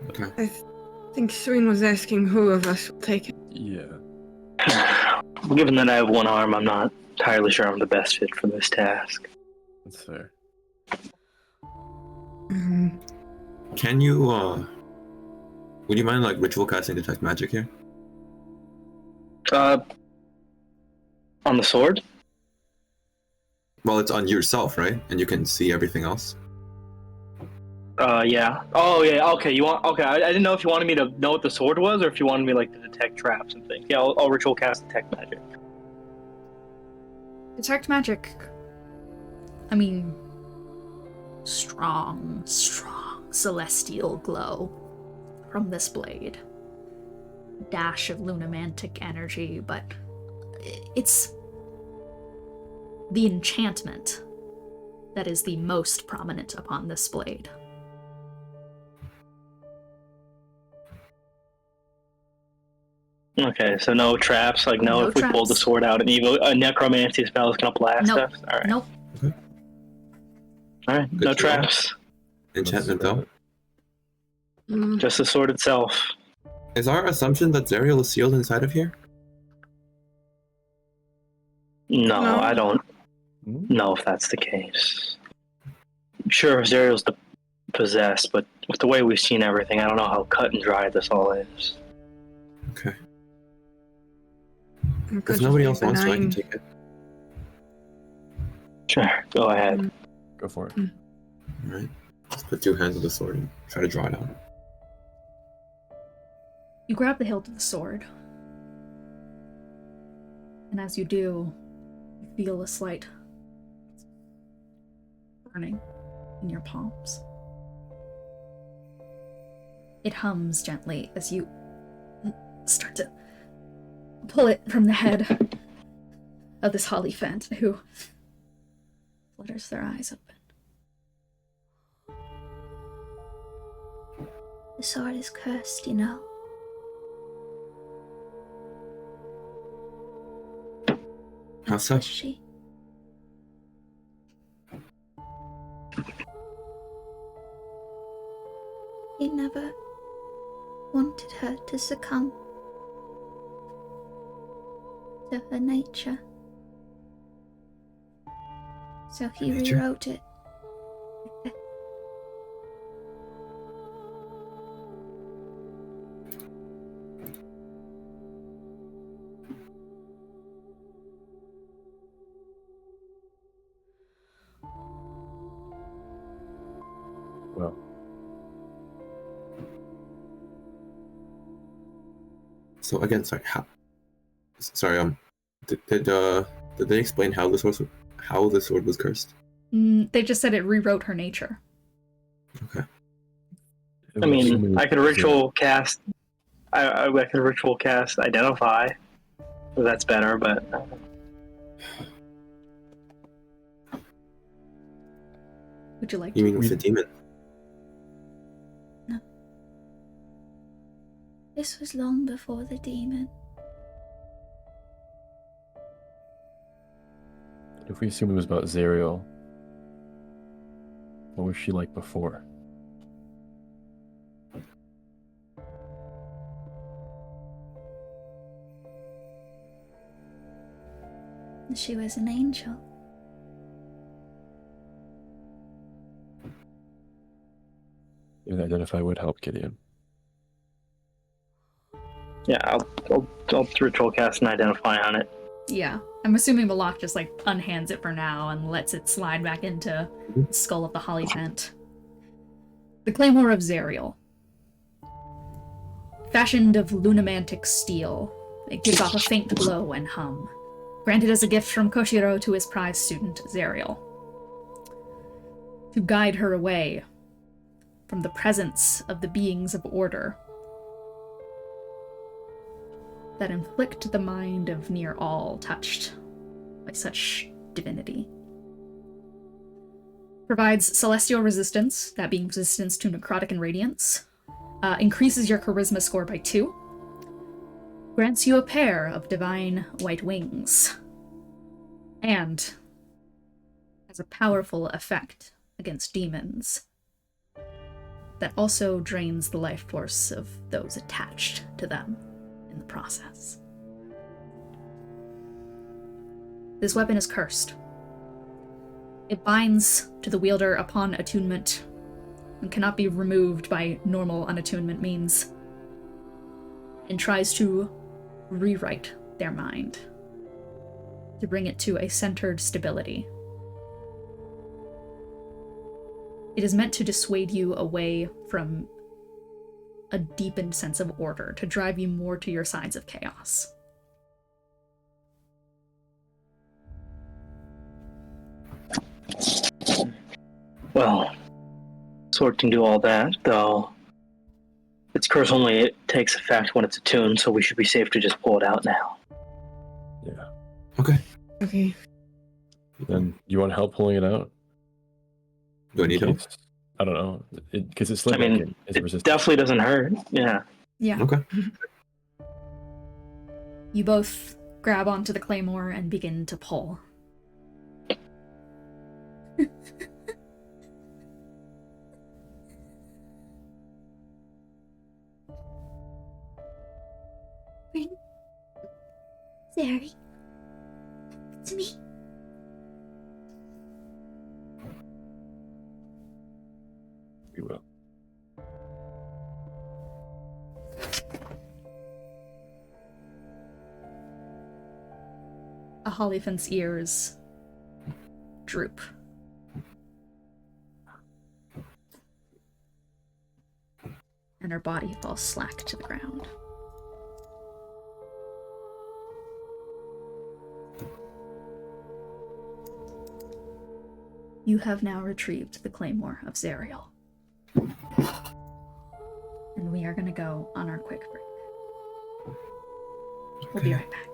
Okay. I think Sween was asking who of us will take it. Yeah. Given that I have one arm, I'm not entirely sure I'm the best fit for this task. That's fair. Can you, would you mind, like, ritual casting Detect Magic here? On the sword? Well, it's on yourself, right? And you can see everything else. Yeah. Oh, yeah. Okay. Okay. I didn't know if you wanted me to know what the sword was, or if you wanted me like to detect traps and things. Yeah, I'll ritual cast detect magic. Detect magic. I mean, strong celestial glow from this blade. A dash of lunamantic energy, but it's the enchantment that is the most prominent upon this blade. Okay, so no traps. Like, no, No if we pull the traps. sword out, a necromancy spell is gonna blast Nope. us. All right. Nope. All right. Good No to know. traps. Enchantment, Let's though. Mm, Just the sword itself. Is our assumption that Zariel is sealed inside of here? No, No. I don't Hmm? know if that's the case. Sure, Zariel's possessed, but with the way we've seen everything, I don't know how cut and dry this all is. Okay. it could If just nobody be else wants to, I can benign. take it. Sure, go ahead. Go for it. Alright. Let's put 2 hands on the sword and try to draw it out. You grab the hilt of the sword, and as you do, you feel a slight burning in your palms. It hums gently as you start to pull it from the head of this Hollyphant who flutters their eyes open. The sword is cursed, you know. How so? Was she? He never wanted her to succumb to her nature. So he Nature? rewrote it. Well, So again, sorry. Did they explain how the sword was cursed? They just said it rewrote her nature. Okay. it I was mean, assuming I could it was ritual cast. I could ritual cast identify. If that's better, but Would you like You to? mean with the demon? This was long before the demon. If we assume it was about Zariel, what was she like before? She was an angel. Even identify would help Gideon. yeah, I'll ritual cast and identify on it. Yeah. I'm assuming Moloch just like unhands it for now and lets it slide back into the skull of the Hollyphant. The Claymore of Zariel. Fashioned of lunamantic steel, it gives off a faint glow and hum. Granted as a gift from Koshiro to his prize student, Zariel. To guide her away from the presence of the beings of order that inflict the mind of near all touched by such divinity. Provides celestial resistance, that being resistance to necrotic and radiance. Increases your charisma score by 2. Grants you a pair of divine white wings. And has a powerful effect against demons that also drains the life force of those attached to them in the process. This weapon is cursed. It binds to the wielder upon attunement and cannot be removed by normal unattunement means, and tries to rewrite their mind to bring it to a centered stability. It is meant to dissuade you away from a deepened sense of order, to drive you more to your sides of chaos. Well, sword can do all that, though its curse only takes effect when it's attuned, so we should be safe to just pull it out now. Yeah. Okay. Okay. Then you want help pulling it out? Do I need help? I don't know. Because it's like I mean, it definitely doesn't hurt. Yeah. Yeah. Okay. You both grab onto the claymore and begin to pull. Zari, it's me. We will. A Hollyphant's ears droop. And her body falls slack to the ground. You have now retrieved the Claymore of Zariel. And we are going to go on our quick break. We'll be right back.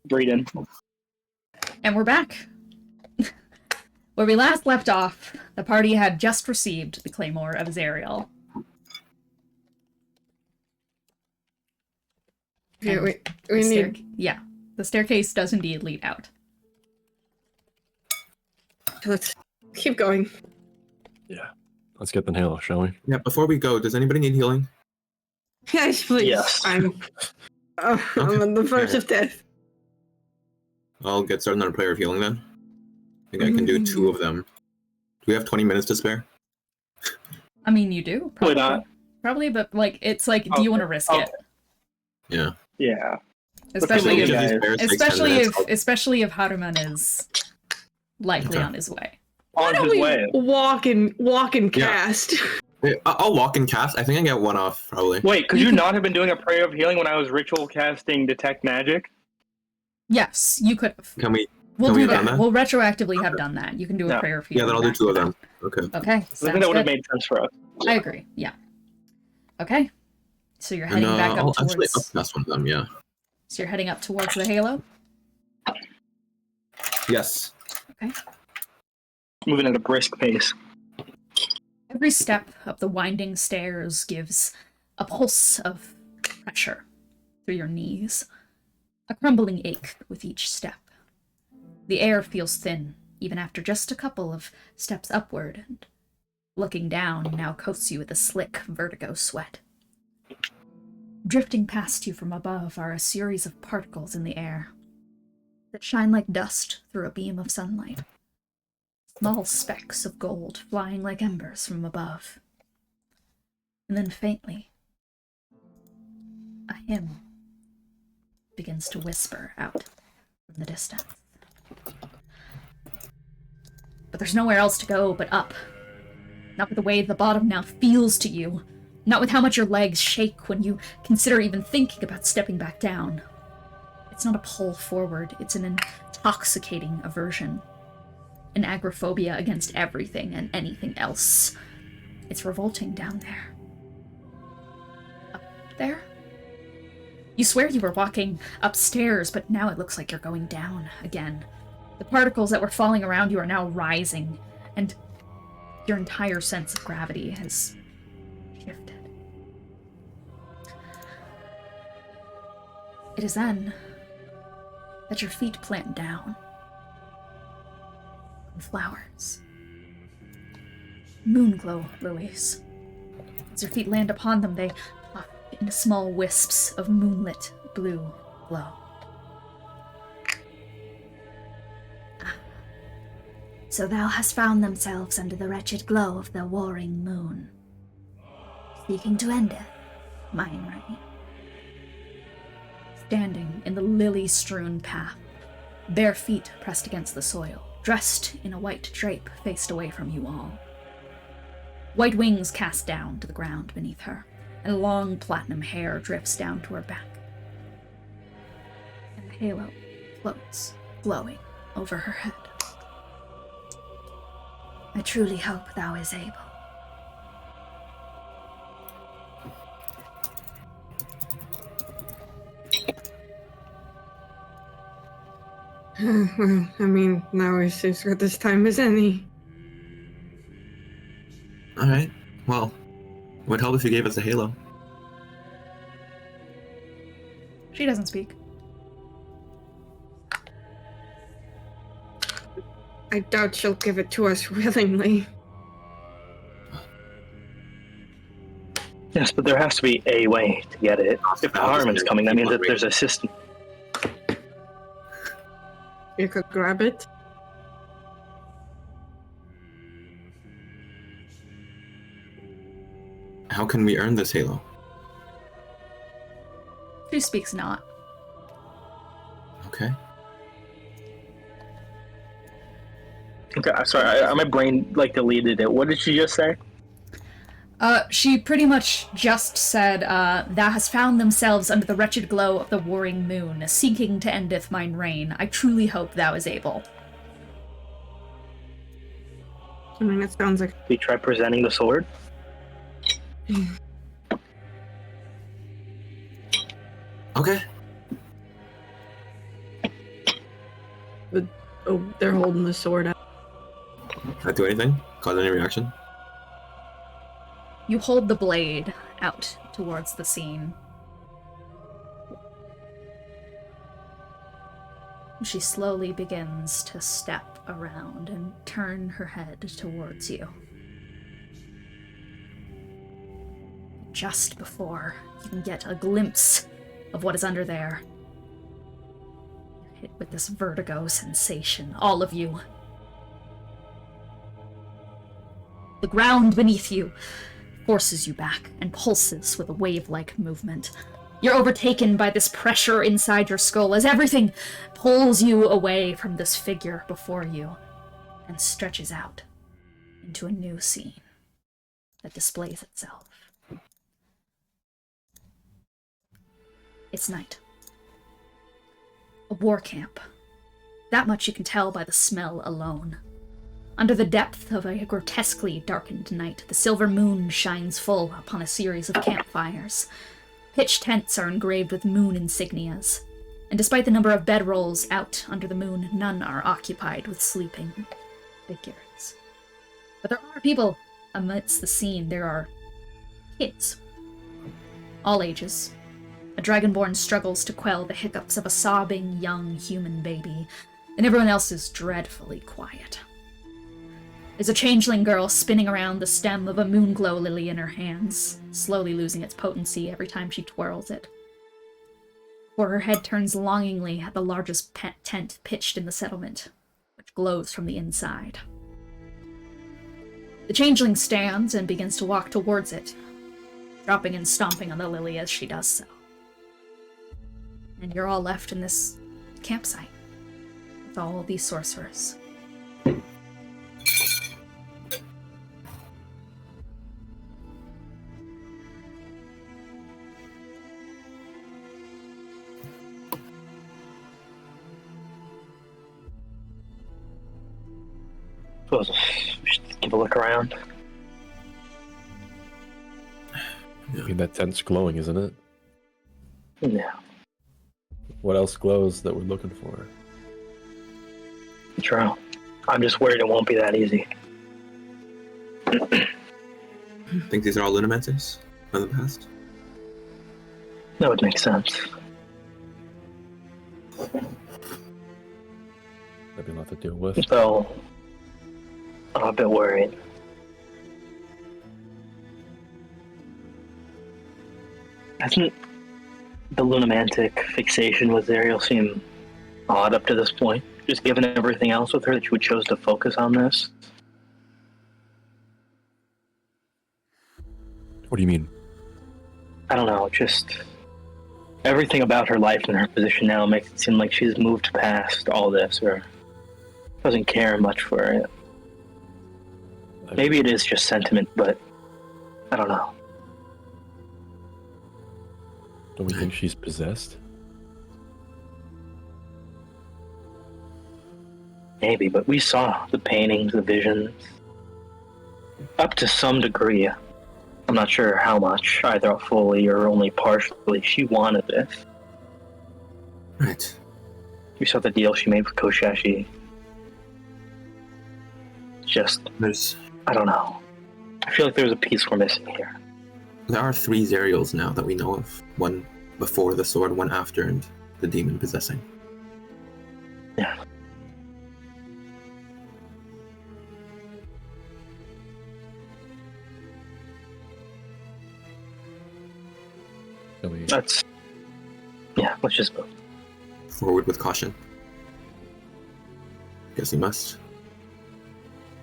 Breeden. And we're back. Where we last left off, the party had just received the Claymore of Zariel. Yeah, And we the need. yeah, the staircase does indeed lead out. Let's keep going. Yeah. Let's get the Halo, shall we? Yeah, before we go, does anybody need healing? Yes, please. Yes. I'm on the verge of death. I'll get started on a prayer of healing then. I think I can do 2 of them. Do we have 20 minutes to spare? I mean, you do. Why Probably. not? Probably, but like, it's like, do you want to risk it? Yeah. Yeah. Especially Because if, each of these bears takes 10 minutes. especially if Haruman is likely Okay. on his way. On his way. Walk and Yeah. cast. Wait, I'll walk and cast. I think I get 1 off, probably. Wait, could you not have been doing a prayer of healing when I was ritual casting Detect Magic? Yes, you could have. Can we? We'll Can do we have that. done that? We'll retroactively have done that. You can do a No. prayer of Yeah, healing. then I'll do back 2 of to them. Okay. back. Okay, I think sounds that would have good. made sense for us. I agree. Yeah. Okay. So you're And heading back I'll up actually towards. upcast 1 of them, yeah. So you're heading up towards the Halo. Yes. Okay. Moving at a brisk pace. Every step up the winding stairs gives a pulse of pressure through your knees, a crumbling ache with each step. The air feels thin, even after just a couple of steps upward, and looking down now coats you with a slick vertigo sweat. Drifting past you from above are a series of particles in the air that shine like dust through a beam of sunlight. Small specks of gold flying like embers from above. And then faintly, a hymn begins to whisper out from the distance. But there's nowhere else to go but up. Not with the way the bottom now feels to you. Not with how much your legs shake when you consider even thinking about stepping back down. It's not a pull forward, it's an intoxicating aversion. An agoraphobia against everything and anything else. It's revolting down there. Up there? You swear you were walking upstairs, but now it looks like you're going down again. The particles that were falling around you are now rising, and your entire sense of gravity has shifted. It is then that your feet plant down. Flowers. Moonglow lilies. As your feet land upon them, they puff into small wisps of moonlit blue glow. So thou hast found themselves under the wretched glow of the warring moon, seeking to end it, mine reign. Standing in the lily-strewn path, bare feet pressed against the soil, dressed in a white drape faced away from you all. White wings cast down to the ground beneath her, and long platinum hair drifts down to her back. And the halo floats, glowing over her head. I truly hope thou is able. Well, I mean, now is as good as time as any. Alright. Well, it would help if you gave us a halo. She doesn't speak. I doubt she'll give it to us willingly. Yes, but there has to be a way to get it. If the Harmon's coming, that means that there's a system. You could grab it. How can we earn this halo? She speaks not. Okay. Okay, sorry, my brain deleted it. What did she just say? She pretty much just said, thou hast found themselves under the wretched glow of the warring moon, seeking to endeth mine reign. I truly hope thou is able. I mean, it sounds like... We try presenting the sword? Okay. Oh, they're holding the sword out. Can I do anything? Cause any reaction? You hold the blade out towards the scene. She slowly begins to step around and turn her head towards you. Just before you can get a glimpse of what is under there, you're hit with this vertigo sensation, all of you. The ground beneath you forces you back and pulses with a wave-like movement. You're overtaken by this pressure inside your skull as everything pulls you away from this figure before you and stretches out into a new scene that displays itself. It's night. A war camp. That much you can tell by the smell alone. Under the depth of a grotesquely darkened night, the silver moon shines full upon a series of campfires. Pitch tents are engraved with moon insignias, and despite the number of bedrolls out under the moon, none are occupied with sleeping figures. But there are people amidst the scene. There are kids. All ages. A dragonborn struggles to quell the hiccups of a sobbing young human baby, and everyone else is dreadfully quiet. There's a changeling girl spinning around the stem of a moonglow lily in her hands, slowly losing its potency every time she twirls it. For her head turns longingly at the largest tent pitched in the settlement, which glows from the inside. The changeling stands and begins to walk towards it, dropping and stomping on the lily as she does so. And you're all left in this campsite with all these sorcerers. Suppose we should give a look around. I mean, that tent's glowing, isn't it? Yeah, What else glows that we're looking for? true. I'm just worried it won't be that easy. Think these are all lunamentors from the past? That would make sense. That'd be a lot to deal with. So, I'm a bit worried. Hasn't the lunamantic fixation with Zariel seem odd up to this point? Just given everything else with her that she would chose to focus on this? What do you mean? I don't know, just everything about her life and her position now makes it seem like she's moved past all this or doesn't care much for it. Maybe it is just sentiment, but I don't know. Don't we think she's possessed? Maybe, but we saw the paintings, the visions. Up to some degree. I'm not sure how much, either fully or only partially. She wanted this. Right. We saw the deal she made with Koshashi. Just, There's I don't know. I feel like there's a piece we're missing here. There are 3 Zariels now that we know of. One before the sword, one after, and the demon possessing. Yeah. Let's just move. Forward with caution. Guess we must.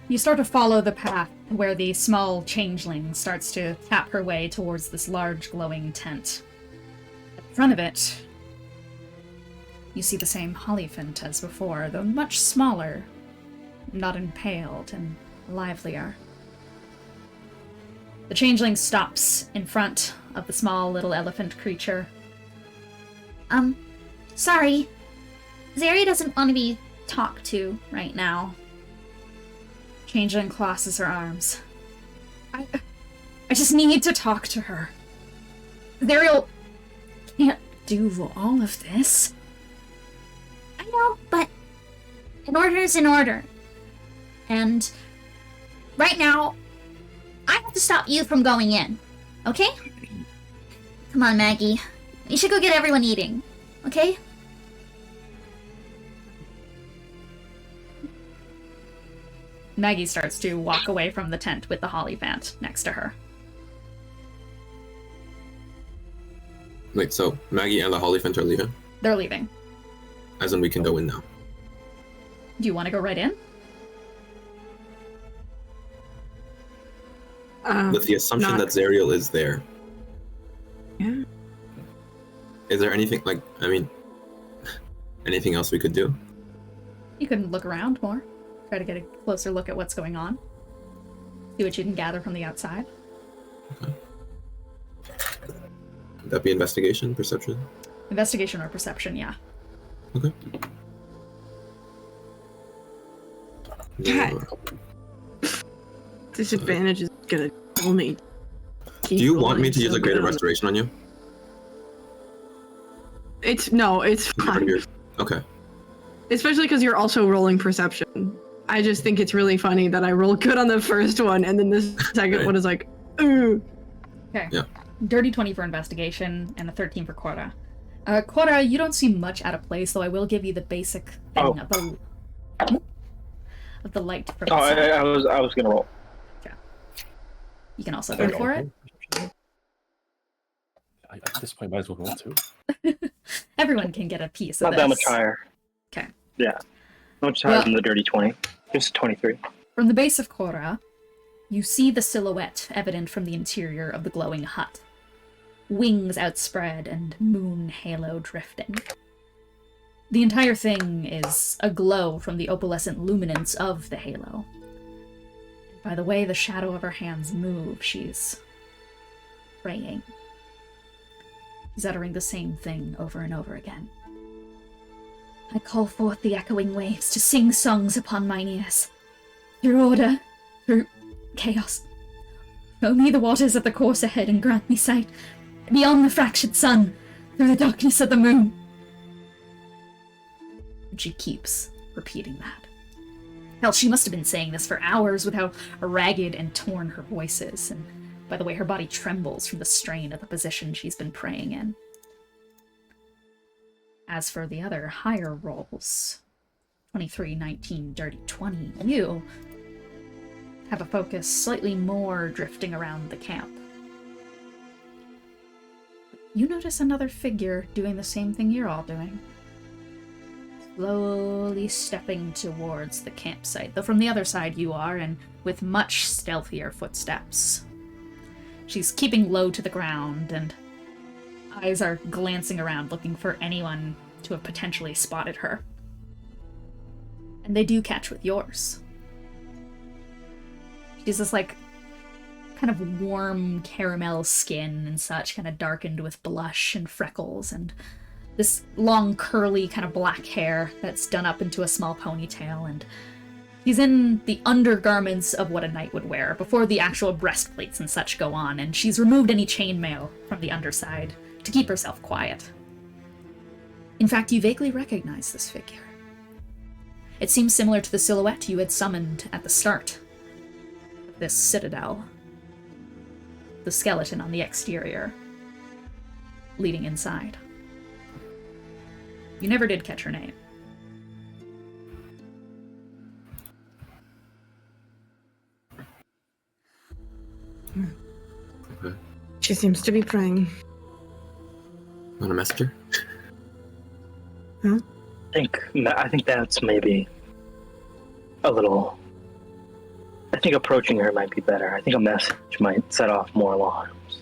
You start to follow the path where the small changeling starts to tap her way towards this large glowing tent. At the front of it, you see the same Hollyphant as before, though much smaller, not impaled and livelier. The changeling stops in front of the small little elephant creature. Sorry. Zari doesn't want to be talked to right now. Changeling crosses her arms. I just need to talk to her. Zariel can't do all of this. I know, but An order is an order. And right now, I have to stop you from going in. Okay? Come on, Maggie. You should go get everyone eating. Okay? Maggie starts to walk away from the tent with the Hollyphant next to her. Wait, so Maggie and the Hollyphant are leaving? They're leaving. As in we can go in now. Do you want to go right in? With the assumption that Zariel is there. Yeah. Is there anything, like, I mean, anything else we could do? You can look around more. Try to get a closer look at what's going on. See what you can gather from the outside. Okay. Would that be investigation, perception? Investigation or perception, yeah. Okay. God. Disadvantage is gonna kill me. Do you want me to use a greater restoration on you? It's fine. Okay. Especially because you're also rolling perception. I just think it's really funny that I roll good on the first one, and then the second Right. one is like, ooh. Okay. Yeah. Dirty 20 for investigation and a 13 for Korah. Korah, you don't seem much out of place, though I will give you the basic thing of the light from Oh, inside. I was gonna roll. You can also go for it. At this point, might as well roll too. Everyone can get a piece of Not this. that much higher. Okay. Yeah. Much higher Well- than the dirty 20. It's 23. From the base of Korah, you see the silhouette evident from the interior of the glowing hut. Wings outspread and moon halo drifting. The entire thing is aglow from the opalescent luminance of the halo. By the way the shadow of her hands move, she's praying. She's uttering the same thing over and over again. I call forth the echoing waves to sing songs upon mine ears. Through order, through chaos. Show me the waters of the course ahead and grant me sight beyond the fractured sun, through the darkness of the moon. And she keeps repeating that. Hell, she must have been saying this for hours with how ragged and torn her voice is, and by the way her body trembles from the strain of the position she's been praying in. As for the other higher rolls, 23, 19, dirty 20, you have a focus slightly more drifting around the camp. You notice another figure doing the same thing you're all doing. Slowly stepping towards the campsite, though from the other side you are, and with much stealthier footsteps. She's keeping low to the ground, and eyes are glancing around looking for anyone to have potentially spotted her. And they do catch with yours. She's this, like, kind of warm caramel skin and such, kind of darkened with blush and freckles, and this long curly kind of black hair that's done up into a small ponytail, and she's in the undergarments of what a knight would wear before the actual breastplates and such go on, and she's removed any chainmail from the underside to keep herself quiet. In fact, you vaguely recognize this figure. It seems similar to the silhouette you had summoned at the start of this citadel. The skeleton on the exterior, leading inside. You never did catch her name. Okay. She seems to be praying. Want to message her? I think that's maybe a little. I think approaching her might be better. I think a message might set off more alarms.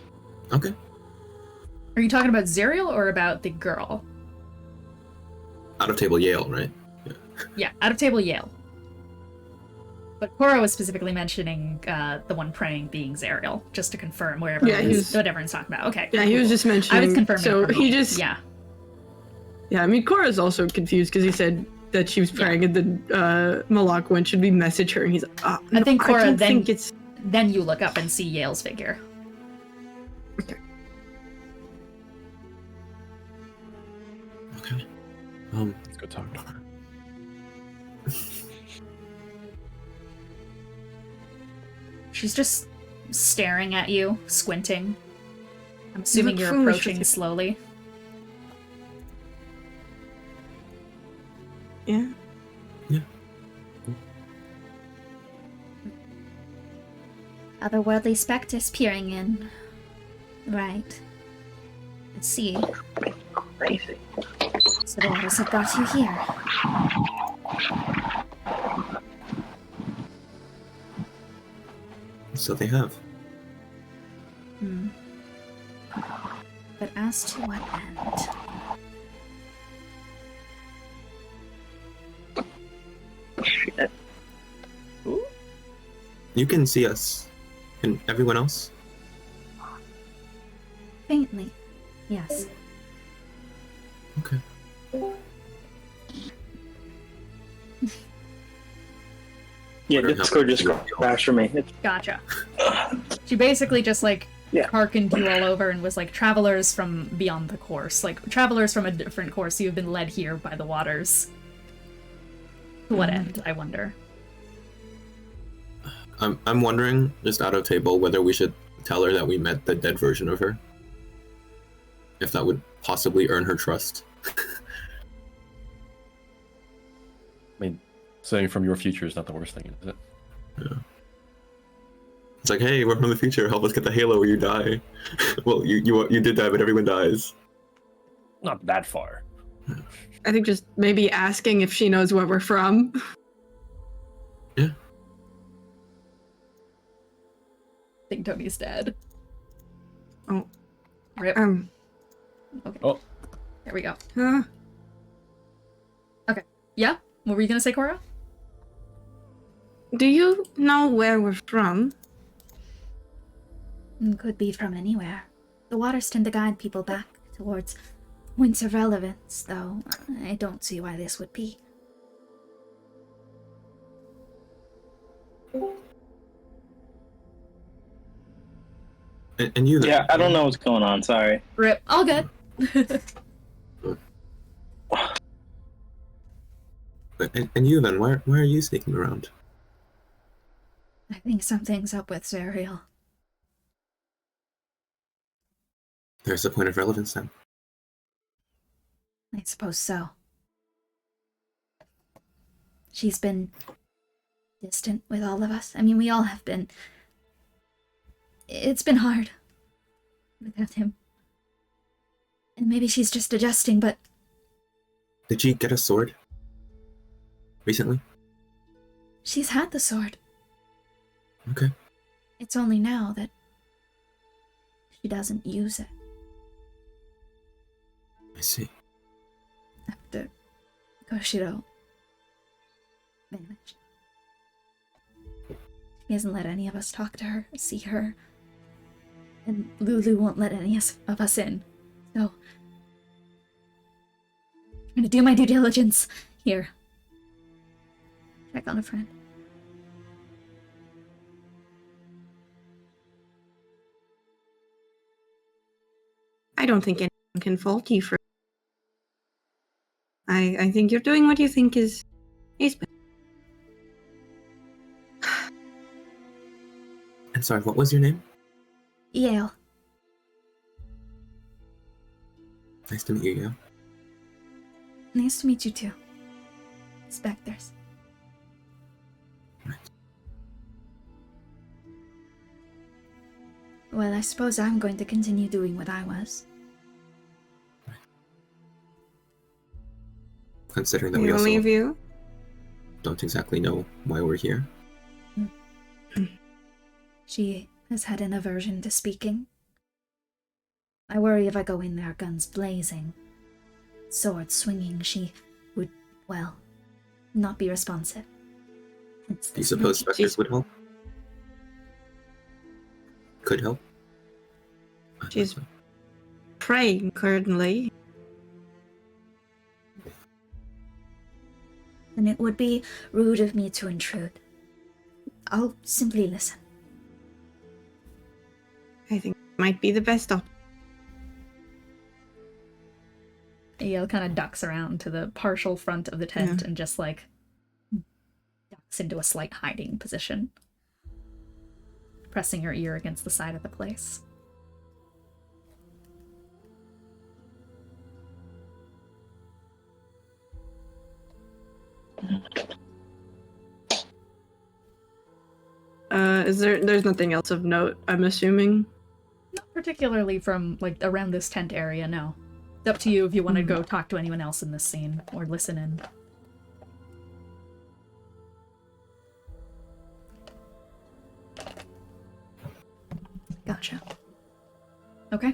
Okay. Are you talking about Zariel or about the girl? Out of table Yale, right? Yeah, out of table Yale. But Korah was specifically mentioning the one praying being Zariel, just to confirm wherever what everyone's talking about. Okay. Yeah, he was just mentioning. I was confirming. So for he me. just. Yeah. Yeah, I mean, Korah's also confused because he said that she was praying, and then Moloch went, should we message her? And he's like, I think Korah don't then. think it's... Then you look up and see Yale's figure. Okay. Okay. Let's go talk to her. She's just staring at you, squinting. I'm assuming look you're foolish with approaching your- slowly. Yeah. Otherworldly specters peering in. Right. Let's see. Crazy. So the waters have got you here. So they have. But as to what end? Shit. You can see us. And everyone else? Faintly. Yes. Okay. Yeah, Whatever Discord just happened. crashed for me. Gotcha. She basically just, like, Yeah. hearkened you all over and was like, travelers from beyond the course. Like, travelers from a different course, you've been led here by the waters. To what end, I wonder? I'm wondering, just out of table, whether we should tell her that we met the dead version of her. If that would possibly earn her trust. I mean, saying from your future is not the worst thing, is it? Yeah. It's like, hey, we're from the future. Help us get the halo or you die. Well, you did die, but everyone dies. Not that far. I think just maybe asking if she knows where we're from. Yeah. I think Tony's dead. Oh. Rip. Okay. Oh, There we go. Huh? Yeah? What were you gonna say, Korah? Do you know where we're from? Could be from anywhere. The waters tend to guide people back towards points of relevance, though I don't see why this would be. And you then? Yeah, I don't know what's going on. Sorry. Rip. All good. And you then? Why are you sneaking around? I think something's up with Zariel. There's a point of relevance then. I suppose so. She's been distant with all of us. I mean, we all have been. It's been hard without him. And maybe she's just adjusting, but Did she get a sword? Recently? she's had the sword. Okay. It's only now that she doesn't use it. I see. After Koshiro vanished. He hasn't let any of us talk to her, see her. And Lulu won't let any of us in. So, I'm gonna do my due diligence here. Check on a friend. I don't think anyone can fault you for. I think you're doing what you think is best. And sorry, what was your name? Yale. Nice to meet you, yeah. Nice to meet you too. Spectres. Well, I suppose I'm going to continue doing what I was. Considering that we We'll also leave you. don't exactly know why we're here. She has had an aversion to speaking. I worry if I go in there guns blazing, sword swinging, she would, well, not be responsive. Hence Do you this suppose magic. specters would help? Could help? She's praying currently. And it would be rude of me to intrude. I'll simply listen. I think it might be the best option. Yale kind of ducks around to the partial front of the tent Yeah. and just, like, ducks into a slight hiding position. pressing your ear against the side of the place. There's nothing else of note, I'm assuming? Not particularly from, like, around this tent area, no. It's up to you if you want to go talk to anyone else in this scene, or listen in. Gotcha. Okay.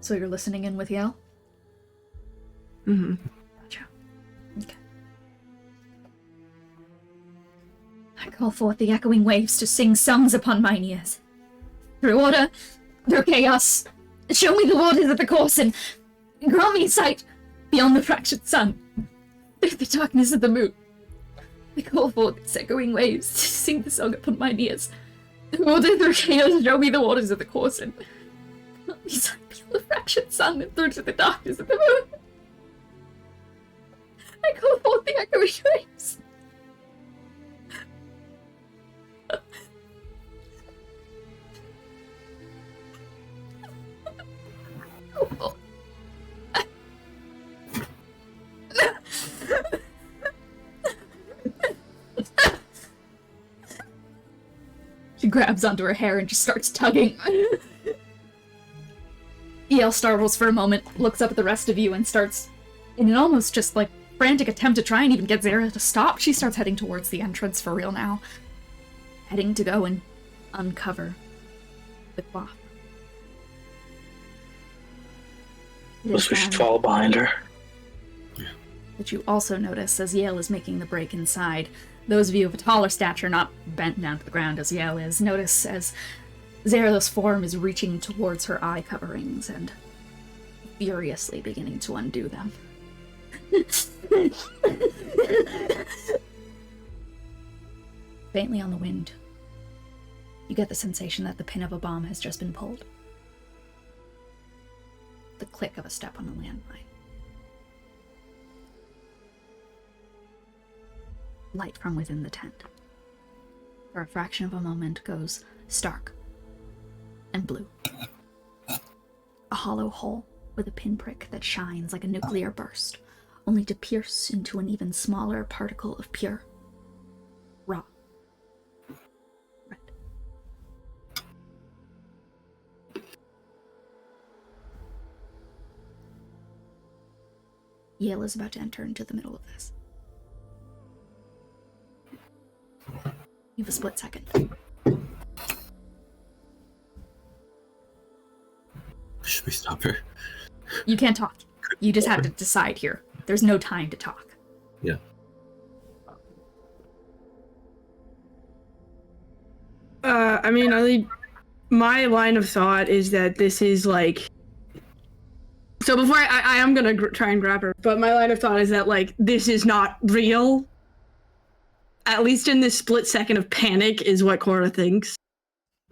So you're listening in with Yale? Mm-hmm. Gotcha. Okay. I call forth the echoing waves to sing songs upon mine ears. Through order, through chaos, show me the waters of the course and grant me sight beyond the fractured sun. Through the darkness of the moon, I call forth its echoing waves to sing the song upon mine ears. Through order, through chaos, show me the waters of the course and grant me sight beyond the fractured sun and through to the darkness of the moon. I call forth the echoing waves. She grabs onto her hair and just starts tugging. El startles for a moment, looks up at the rest of you, and starts, in an almost just like frantic attempt to try and even get Zara to stop, she starts heading towards the entrance for real now. Heading to go and uncover the cloth. Guess we should follow behind her. That you also notice as Yale is making the break inside. Those of you of a taller stature, not bent down to the ground as Yale is, notice as Zara's form is reaching towards her eye coverings and furiously beginning to undo them. Faintly on the wind, you get the sensation that the pin of a bomb has just been pulled. The click of a step on a landmine. Light from within the tent. For a fraction of a moment goes stark and blue. A hollow hole with a pinprick that shines like a nuclear burst, only to pierce into an even smaller particle of pure, raw red. Yale is about to enter into the middle of this. You have a split second. Should we stop her? You can't talk. You just have to decide here. There's no time to talk. Yeah. I mean, my line of thought is that this is like. So before I am gonna try and grab her, but my line of thought is that like this is not real. At least in this split second of panic is what Korah thinks.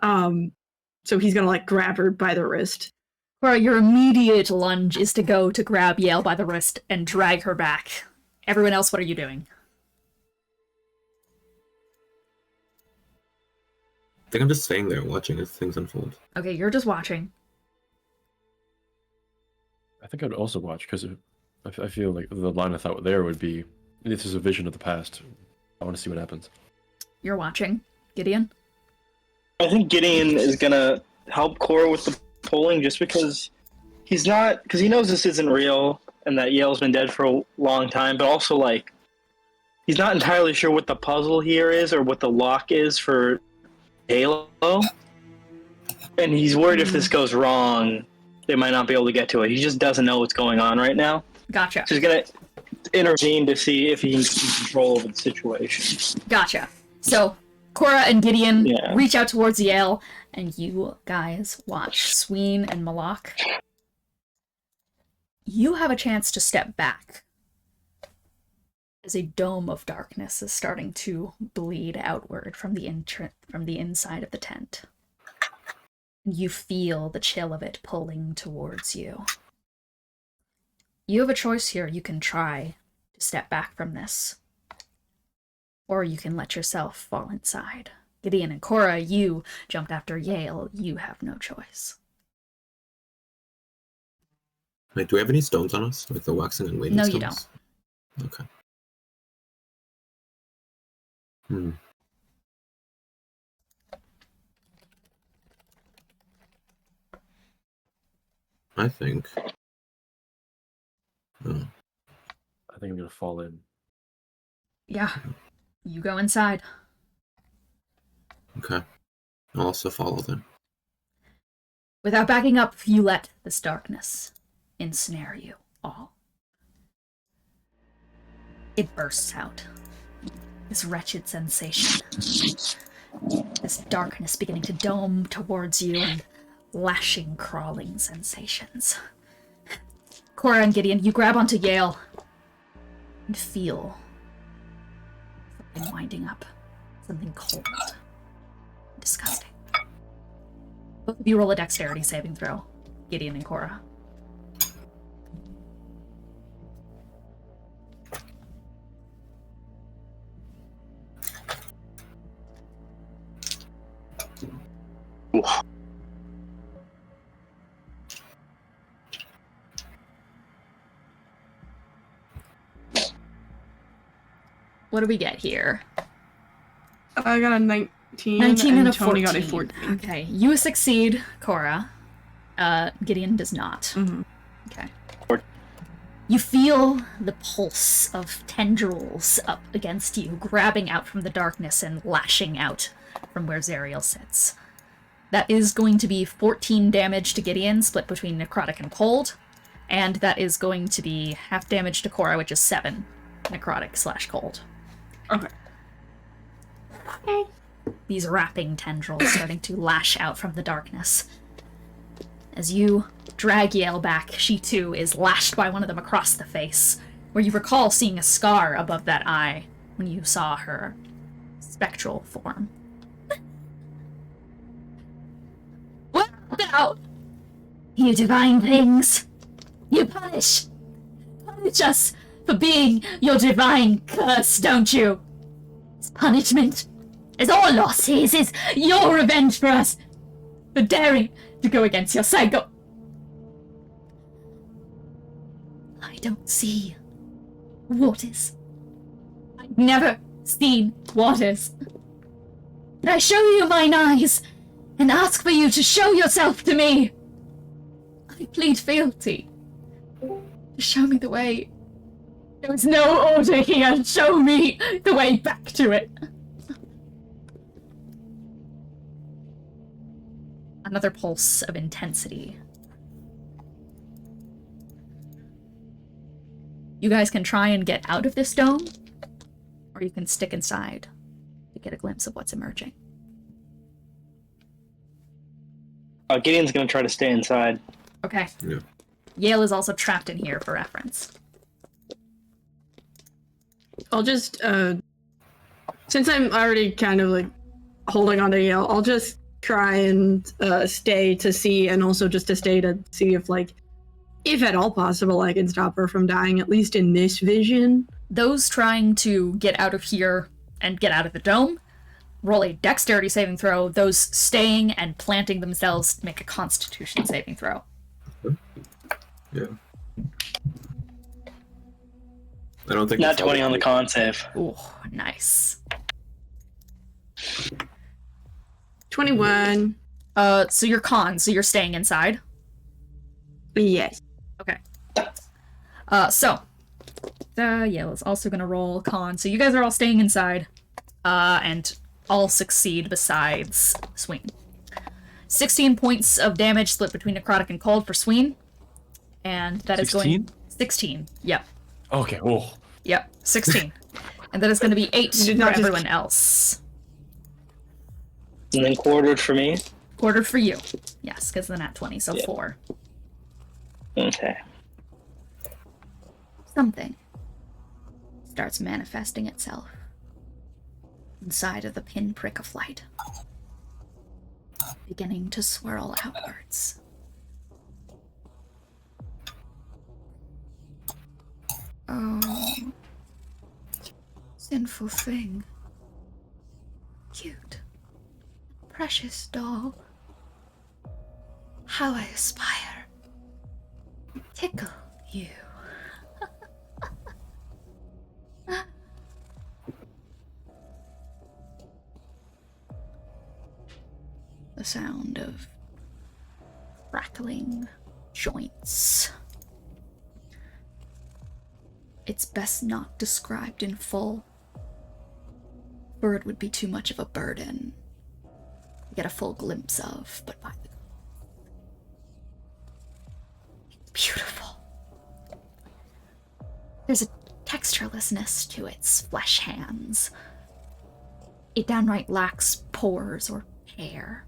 So he's gonna like grab her by the wrist. Korah, your immediate lunge is to go to grab Yale by the wrist and drag her back. Everyone else, what are you doing? I think I'm just staying there watching as things unfold. Okay, you're just watching. I think I'd also watch because I feel like the line of thought there would be, this is a vision of the past. I want to see what happens. You're watching. Gideon? I think Gideon is gonna help Korah with the pulling just because he knows this isn't real and that Yale's been dead for a long time, but also like he's not entirely sure what the puzzle here is or what the lock is for Halo. And he's worried if this goes wrong, they might not be able to get to it. He just doesn't know what's going on right now. Gotcha. So he's gonna intervene to see if he can keep control over the situation. Gotcha. So, Korah and Gideon Yeah. reach out towards Yale, and you guys watch Sween and Moloch. You have a chance to step back as a dome of darkness is starting to bleed outward from the inside of the tent. You feel the chill of it pulling towards you. You have a choice here. You can try to step back from this, or you can let yourself fall inside Gideon and Korah, you jumped after Yale. You have no choice. Wait, do we have any stones on us? Like the waxing and waiting No, stones? you don't. Okay. Hmm. I think. Oh, I think I'm gonna fall in. Yeah. You go inside. okay. I'll also follow them. Without backing up, you let this darkness ensnare you all. It bursts out. This wretched sensation. This darkness beginning to dome towards you and lashing, crawling sensations. Korah and Gideon, you grab onto Yale and feel something winding up. Something cold. Disgusting. Both of you roll a dexterity saving throw. Gideon and Korah. What do we get here? I got a 19, 19 and a Tony 14. got a 14. Okay, you succeed, Korah. Gideon does not. Mhm. Okay. You feel the pulse of tendrils up against you, grabbing out from the darkness and lashing out from where Zariel sits. That is going to be 14 damage to Gideon, split between necrotic and cold. And that is going to be half damage to Korah, which is 7 necrotic/cold. Okay. These wrapping tendrils starting to lash out from the darkness. As you drag Yale back, she too is lashed by one of them across the face, where you recall seeing a scar above that eye when you saw her spectral form. What now? You divine things! You punish us for being your divine curse, don't you? It's punishment. It's our losses. It's your revenge for us. For daring to go against your psycho. I don't see waters. I've never seen waters. But I show you mine eyes and ask for you to show yourself to me. I plead fealty. Show me the way. There is no order here. Show me the way back to it. Another pulse of intensity. You guys can try and get out of this dome, or you can stick inside to get a glimpse of what's emerging. Gideon's gonna try to stay inside. Okay. Yeah. Yale is also trapped in here for reference. I'll just, since I'm already kind of like holding on to Yale, I'll just try and stay to see, and also just to stay to see if, like, if at all possible, I can stop her from dying, at least in this vision. Those trying to get out of here and get out of the dome, roll a dexterity saving throw. Those staying and planting themselves make a constitution saving throw. Yeah. I don't think Not it's 20 on the all- con save. Ooh, nice. 21. So you're so you're staying inside. Yes. Okay. So Yale is also gonna roll con. So you guys are all staying inside, and all succeed besides Sween. 16 points of damage split between necrotic and cold for Sween, and that is 16? going 16. Yep. Okay. Oh. Yep. 16, and that is going to be 8 did for not just- everyone else. And then quartered for me. Quartered for you. Yes, because the nat 20, so Yeah. 4. Okay. Something starts manifesting itself inside of the pinprick of light, beginning to swirl outwards. Oh, sinful thing. Cute. precious doll. How I aspire. Tickle you. The sound of crackling joints. It's best not described in full, for it would be too much of a burden to get a full glimpse of, but by the... It's beautiful. There's a texturelessness to its flesh hands. It downright lacks pores or hair.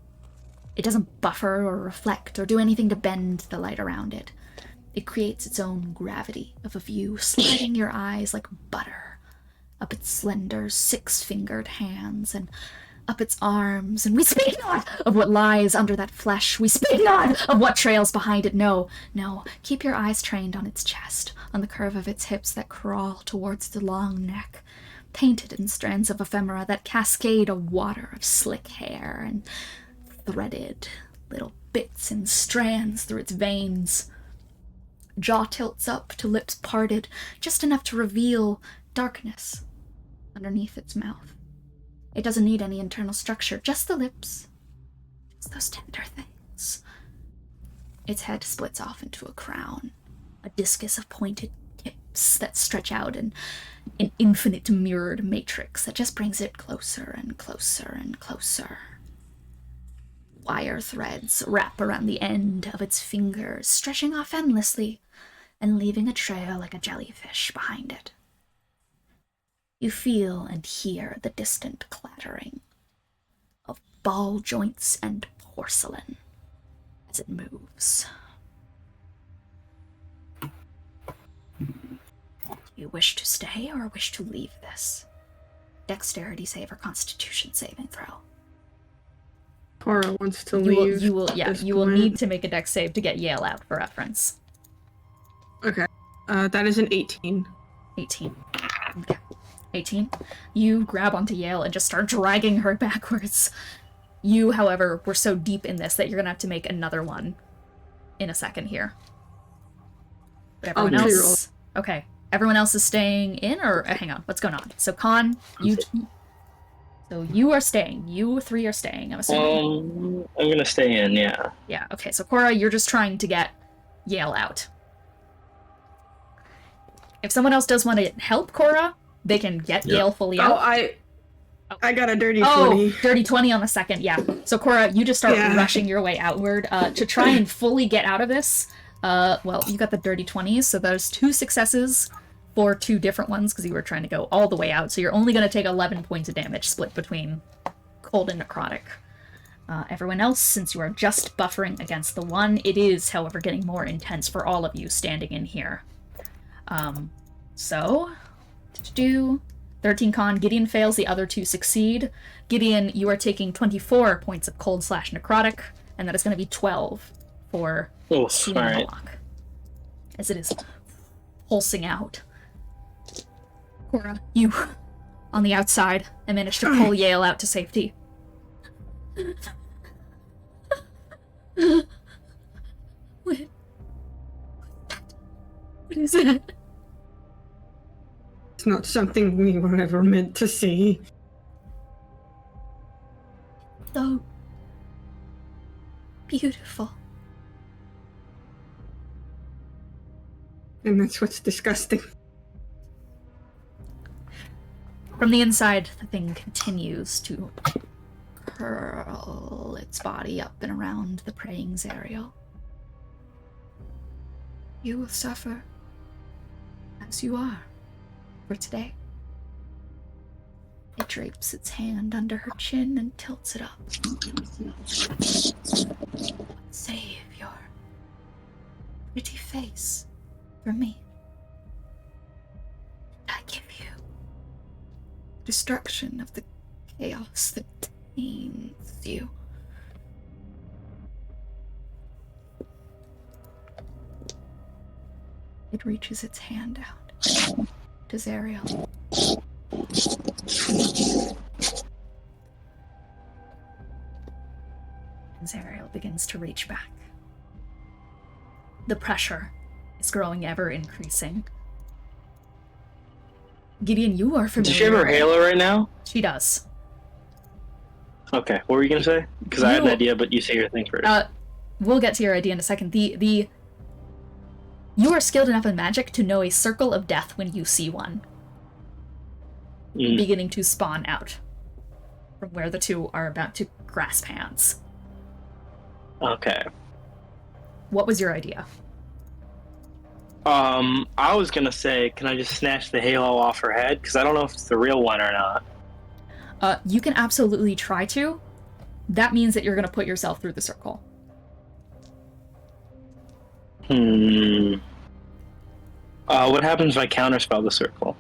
It doesn't buffer or reflect or do anything to bend the light around it. It creates its own gravity of a view, sliding your eyes like butter up its slender, six-fingered hands and up its arms. And we speak not of what lies under that flesh. We speak not of what trails behind it. No, no. Keep your eyes trained on its chest, on the curve of its hips that crawl towards the long neck, painted in strands of ephemera that cascade a water of slick hair and threaded little bits and strands through its veins. Jaw tilts up to lips parted, just enough to reveal darkness underneath its mouth. It doesn't need any internal structure, just the lips, just those tender things. Its head splits off into a crown, a discus of pointed tips that stretch out in an infinite mirrored matrix that just brings it closer and closer and closer. Wire threads wrap around the end of its fingers, stretching off endlessly and leaving a trail like a jellyfish behind it. You feel and hear the distant clattering of ball joints and porcelain as it moves. Do you wish to stay or wish to leave this? Dexterity save or constitution saving throw? Korah wants to leave. You will need to make a dex save to get Yale out for reference. Okay. That is an 18. 18. Okay. 18. You grab onto Yale and just start dragging her backwards. You, however, were so deep in this that you're gonna have to make another one in a second here. But everyone else... Okay. Everyone else is staying in, or hang on, what's going on? So Con, So you are staying. You three are staying, I'm assuming. I'm gonna stay in, yeah. Yeah, okay, so Korah, you're just trying to get Yale out. If someone else does want to help Korah, they can get Yale fully out. I got a dirty 20. Oh, dirty 20 on the second, yeah. So Korah, you just start rushing your way outward to try and fully get out of this. Well, you got the dirty 20s, so there's 2 successes for 2 different ones, because you were trying to go all the way out, so you're only going to take 11 points of damage, split between cold and necrotic. Everyone else, since you are just buffering against the one, it is, however, getting more intense for all of you standing in here. So, 13 Con, Gideon fails, the other 2 succeed. Gideon, you are taking 24 points of cold / necrotic, and that is going to be 12 for Sween Moloch, as it is pulsing out. Korah, you, on the outside, and managed to pull Yale out to safety. What is that? It's not something we were ever meant to see. So beautiful. And that's what's disgusting. From the inside, the thing continues to curl its body up and around the praying Zariel. You will suffer as you are for today. It drapes its hand under her chin and tilts it up. Save your pretty face for me. I give you destruction of the chaos that taints you. It reaches its hand out to Zariel. Zariel begins to reach back. The pressure is growing ever increasing. Gideon, you are familiar. Does she have her halo right now? She does. Okay, what were you gonna say? Because I had an idea, but you say your thing first. We'll get to your idea in a second. You are skilled enough in magic to know a circle of death when you see one. Beginning to spawn out from where the two are about to grasp hands. Okay. What was your idea? I was gonna say, can I just snatch the halo off her head? Because I don't know if it's the real one or not. You can absolutely try to. That means that you're gonna put yourself through the circle. What happens if I counterspell the circle?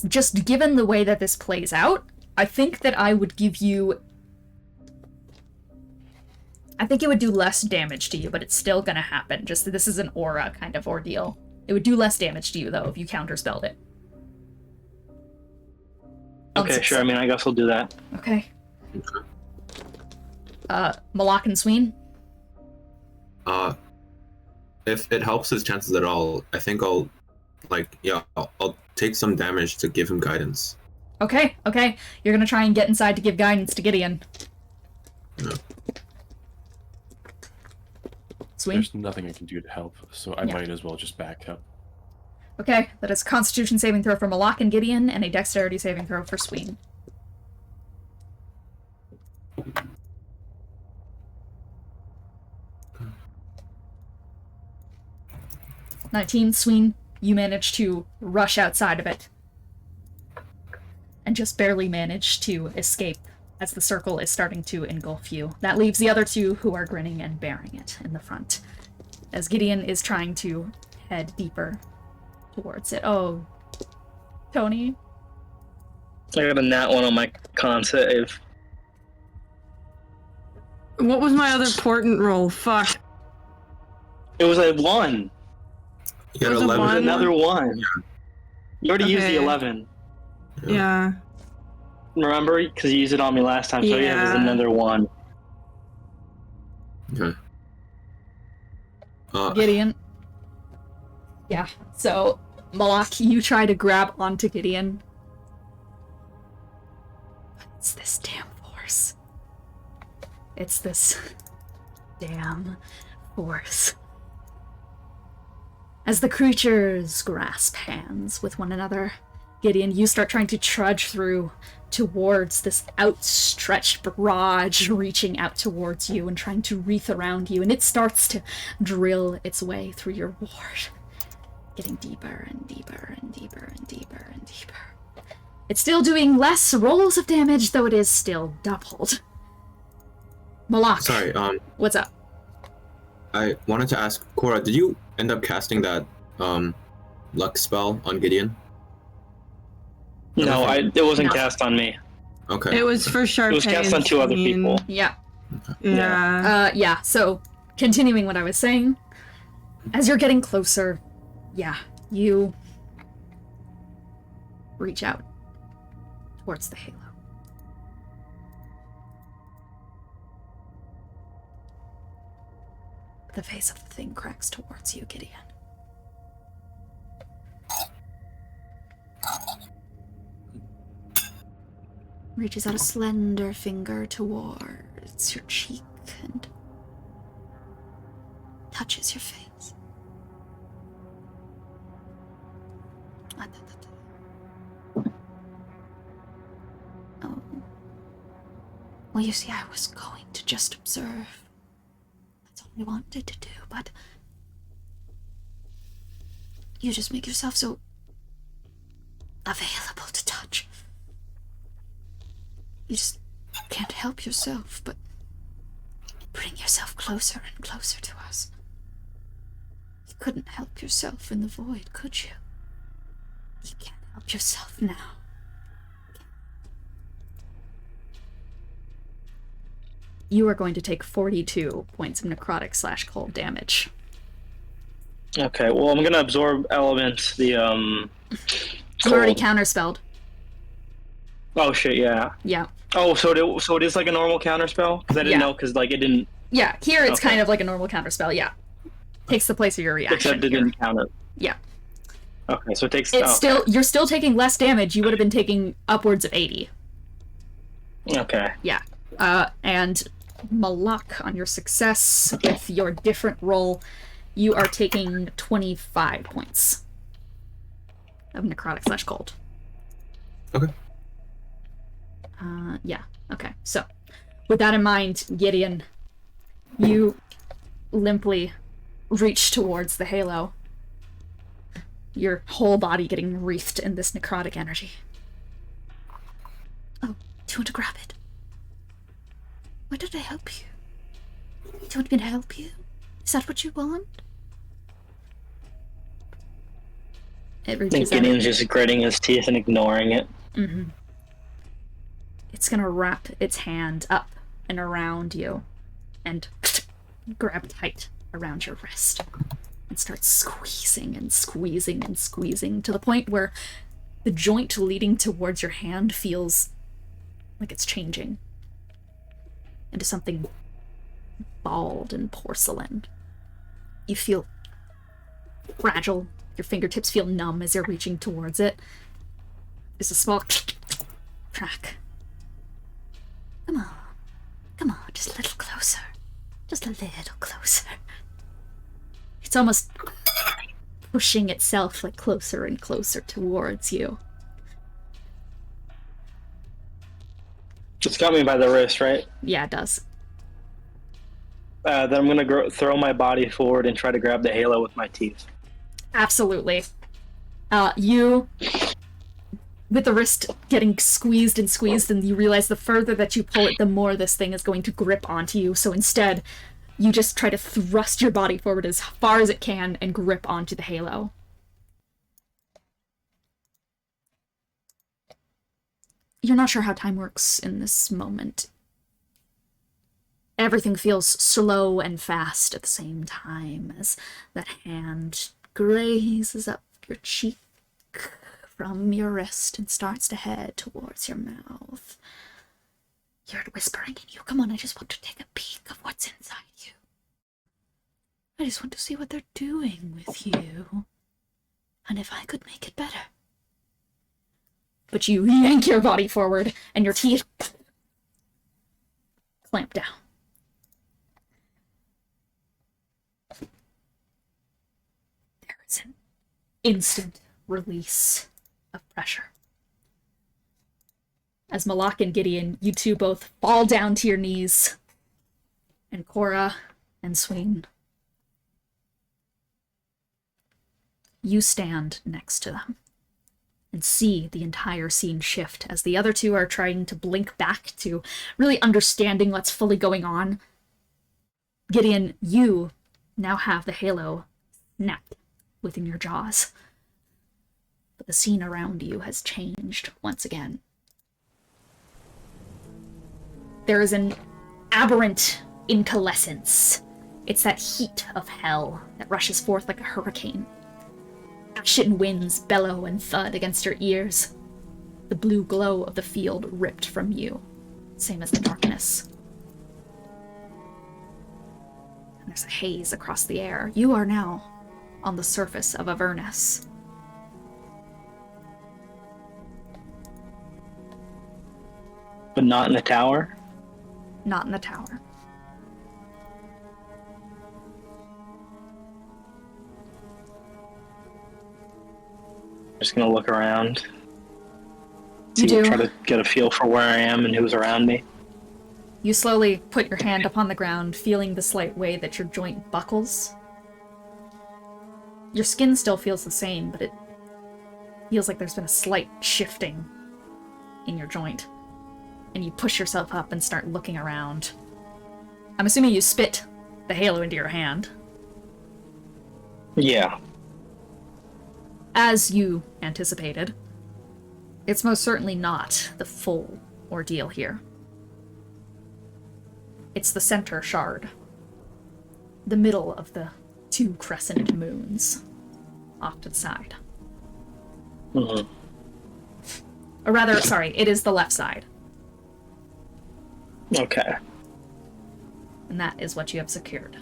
Just given the way that this plays out, I think that I would give you... I think it would do less damage to you, but it's still gonna happen. Just that this is an aura kind of ordeal. It would do less damage to you, though, if you counterspelled it. Okay, sure. I mean, I guess I'll do that. Okay. Moloch and Sween? If it helps his chances at all, I think I'll take some damage to give him guidance. Okay. You're gonna try and get inside to give guidance to Gideon. Yeah. Sween? There's nothing I can do to help, so I might as well just back up. Okay, that is a Constitution saving throw for Moloch and Gideon, and a Dexterity saving throw for Sween. Sween, you manage to rush outside of it. And just barely manage to escape as the circle is starting to engulf you. That leaves the other two who are grinning and bearing it in the front. As Gideon is trying to head deeper towards it. Oh, Tony? I got a nat 1 on my con save. What was my other portent roll? Fuck. It was a 1. You got It was a 11. one? Another 1. You already used the Okay. 11. Yeah. Remember? Because you used it on me last time, so yeah, there's Yeah. another 1. Okay. Gideon. Yeah, so Moloch, you try to grab onto Gideon. But it's this damn force. It's this damn force. As the creatures grasp hands with one another, Gideon, you start trying to trudge through towards this outstretched barrage reaching out towards you and trying to wreath around you, and it starts to drill its way through your ward, getting deeper and deeper and deeper and deeper and deeper. It's still doing less rolls of damage, though it is still doubled. Moloch. Sorry, What's up? I wanted to ask, Korah, did you end up casting that luck spell on Gideon? No, it wasn't cast on me. Okay. It was for Charpay. It was cast on 2 other people. Yeah. Yeah. So, continuing what I was saying, as you're getting closer, you reach out towards the halo. The face of the thing cracks towards you, Gideon. Reaches out a slender finger towards your cheek and touches your face. Oh. Well, you see, I was going to just observe. That's all I wanted to do, but you just make yourself so available to touch. You just can't help yourself, but bring yourself closer and closer to us. You couldn't help yourself in the void, could you? You can't help yourself now. You are going to take 42 points of necrotic / cold damage. Okay, well, I'm gonna absorb elements, the, You already counterspelled. Oh shit! Yeah. Yeah. Oh, so it is like a normal counter spell? Because I didn't Yeah. know, because like it didn't. Yeah, here it's Okay. kind of like a normal counterspell, yeah. Takes the place of your reaction. Except it here. didn't count it. Yeah. Okay, so it takes. It's okay. still you're still taking less damage. You would have been taking upwards of 80. Okay. Yeah. And Moloch, on your success with your different roll, you are taking 25 points of necrotic / cold. Okay. Yeah. Okay. So, with that in mind, Gideon, you limply reach towards the halo. Your whole body getting wreathed in this necrotic energy. Oh, do you want to grab it? Why did I help you? Do you want me to help you? Is that what you want? It I think reaches out. Gideon's just gritting his teeth and ignoring it. Mm-hmm. It's gonna wrap its hand up and around you and grab tight around your wrist and start squeezing and squeezing and squeezing to the point where the joint leading towards your hand feels like it's changing into something bald and porcelain. You feel fragile. Your fingertips feel numb as you're reaching towards it. There's a small crack. Come on, just a little closer. Just a little closer. It's almost pushing itself like closer and closer towards you. It's got me by the wrist, right? Yeah, it does. Then I'm gonna throw my body forward and try to grab the halo with my teeth. Absolutely. You, with the wrist getting squeezed, and you realize the further that you pull it, the more this thing is going to grip onto you. So instead, you just try to thrust your body forward as far as it can and grip onto the halo. You're not sure how time works in this moment. Everything feels slow and fast at the same time as that hand grazes up your cheek from your wrist and starts to head towards your mouth. You heard whispering in you. Come on, I just want to take a peek of what's inside you. I just want to see what they're doing with you. And if I could make it better. But you yank your body forward, and your teeth clamp down. There is an instant release of pressure. As Moloch and Gideon, you two both fall down to your knees, and Korah and Sween, you stand next to them and see the entire scene shift as the other two are trying to blink back to really understanding what's fully going on. Gideon, you now have the halo snapped within your jaws. But the scene around you has changed once again. There is an aberrant incalescence. It's that heat of hell that rushes forth like a hurricane. Ashen winds bellow and thud against your ears. The blue glow of the field ripped from you, same as the darkness. And there's a haze across the air. You are now on the surface of Avernus. But not in the tower? Not in the tower. Just gonna look around. You do. Try to get a feel for where I am and who's around me. You slowly put your hand upon the ground, feeling the slight way that your joint buckles. Your skin still feels the same, but it feels like there's been a slight shifting in your joint. And you push yourself up and start looking around. I'm assuming you spit the halo into your hand. Yeah. As you anticipated, it's most certainly not the full ordeal here. It's the center shard. The middle of the two crescent moons off to the side. Mm-hmm. Or rather, sorry, it is the left side. Okay. And that is what you have secured.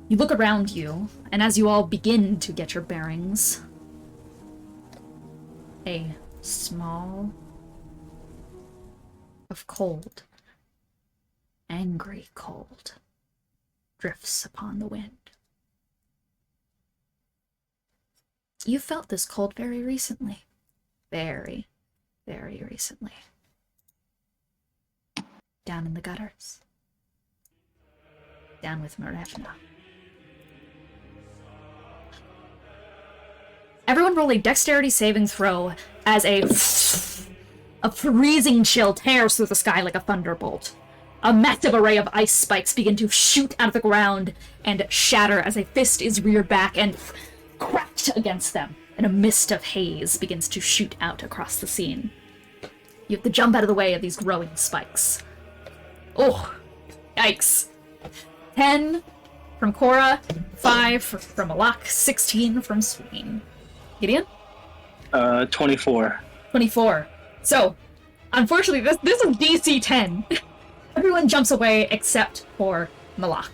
You look around you, and as you all begin to get your bearings, a small of cold, angry cold, drifts upon the wind. You felt this cold very recently. Very, very recently. Down in the gutters. Down with Marevna. Everyone roll a dexterity saving throw as a freezing chill tears through the sky like a thunderbolt. A massive array of ice spikes begin to shoot out of the ground and shatter as a fist is reared back and cracked against them, and a mist of haze begins to shoot out across the scene. You have to jump out of the way of these growing spikes. Oh, yikes. 10 from Korah, 5 from Moloch, 16 from Sween. Gideon? 24. 24. So, unfortunately, this is DC 10. Everyone jumps away except for Moloch.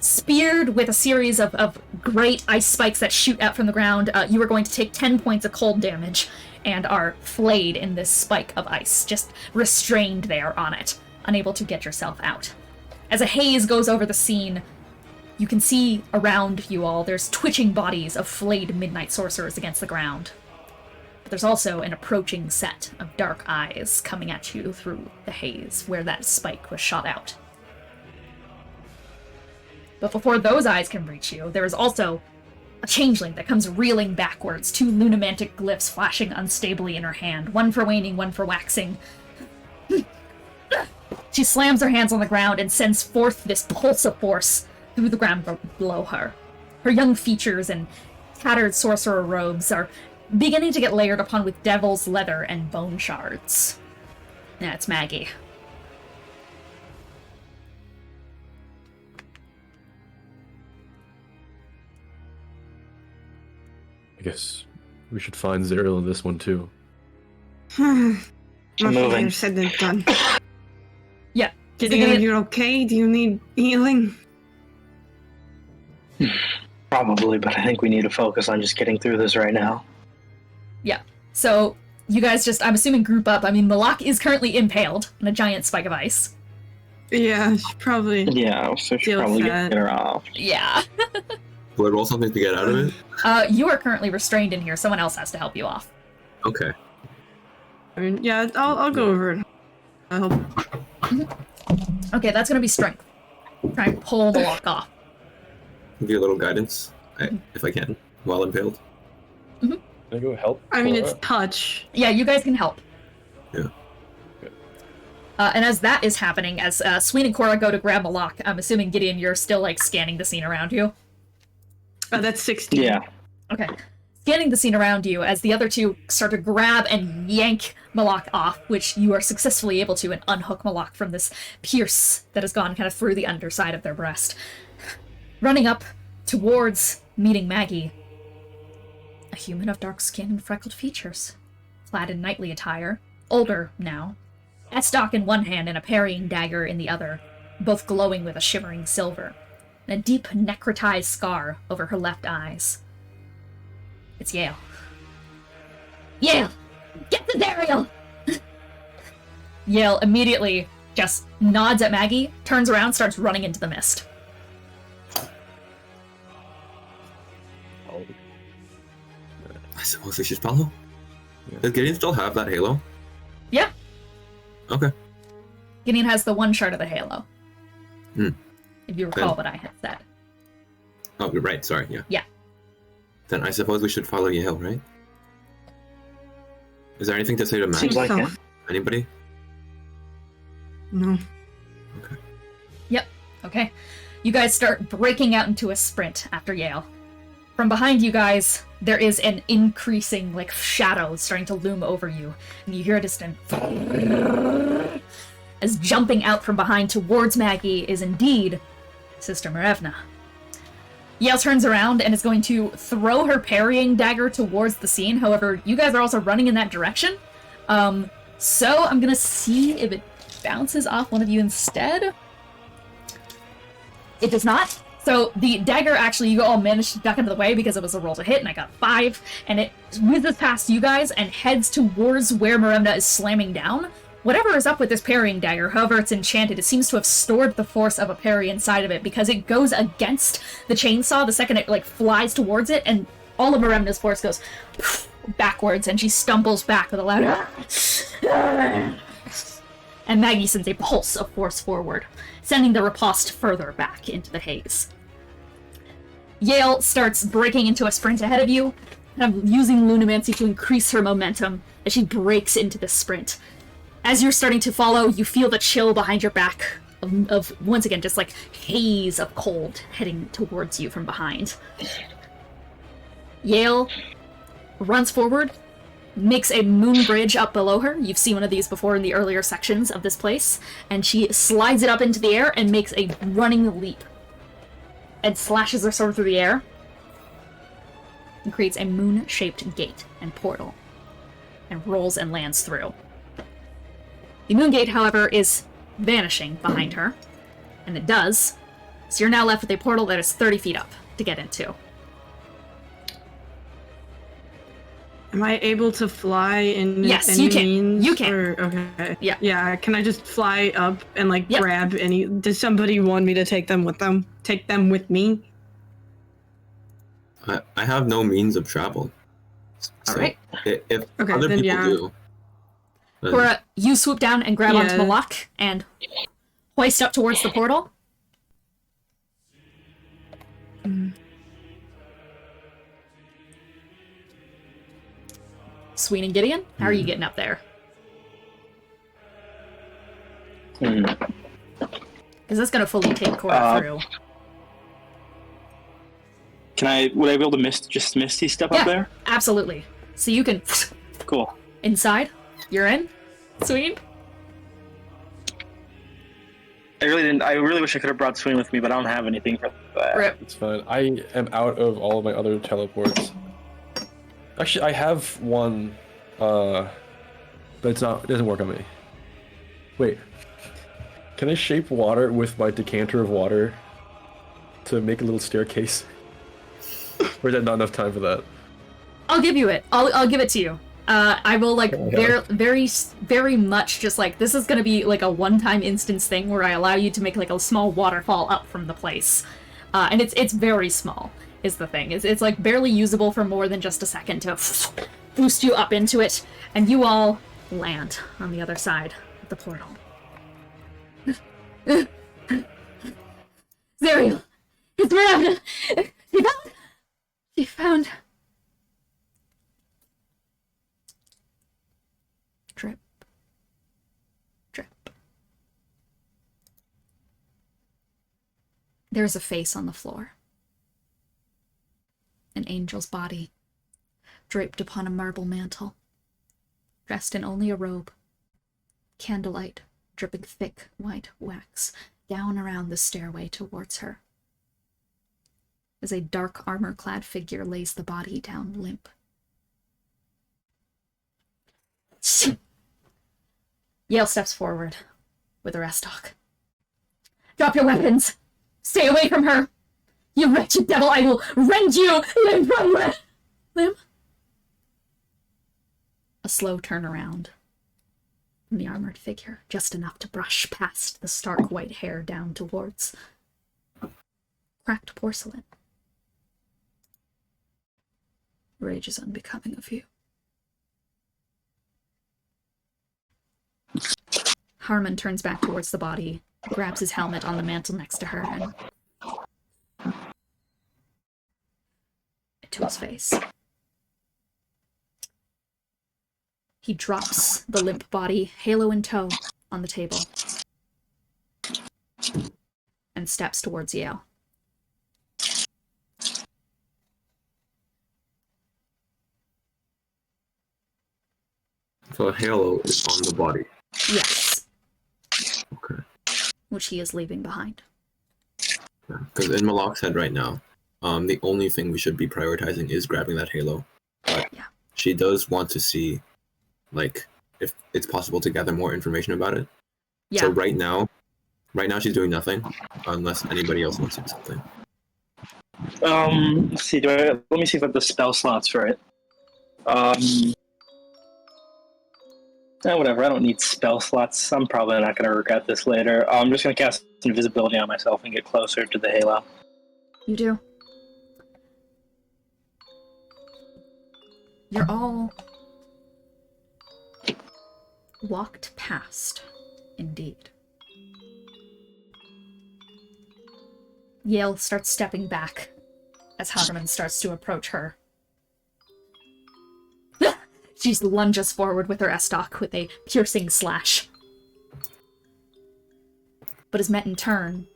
Speared with a series of great ice spikes that shoot out from the ground, you are going to take 10 points of cold damage and are flayed in this spike of ice, just restrained there on it, unable to get yourself out. As a haze goes over the scene, you can see around you all there's twitching bodies of flayed midnight sorcerers against the ground. But there's also an approaching set of dark eyes coming at you through the haze where that spike was shot out. But before those eyes can reach you, there is also a changeling that comes reeling backwards, 2 lunamantic glyphs flashing unstably in her hand, one for waning, one for waxing. She slams her hands on the ground and sends forth this pulse of force through the ground below her. Her young features and tattered sorcerer robes are beginning to get layered upon with devil's leather and bone shards. Yeah, it's Maggie. I guess we should find Zariel in this one too. Much moving. easier said than done. Yeah. Gideon, you're okay? Do you need healing? Probably, but I think we need to focus on just getting through this right now. Yeah. So, you guys just, I'm assuming, group up. I mean, Moloch is currently impaled on a giant spike of ice. Yeah, she probably. Yeah, so she Deal probably with that. get her off. Yeah. Do I roll something to get out of it? You are currently restrained in here. Someone else has to help you off. Okay. I mean, yeah, I'll go over it. I'll help. Okay, that's gonna be strength. Try and pull Moloch off. Give you a little guidance, if I can, while impaled. Can I go help? I mean, Korah? it's touch. Yeah, you guys can help. Yeah. And as that is happening, as Sween and Korah go to grab Moloch, I'm assuming, Gideon, you're still, like, scanning the scene around you? That's 16. Yeah. Okay. Scanning the scene around you as the other two start to grab and yank Moloch off, which you are successfully able to, and unhook Moloch from this pierce that has gone kind of through the underside of their breast. Running up towards meeting Maggie, a human of dark skin and freckled features, clad in knightly attire, older now, estoc in one hand and a parrying dagger in the other, both glowing with a shimmering silver, and a deep necrotized scar over her left eyes. It's Yale. Yale! Get the Zariel! Yale immediately just nods at Maggie, turns around, starts running into the mist. I suppose we should follow. Yeah. Does Gideon still have that halo? Yeah, Okay. Gideon has the one shard of the halo. Hmm. If you recall Then- what I had said. Oh, you're right. Sorry. Yeah. Yeah. Then I suppose we should follow Yale, right? Is there anything to say to Matt? Seems like So- it. Anybody? No. Okay. You guys start breaking out into a sprint after Yale. From behind you guys, there is an increasing, like, shadow starting to loom over you. And you hear a distant as jumping out from behind towards Maggie is indeed Sister Marevna. Yale turns around and is going to throw her parrying dagger towards the scene. However, you guys are also running in that direction. So I'm gonna see if it bounces off one of you instead. It does not. So the dagger, actually, you all managed to duck out of the way because it was a roll to hit, and I got 5. And it whizzes past you guys and heads towards where Miranda is slamming down. Whatever is up with this parrying dagger, however it's enchanted, it seems to have stored the force of a parry inside of it because it goes against the chainsaw the second it, like, flies towards it, and all of Miranda's force goes backwards, and she stumbles back with a loud and Maggie sends a pulse of force forward, sending the riposte further back into the haze. Yale starts breaking into a sprint ahead of you, kind of using Lunamancy to increase her momentum as she breaks into this sprint. As you're starting to follow, you feel the chill behind your back of once again, just like haze of cold heading towards you from behind. Yale runs forward, makes a moon bridge up below her. You've seen one of these before in the earlier sections of this place. And she slides it up into the air and makes a running leap. And slashes her sword through the air. And creates a moon-shaped gate and portal. And rolls and lands through. The moon gate, however, is vanishing behind her. And it does. So you're now left with a portal that is 30 feet up to get into. Am I able to fly in Yes, any you can. means? You can. Okay. Yeah. Yeah, can I just fly up and like Yep. grab any... Does somebody want me to take them with them? Take them with me? I have no means of travel. So Alright. If Okay, other then people yeah. do, then Korah, you swoop down and grab onto Yeah. Moloch and hoist up towards the portal. Sween and Gideon, how are you getting up there? Because that's going to fully take Korah through. Would I be able to misty step Yeah, up there? absolutely. So you can Cool. inside. You're in. Sween. I really wish I could have brought Sween with me, but I don't have anything for that. Rip. It's fine. I am out of all of my other teleports. Actually, I have one, but it doesn't work on me. Wait. Can I shape water with my decanter of water to make a little staircase? Or is that not enough time for that? I'll give you it. I'll give it to you. I will, like, Okay. very much just, like, this is gonna be, like, a one-time instance thing where I allow you to make, like, a small waterfall up from the place. And it's very small, is the thing. It's, like, barely usable for more than just a second to boost you up into it, and you all land on the other side of the portal. Zariel! It's Miranda! She found... Drip. Drip. There's a face on the floor. An angel's body, draped upon a marble mantle, dressed in only a robe. Candlelight dripping thick white wax down around the stairway towards her. As a dark armor-clad figure lays the body down limp. Yale steps forward with a rest talk. Drop your weapons! Stay away from her! You wretched devil, I will rend you limb from limb! A slow turnaround from the armored figure, just enough to brush past the stark white hair down towards cracked porcelain. Rage is unbecoming of you. Harmon turns back towards the body, grabs his helmet on the mantle next to her, and to his face. He drops the limp body, halo in tow, on the table, and steps towards Yale. So a halo is on the body. Yes, Okay. which he is leaving behind. Because in Moloch's head right now, the only thing we should be prioritizing is grabbing that halo. But Yeah. she does want to see, like, if it's possible to gather more information about it. Yeah. So right now she's doing nothing, unless anybody else wants to do something. Let's see. Let me see if I have the spell slots for it. Whatever. I don't need spell slots. I'm probably not going to regret this later. I'm just going to cast invisibility on myself and get closer to the halo. You do. You're all walked past, indeed. Yale starts stepping back as Hagerman starts to approach her. She lunges forward with her estoc with a piercing slash. But is met in turn.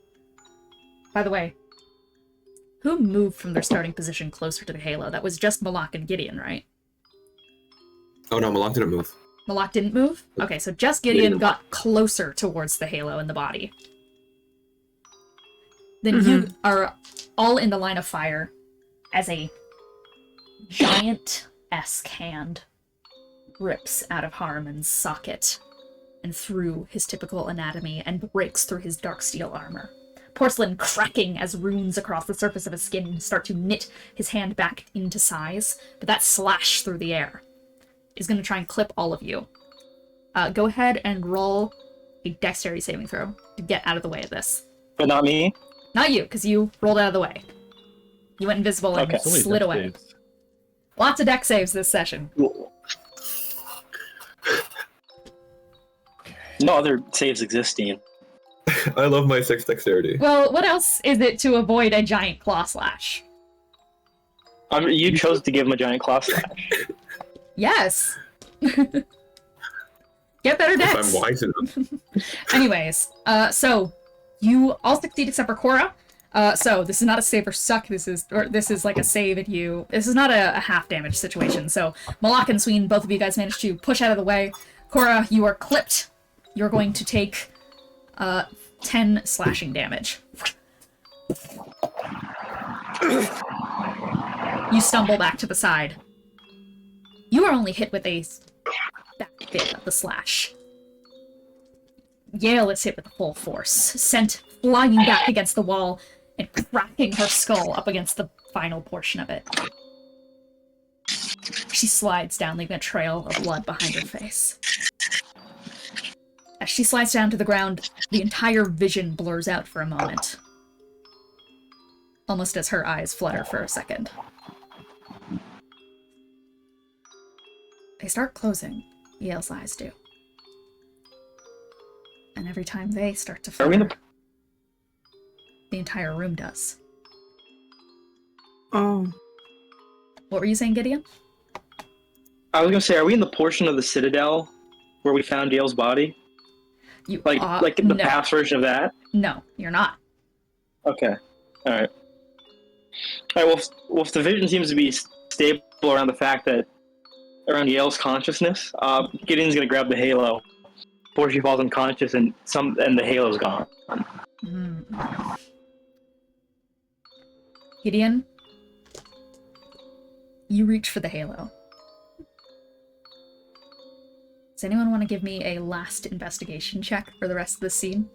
By the way, who moved from their starting position closer to the halo? That was just Moloch and Gideon, right? Oh no, Moloch didn't move. Moloch didn't move? Okay, so just Gideon got closer towards the halo in the body. Then you are all in the line of fire as a giant-esque hand rips out of Harmon's socket and through his typical anatomy and breaks through his dark steel armor. Porcelain cracking as runes across the surface of his skin start to knit his hand back into size, but that slash through the air is going to try and clip all of you. Go ahead and roll a dexterity saving throw to get out of the way of this. But not me? Not you, because you rolled out of the way. You went invisible and Okay. So many slid death away. saves. Lots of dex saves this session. No other saves exist, Dean. I love my 6 dexterity. Well, what else is it to avoid a giant claw slash? You chose to give him a giant claw slash. Yes! Get better If dex! I'm wise enough. Anyways, so you all succeed except for Korah. So this is not a save or suck. This is like a save and you. This is not a half damage situation. So Moloch and Sween, both of you guys managed to push out of the way. Korah, you are clipped. You're going to take 10 slashing damage. You stumble back to the side. You are only hit with a back bit of the slash. Yale is hit with full force, sent flying back against the wall and cracking her skull up against the final portion of it. She slides down, leaving a trail of blood behind her face. As she slides down to the ground, the entire vision blurs out for a moment. Almost as her eyes flutter for a second. They start closing. Yale's eyes do. And every time they start to Are we in flutter, the entire room does. Oh. What were you saying, Gideon? I was gonna say, are we in the portion of the Citadel where we found Yale's body? You Like the no. past version of that? No, you're not. Okay. Alright. Alright, well, if the vision seems to be stable around the fact that around Yale's consciousness, Gideon's gonna grab the halo before she falls unconscious and the halo's gone. Mm. Gideon, you reach for the halo. Does anyone want to give me a last investigation check for the rest of the scene?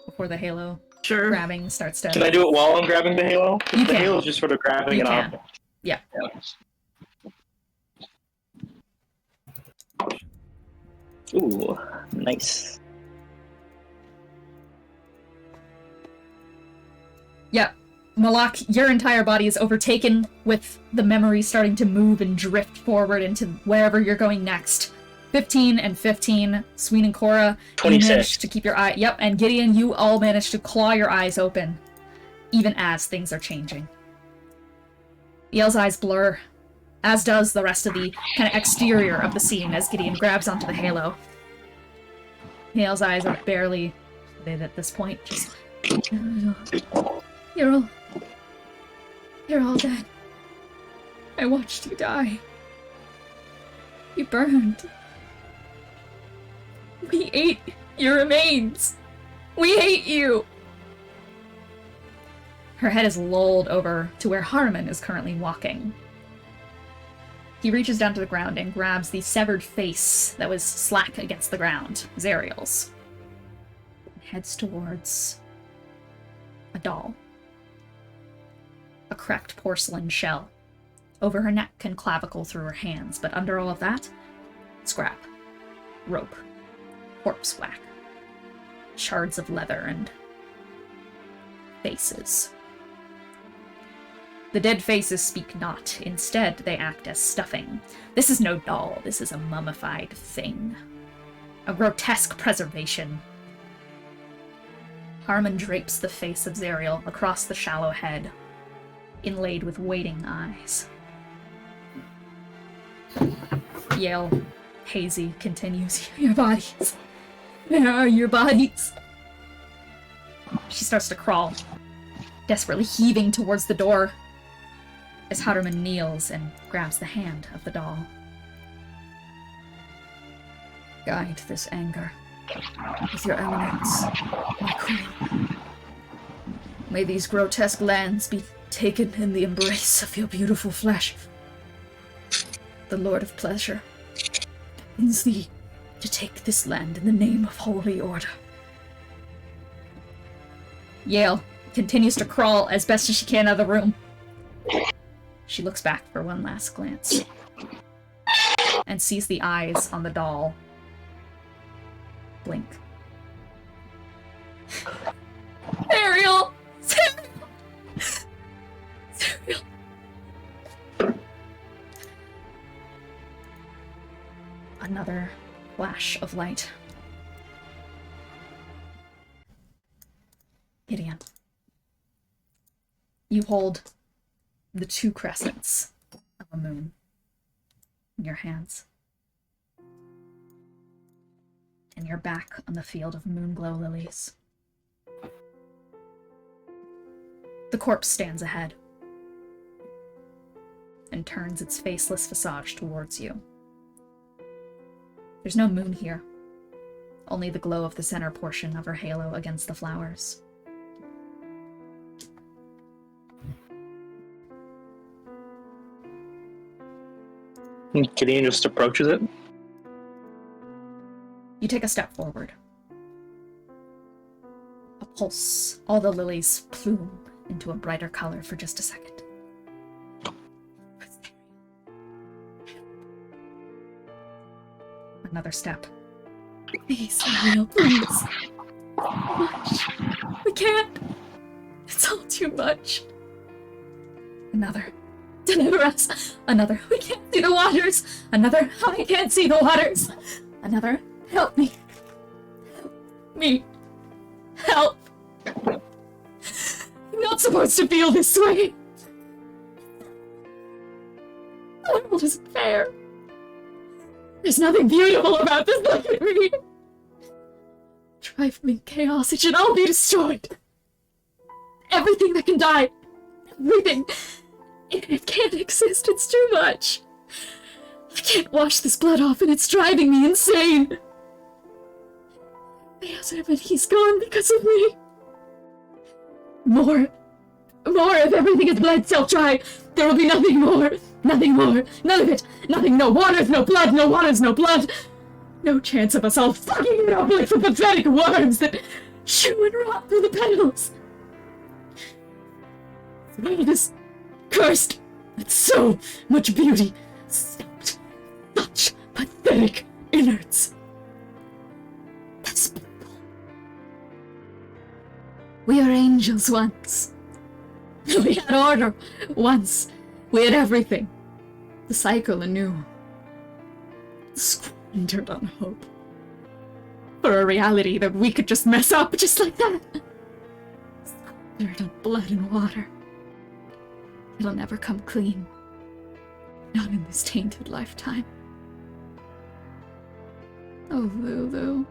Before the halo Sure. grabbing starts to... Can I do it while I'm grabbing the halo? You The can. halo's just sort of grabbing You it can. off. Yeah. Ooh, nice. Yep. Moloch, your entire body is overtaken with the memory starting to move and drift forward into wherever you're going next. 15 and 15. Sween and Korah, you 26. managed to keep your eye... Yep, and Gideon, you all managed to claw your eyes open, even as things are changing. Yale's eyes blur, as does the rest of the kind of exterior of the scene as Gideon grabs onto the halo. Yale's eyes are barely lit at this point. Just... You're all dead. I watched you die. You burned. We ate your remains. We hate you. Her head is lolled over to where Harmon is currently walking. He reaches down to the ground and grabs the severed face that was slack against the ground, Zariel's, and heads towards a doll. A cracked porcelain shell. Over her neck and clavicle through her hands, but under all of that, scrap, rope, corpse whack, shards of leather, and faces. The dead faces speak not. Instead, they act as stuffing. This is no doll. This is a mummified thing. A grotesque preservation. Harmon drapes the face of Zariel across the shallow head, inlaid with waiting eyes. Yale, hazy, continues. Your bodies. Where are your bodies? She starts to crawl, desperately heaving towards the door, as Harmon kneels and grabs the hand of the doll. Guide this anger with your eminence, my queen. May these grotesque lands be taken in the embrace of your beautiful flesh. The Lord of Pleasure beckons thee to take this land in the name of Holy Order. Yale continues to crawl as best as she can out of the room. She looks back for one last glance and sees the eyes on the doll blink. Zariel! Zariel! Zariel! Another flash of light. Gideon. You hold the two crescents of a moon in your hands. And you're back on the field of moonglow lilies. The corpse stands ahead and turns its faceless visage towards you. There's no moon here, only the glow of the center portion of her halo against the flowers. Gideon just approaches it. You take a step forward. A pulse. All the lilies plume into a brighter color for just a second. Another step. Please, Zariel, please. Much. We can't. It's all too much. Another. Deliver us. Another. We can't see the waters. Another. I can't see the waters. Another. Help me. Help me. Help. I'm not supposed to feel this way. The world isn't fair. There's nothing beautiful about this library. Trifling chaos, it should all be destroyed. Everything that can die. Everything. It can't exist, it's too much. I can't wash this blood off and it's driving me insane. Beelzebub, he's gone because of me. More if everything is bled so dry. There will be nothing more. Nothing more. None of it. Nothing. No waters, no blood. No waters, no blood. No chance of us all fucking it up like the pathetic worms that chew and rot through the petals. The world is cursed with so much beauty. Stopped. Such pathetic innards. Despicable. We were angels once. We had order once. We had everything. The cycle anew. Squandered on hope. For a reality that we could just mess up just like that. Squandered on blood and water. It'll never come clean. Not in this tainted lifetime. Oh, Lulu.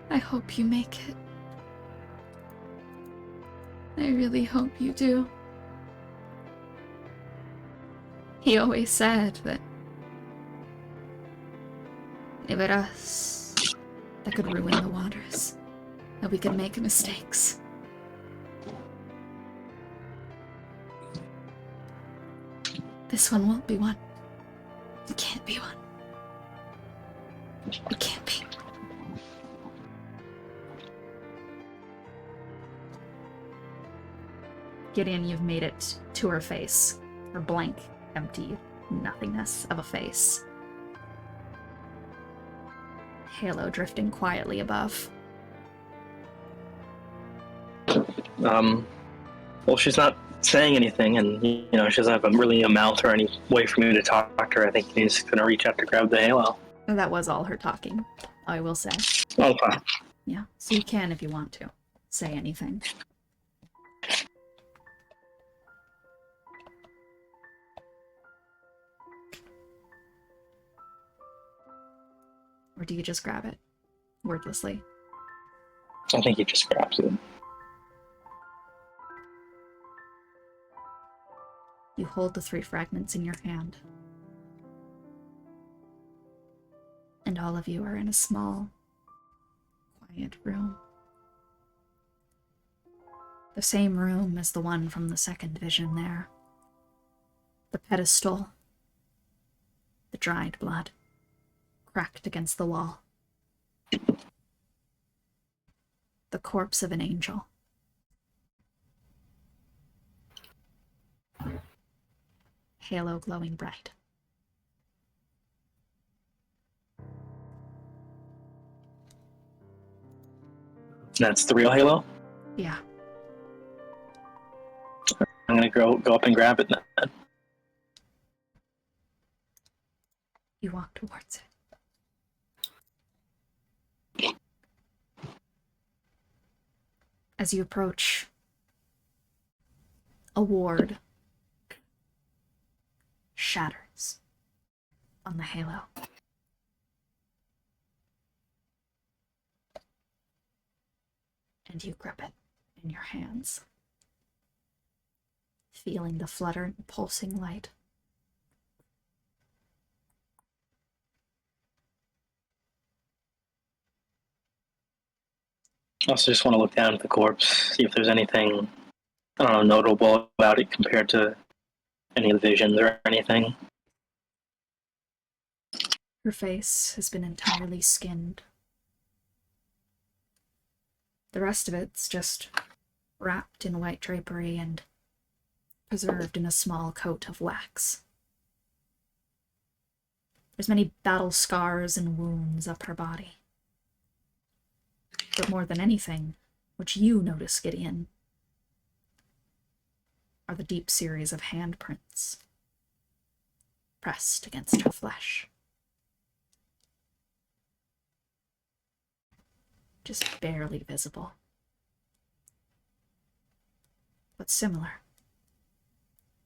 I hope you make it. I really hope you do. He always said that it was us that could ruin the waters, that we could make mistakes. This one won't be one. It can't be one. It can't be. Gideon, you've made it to her face. Her blank, empty nothingness of a face. Halo drifting quietly above. Well, she's not saying anything, and she doesn't have really a mouth or any way for me to talk to her. I think he's gonna reach out to grab the halo. That was all her talking, I will say. Okay. Yeah, so you can if you want to say anything. Or do you just grab it, wordlessly? I think he just grabs it. You hold the 3 fragments in your hand. And all of you are in a small, quiet room. The same room as the one from the second vision there. The pedestal. The dried blood. Cracked against the wall. The corpse of an angel. Halo glowing bright. That's the real halo? Yeah. I'm gonna go up and grab it then. You walk towards it. As you approach, a ward shatters on the halo. And you grip it in your hands, feeling the fluttering, pulsing light. I also just want to look down at the corpse, see if there's anything, notable about it compared to any of the visions or anything. Her face has been entirely skinned. The rest of it's just wrapped in white drapery and preserved in a small coat of wax. There's many battle scars and wounds up her body. But more than anything, which you notice, Gideon, are the deep series of handprints pressed against her flesh. Just barely visible. But similar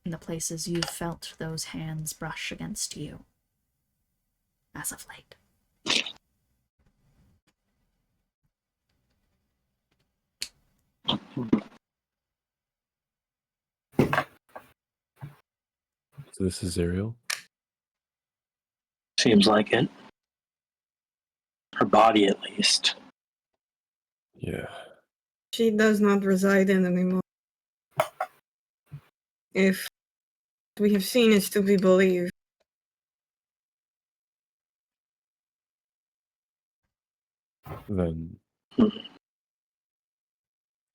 in the places you've felt those hands brush against you as of late. So this is Zariel? Seems like it. Her body, at least. Yeah. She does not reside in anymore. If we have seen is to be believed. Then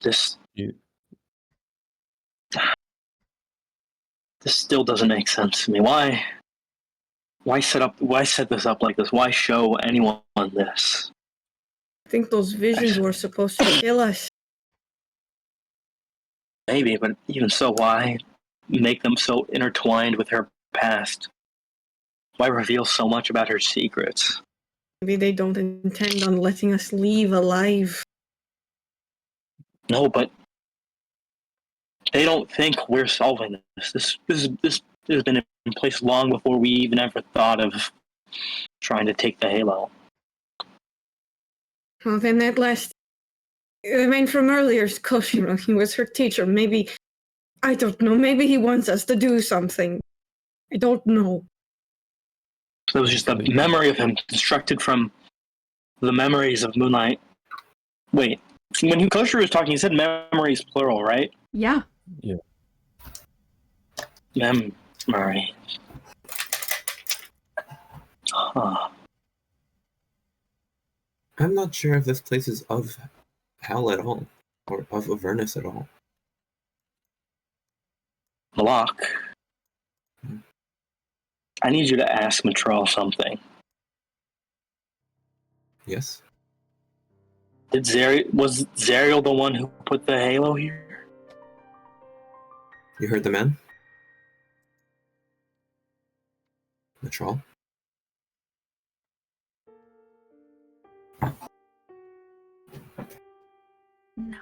This you, this still doesn't make sense to me. Why set this up like this? Why show anyone this? I think those visions were supposed to kill us. Maybe, but even so, why make them so intertwined with her past? Why reveal so much about her secrets? Maybe they don't intend on letting us leave alive. No, but they don't think we're solving this. This has been in place long before we even ever thought of trying to take the Halo. Well, then that last... from earlier, Koshiro, he was her teacher. Maybe... I don't know. Maybe he wants us to do something. I don't know. So it was just a memory of him constructed from the memories of Moonlight. Wait, when Koshiro was talking, he said memories plural, right? Yeah. yeah. Murray. Huh. I'm not sure if this place is of hell at all, or of Avernus at all. Moloch. I need you to ask Matrell something. Yes? Was Zariel the one who put the halo here? You heard the man? The troll? No.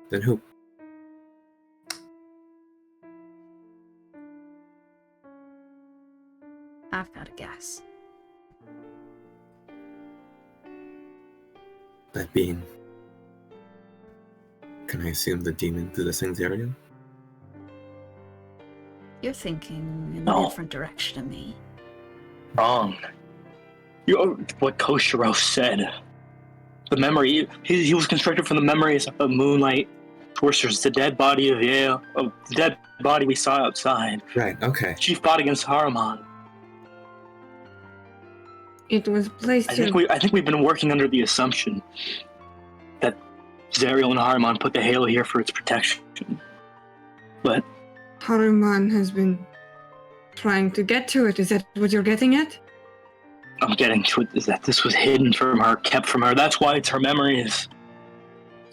Then who? I've got a guess. That being... Can I assume the demon possessing Zariel? You're thinking in No. a different direction of me. Wrong. What Koshiro said. The memory. He was constructed from the memories of Moonlight Torturers, the dead body of Yale, of the dead body we saw outside. Right, okay. She fought against Haruman. It was placed I here. think we've been working under the assumption that Zariel and Haruman put the halo here for its protection. But Haruman has been trying to get to it. Is that what you're getting at? I'm getting to it is that this was hidden from her, kept from her. That's why it's her memories.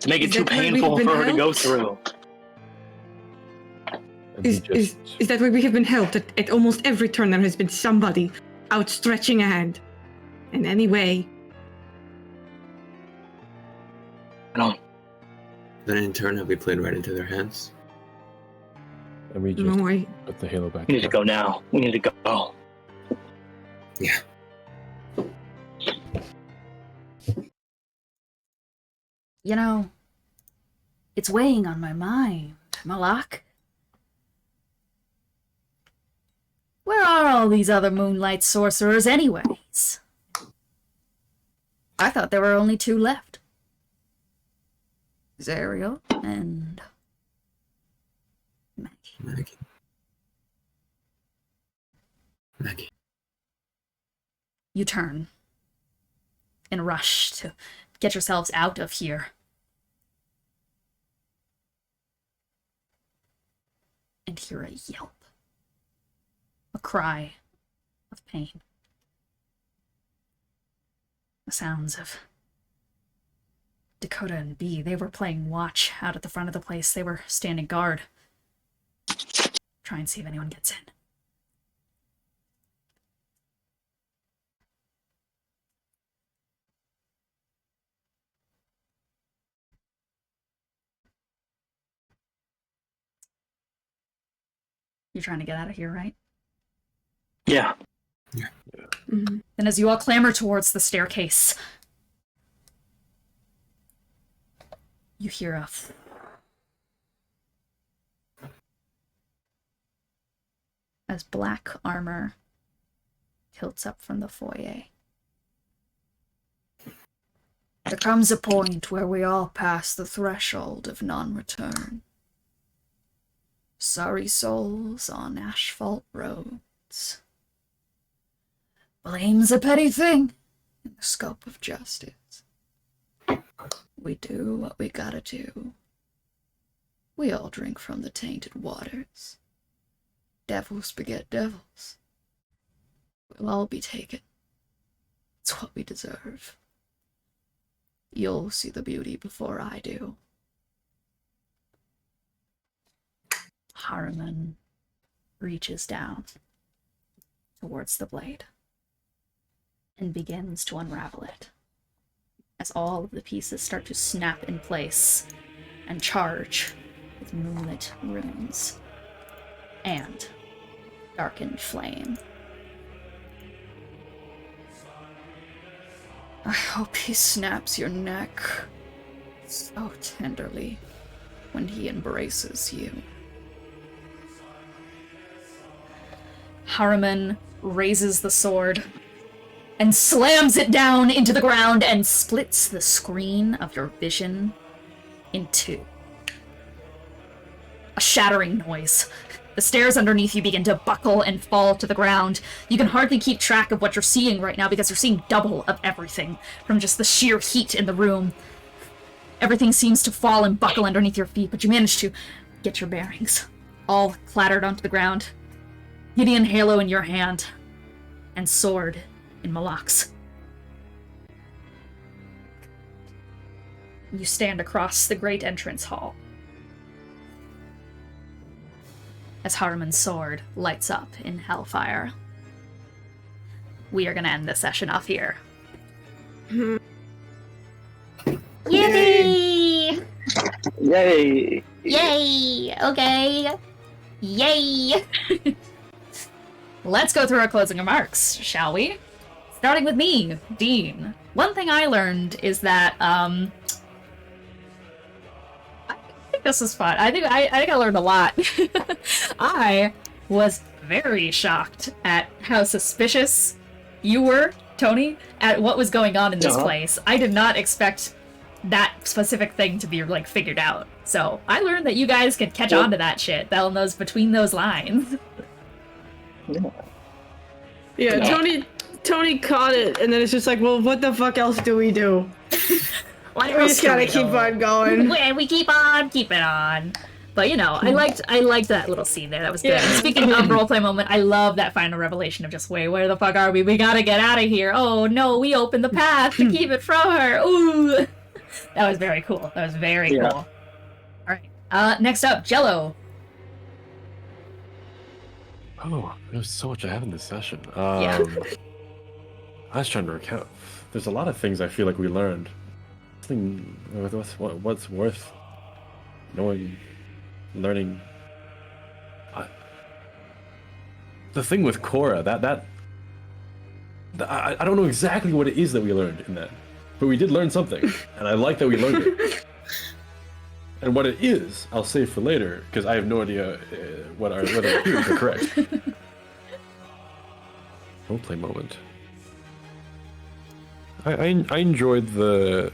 To make it Is too that why we've painful been for her to go helped? through. And he Is that why we have been helped? At almost every turn there has been somebody outstretching a hand. In any way. I don't. Then in turn have we played right into their hands? And we just No, I... put the halo back We need to on. go now. We need to go. Yeah. You know, it's weighing on my mind, Moloch. Where are all these other moonlight sorcerers anyways? I thought there were only two left. Zariel and Maggie. Maggie. You turn in a rush to get yourselves out of here. And hear a yelp. A cry of pain. The sounds of Dakota and B. They were playing watch out at the front of the place. They were standing guard. Try and see if anyone gets in. You're trying to get out of here, right? Yeah. Mhm. Then as you all clamber towards the staircase, you hear a as black armor tilts up from the foyer. There comes a point where we all pass the threshold of non-return. Sorry souls on asphalt roads. Blame's a petty thing in the scope of justice. We do what we gotta do. We all drink from the tainted waters. Devils beget devils. We'll all be taken. It's what we deserve. You'll see the beauty before I do. Haruman reaches down towards the blade and begins to unravel it as all of the pieces start to snap in place and charge with moonlit runes and darkened flame. I hope he snaps your neck so tenderly when he embraces you. Haruman raises the sword and slams it down into the ground and splits the screen of your vision in two. A shattering noise. The stairs underneath you begin to buckle and fall to the ground. You can hardly keep track of what you're seeing right now because you're seeing double of everything from just the sheer heat in the room. Everything seems to fall and buckle underneath your feet, but you manage to get your bearings. All clattered onto the ground. Gideon halo in your hand, and sword in Moloch's. You stand across the great entrance hall. As Harriman's sword lights up in hellfire. We are going to end this session off here. Yay! Yay! Yay! Okay. Yay! Let's go through our closing remarks, shall we? Starting with me, Dean. One thing I learned is that, I think this is fun. I think I learned a lot. I was very shocked at how suspicious you were, Tony, at what was going on in this place. I did not expect that specific thing to be, like, figured out. So, I learned that you guys could catch on to that shit, between those lines. Yeah, Tony caught it, and then it's just like, well, what the fuck else do we do? What We just gotta keep on going. We keep on keeping on. But, you know, I liked that little scene there. That was good. Yeah. And speaking of roleplay moment, I love that final revelation of just, wait, where the fuck are we? We gotta get out of here. Oh, no, we opened the path to keep it from her. Ooh. That was very cool. That was very cool. All right. Next up, Jello. Oh, there's so much I have in this session. Yeah. I was trying to recount. There's a lot of things I feel like we learned. What's worth knowing, learning. The thing with Korah, I don't know exactly what it is that we learned in that, but we did learn something, and I like that we learned it. And what it is, I'll save for later, because I have no idea whether our theories are correct. Roleplay moment. I enjoyed the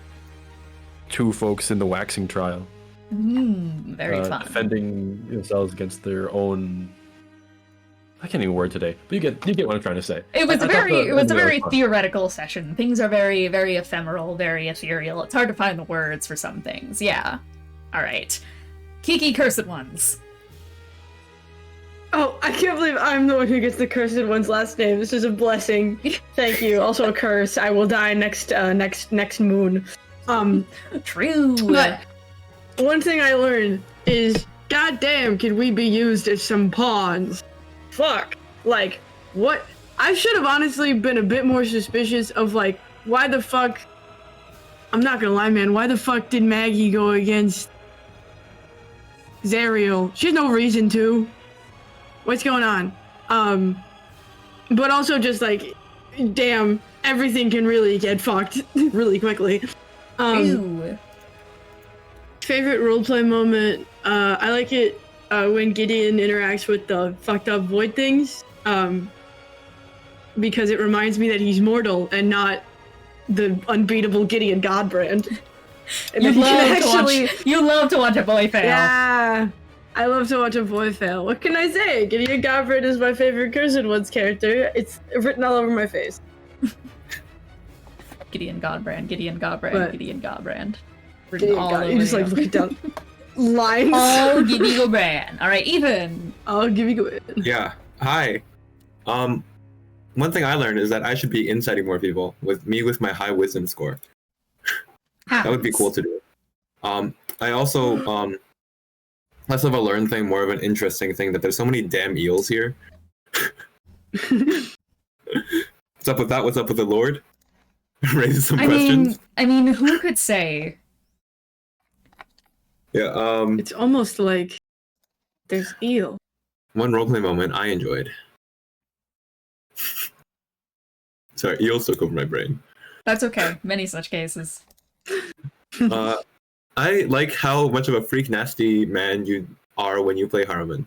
two folks in the waxing trial. Very fun. Defending themselves against their own. I can't even word today, but you get what I'm trying to say. It was a very fun. theoretical session. Things are very, very ephemeral, very ethereal. It's hard to find the words for some things. Yeah. All right. Kiki, Cursed Ones. Oh, I can't believe I'm the one who gets the Cursed One's last name. This is a blessing. Thank you. Also a curse. I will die next moon. True. But one thing I learned is, goddamn, can we be used as some pawns? Fuck. Like, what? I should have honestly been a bit more suspicious of, like, why the fuck... I'm not gonna lie, man. Why the fuck did Maggie go against Zariel? She has no reason to. What's going on? But also just like, damn, everything can really get fucked really quickly. Ew. Favorite roleplay moment? I like it when Gideon interacts with the fucked up void things. Because it reminds me that he's mortal and not the unbeatable Gideon Godbrand. And You love to watch a boy fail. Yeah, I love to watch a boy fail. What can I say? Gideon Godbrand is my favorite Cursed Ones character. It's written all over my face. Gideon Godbrand, Gideon Godbrand, But- Gideon Godbrand. Gideon God, you just like look down lines. Oh, Gideon Godbrand. All right, Ethan. I'll give you a Yeah. Hi. One thing I learned is that I should be inciting more people with my high wisdom score. That would be cool to do. I also less of a learned thing, more of an interesting thing that there's so many damn eels here. What's up with that? What's up with the Lord? Raises some questions. I mean, who could say? Yeah. It's almost like there's eel. One roleplay moment I enjoyed. Sorry, eels took over my brain. That's okay. Many such cases. I like how much of a freak nasty man you are when you play Harriman.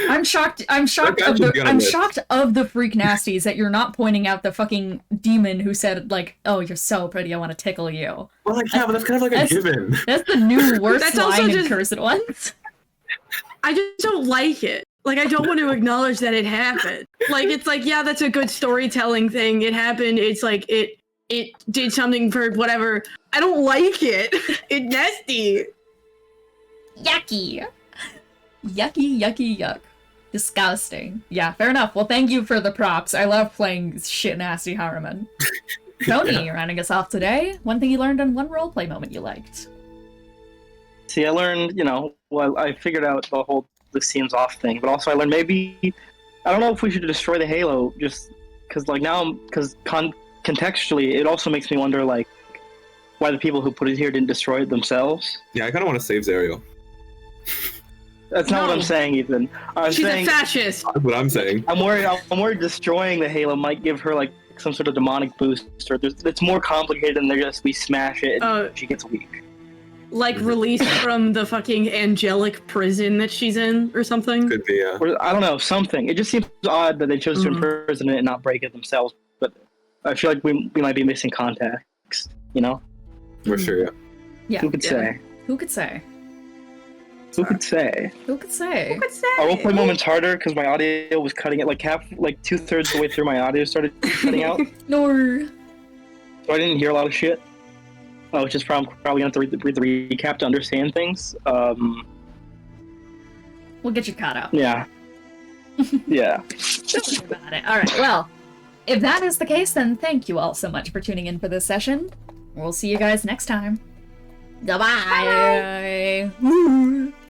I'm shocked. I'm shocked That guy of should the. be on a I'm list. shocked of the freak nasties that you're not pointing out the fucking demon who said like, "Oh, you're so pretty. I want to tickle you." Well, like, yeah, but that's kind of like a That's- given. That's the new worst That's also line in just- cursed ones. I just don't like it. Like, I don't want to acknowledge that it happened. Like, it's like, yeah, that's a good storytelling thing. It happened. It's like, it did something for whatever. I don't like it. It's nasty. Yucky. Yucky, yucky, yuck. Disgusting. Yeah, fair enough. Well, thank you for the props. I love playing shit nasty Harriman. Tony, rounding us off today. One thing you learned on one roleplay moment you liked. See, I learned, well, I figured out the whole the scenes off thing, but also I learned maybe, I don't know if we should destroy the Halo, just because, like, now, because contextually, it also makes me wonder, like, why the people who put it here didn't destroy it themselves. Yeah, I kind of want to save Zariel. That's not what I'm saying, Ethan. I'm She's saying a fascist. That's what I'm saying. I'm worried destroying the Halo might give her, like, some sort of demonic boost, or it's more complicated than just we smash it and she gets weak. Like, released from the fucking angelic prison that she's in or something. Could be, yeah. Or, I don't know, something. It just seems odd that they chose to imprison it and not break it themselves, but I feel like we might be missing context, For sure, yeah. Yeah. Who could say? Who could say? Who could say? Who could say? Our roleplay moment's harder because my audio was cutting it, like 2/3 of the way through my audio started cutting out. No. So I didn't hear a lot of shit. Oh, which is probably gonna have to read the recap to understand things. We'll get you caught up. Yeah. Yeah. Don't worry about it. All right. Well, if that is the case, then thank you all so much for tuning in for this session. We'll see you guys next time. Goodbye. Bye.